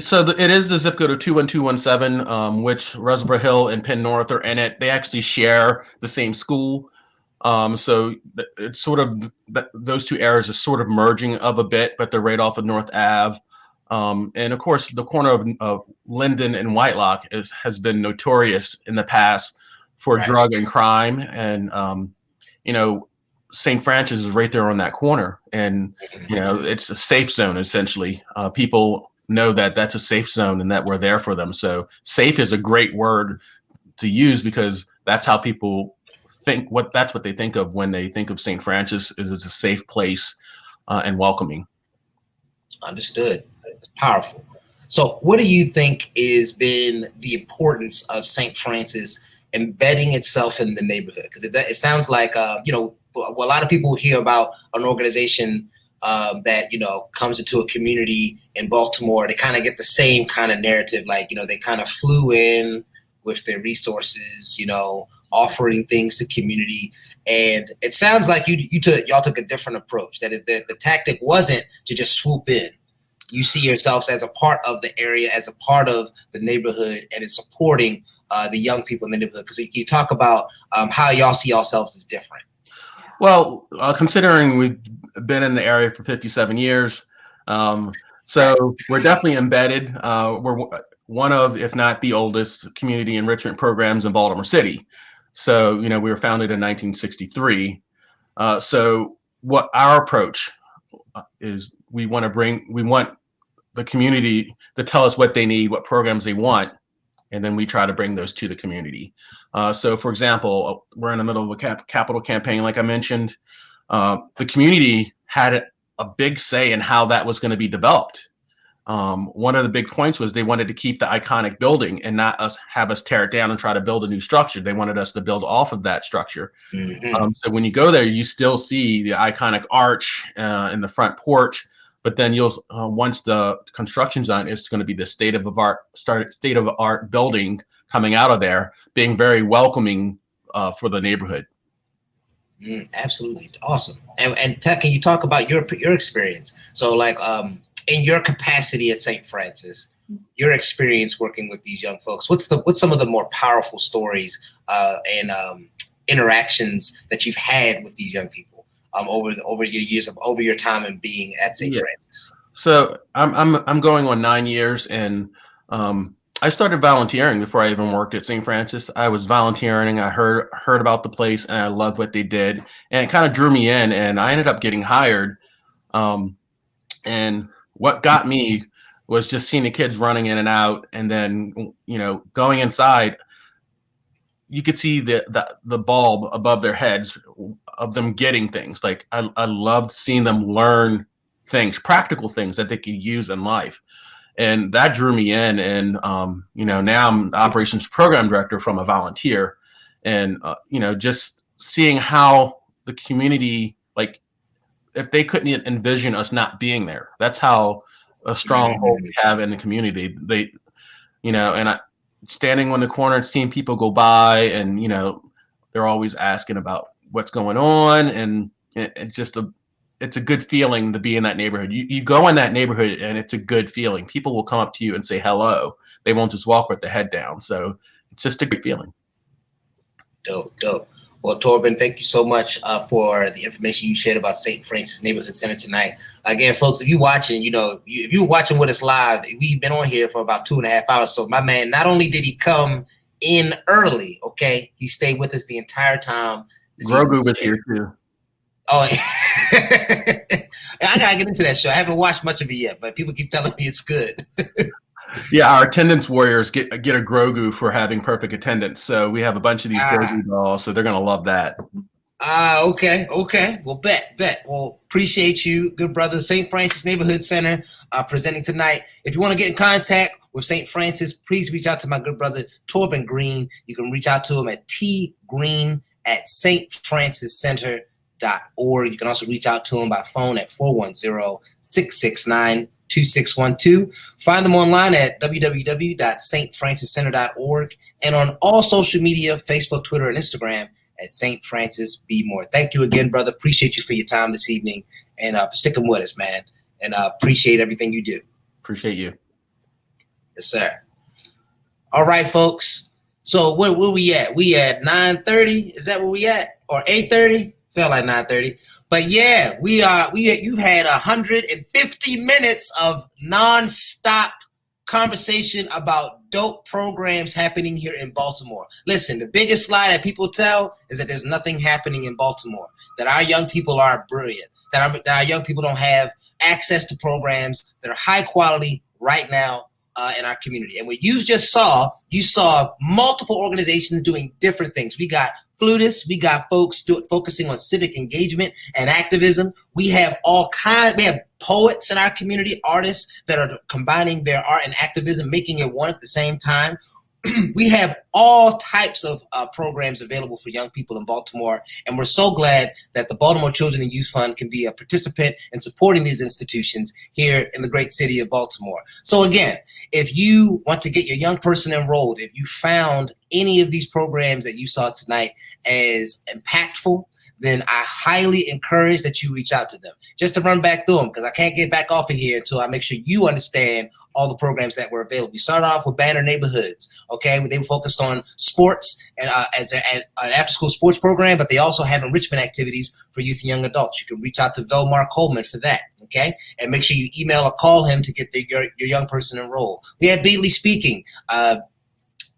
So it is the zip code of 21217, which Reservoir Hill and Penn North are in it. They actually share the same school. So it's sort of those two areas are sort of merging of a bit, but they're right off of North Ave. And of course, the corner of Linden and Whitelock has been notorious in the past for drug and crime. And, St. Francis is right there on that corner. And, it's a safe zone, essentially. People know that that's a safe zone and that we're there for them. So safe is a great word to use because that's how people think. That's what they think of when they think of St. Francis, is it's a safe place and welcoming. Understood. It's powerful. So what do you think has been the importance of St. Francis embedding itself in the neighborhood? Because it sounds like, a lot of people hear about an organization that, comes into a community in Baltimore. They kind of get the same kind of narrative, like, they kind of flew in with their resources, offering things to community. And it sounds like y'all took a different approach, that the tactic wasn't to just swoop in. You see yourselves as a part of the area, as a part of the neighborhood, and it's supporting the young people in the neighborhood. Because you talk about how y'all see yourselves as different. Well, considering we've been in the area for 57 years, so we're definitely embedded. We're one of, if not the oldest, community enrichment programs in Baltimore City. So, we were founded in 1963. So what our approach is, we want the community to tell us what they need, what programs they want, and then we try to bring those to the community. So, for example, we're in the middle of a capital campaign, like I mentioned. The community had a big say in how that was going to be developed. One of the big points was they wanted to keep the iconic building and not have us tear it down and try to build a new structure. They wanted us to build off of that structure. Mm-hmm. So when you go there, you still see the iconic arch in the front porch. But then you'll once the construction's done, it's going to be the state of art building coming out of there, being very welcoming for the neighborhood. Absolutely awesome. And Ted, can you talk about your experience? So, like, in your capacity at St. Francis, your experience working with these young folks, what's some of the more powerful stories and interactions that you've had with these young people? Over your years over your time and being at St. Francis? So I'm going on 9 years, and I started volunteering before I even worked at St. Francis. I was volunteering. I heard about the place, and I loved what they did, and it kind of drew me in, and I ended up getting hired. And what got me was just seeing the kids running in and out, and then going inside. You could see the bulb above their heads of them getting things. Like I loved seeing them learn things, practical things that they could use in life. And that drew me in. And, now I'm the operations program director from a volunteer, and, just seeing how the community, like if they couldn't envision us not being there, that's how a stronghold we have in the community. They, and standing on the corner and seeing people go by, and they're always asking about what's going on, and it's a good feeling to be in that neighborhood. You go in that neighborhood and it's a good feeling. People will come up to you and say hello. They won't just walk with their head down. So it's just a good feeling. Dope. Well, Torben, thank you so much for the information you shared about St. Francis Neighborhood Center tonight. Again, folks, if you're watching, if you're watching with us live, we've been on here for about 2.5 hours. So my man, not only did he come in early, okay, he stayed with us the entire time. Grogu was here too. Oh, I gotta get into that show. I haven't watched much of it yet, but people keep telling me it's good. Yeah, our attendance warriors get a Grogu for having perfect attendance. So we have a bunch of these Grogu dolls, so they're gonna love that. Okay. Well, bet. Well, appreciate you, good brother. St. Francis Neighborhood Center presenting tonight. If you want to get in contact with St. Francis, please reach out to my good brother Torben Green. You can reach out to him at tgreen@stfranciscenter.org. You can also reach out to him by phone at 410-669-2612. Find them online at www.stfranciscenter.org and on all social media, Facebook, Twitter, and Instagram at St. Francis Be More. Thank you again, brother. Appreciate you for your time this evening and for sticking with us, man. And appreciate everything you do. Appreciate you. Yes, sir. All right, folks. So where we at? We at 9:30? Is that where we at? Or 8:30? Felt like 9:30. But yeah, you've had 150 minutes of nonstop conversation about dope programs happening here in Baltimore. Listen, the biggest lie that people tell is that there's nothing happening in Baltimore, that our young people are brilliant, that our young people don't have access to programs that are high quality right now in our community. And what you saw multiple organizations doing different things. We got flutists, we got folks focusing on civic engagement and activism. We have we have poets in our community, artists that are combining their art and activism, making it one at the same time. We have all types of programs available for young people in Baltimore, and we're so glad that the Baltimore Children Youth Fund can be a participant in supporting these institutions here in the great city of Baltimore. So again, if you want to get your young person enrolled, if you found any of these programs that you saw tonight as impactful, then I highly encourage that you reach out to them. Just to run back through them, because I can't get back off of here until I make sure you understand all the programs that were available. We started off with Banner Neighborhoods, okay? They were focused on sports and as an after-school sports program, but they also have enrichment activities for youth and young adults. You can reach out to Velmar Coleman for that, okay? And make sure you email or call him to get your young person enrolled. We had Beadly Speaking,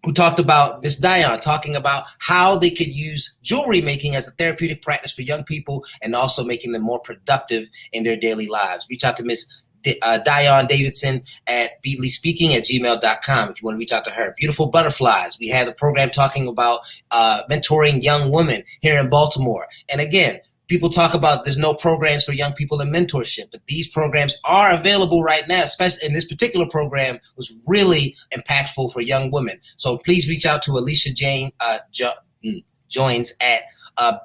who talked about Miss Dion talking about how they could use jewelry making as a therapeutic practice for young people and also making them more productive in their daily lives. Reach out to Miss Dion Davidson at beadlyspeaking@gmail.com if you want to reach out to her. Beautiful Butterflies. We had a program talking about mentoring young women here in Baltimore. And again, people talk about there's no programs for young people in mentorship, but these programs are available right now, especially in this particular program was really impactful for young women. So please reach out to Alicia Jane Joins at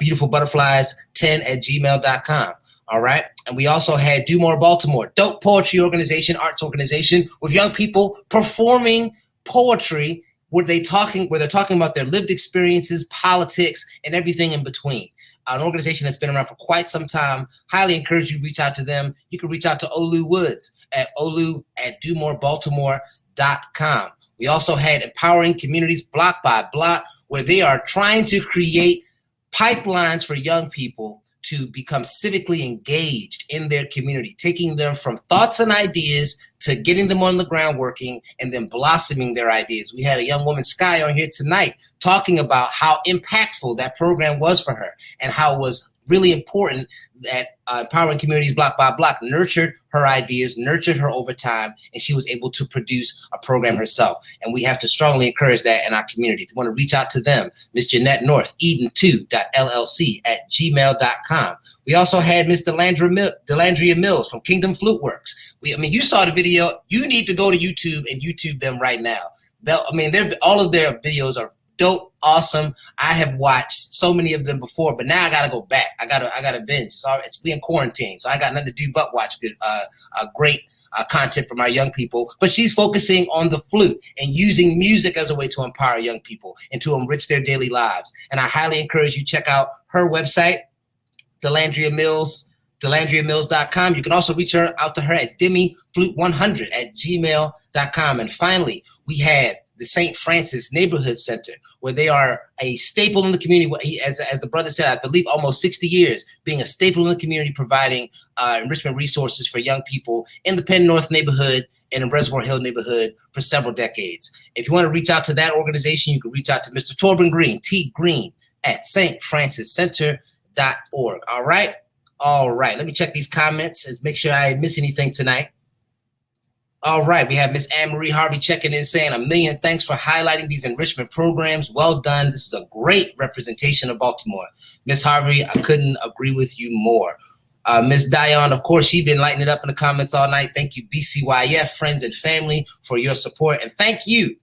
beautifulbutterflies10@gmail.com. All right. And we also had DewMore Baltimore, dope poetry organization, arts organization with young people performing poetry where they're talking about their lived experiences, politics, and everything in between. An organization that's been around for quite some time. Highly encourage you to reach out to them. You can reach out to Olu Woods at olu@dewmorebaltimore.com. We also had Empowering Communities Block by Block, where they are trying to create pipelines for young people to become civically engaged in their community, taking them from thoughts and ideas to getting them on the ground working and then blossoming their ideas. We had a young woman, Sky, on here tonight talking about how impactful that program was for her and how it was really important that Empowering Communities Block by Block nurtured her ideas, nurtured her over time, and she was able to produce a program herself. And we have to strongly encourage that in our community. If you want to reach out to them, Miss Jeanette North, eden2.llc@gmail.com. We also had Miss Delandria Mills from Kingdom Flute Works. You saw the video. You need to go to YouTube and YouTube them right now. All of their videos are dope, awesome. I have watched so many of them before, but now I gotta go back. I gotta binge. So it's being quarantined, so I got nothing to do but watch good, great content from our young people. But she's focusing on the flute and using music as a way to empower young people and to enrich their daily lives. And I highly encourage you check out her website, Delandria Mills. DelandriaMills.com. You can also reach out to her at DemiFlute100@gmail.com. And finally, we have the St. Francis Neighborhood Center, where they are a staple in the community. As the brother said, I believe almost 60 years being a staple in the community, providing enrichment resources for young people in the Penn North neighborhood and in Reservoir Hill neighborhood for several decades. If you want to reach out to that organization, you can reach out to Mr. Torben Green, T. Green, at stfranciscenter.org. All right. Let me check these comments and make sure I didn't miss anything tonight. All right, we have Miss Anne-Marie Harvey checking in saying, 1,000,000 thanks for highlighting these enrichment programs. Well done. This is a great representation of Baltimore. Miss Harvey, I couldn't agree with you more. Miss Dion, of course, she's been lighting it up in the comments all night. Thank you, BCYF, friends and family, for your support. And thank you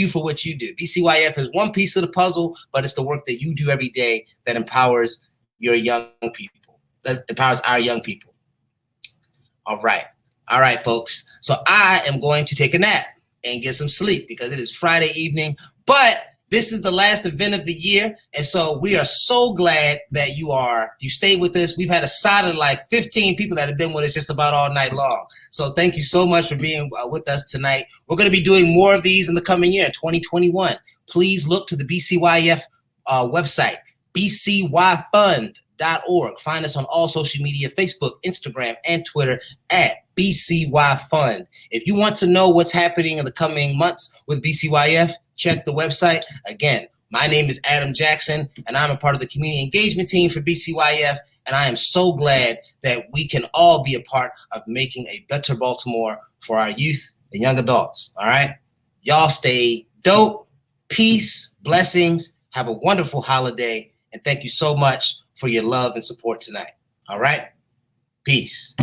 for what you do. BCYF is one piece of the puzzle, but it's the work that you do every day that empowers your young people, that empowers our young people. All right, folks. So I am going to take a nap and get some sleep because it is Friday evening. But This is the last event of the year, and so we are so glad that you stayed with us. We've had a solid like 15 people that have been with us just about all night long. So thank you so much for being with us tonight. We're going to be doing more of these in the coming year, in 2021. Please look to the BCYF website, BCYFund.org. Find us on all social media, Facebook, Instagram, and Twitter at BCY Fund. If you want to know what's happening in the coming months with BCYF, check the website. Again, my name is Adam Jackson, and I'm a part of the community engagement team for BCYF, and I am so glad that we can all be a part of making a better Baltimore for our youth and young adults, all right? Y'all stay dope, peace, blessings, have a wonderful holiday, and thank you so much for your love and support tonight, all right? Peace.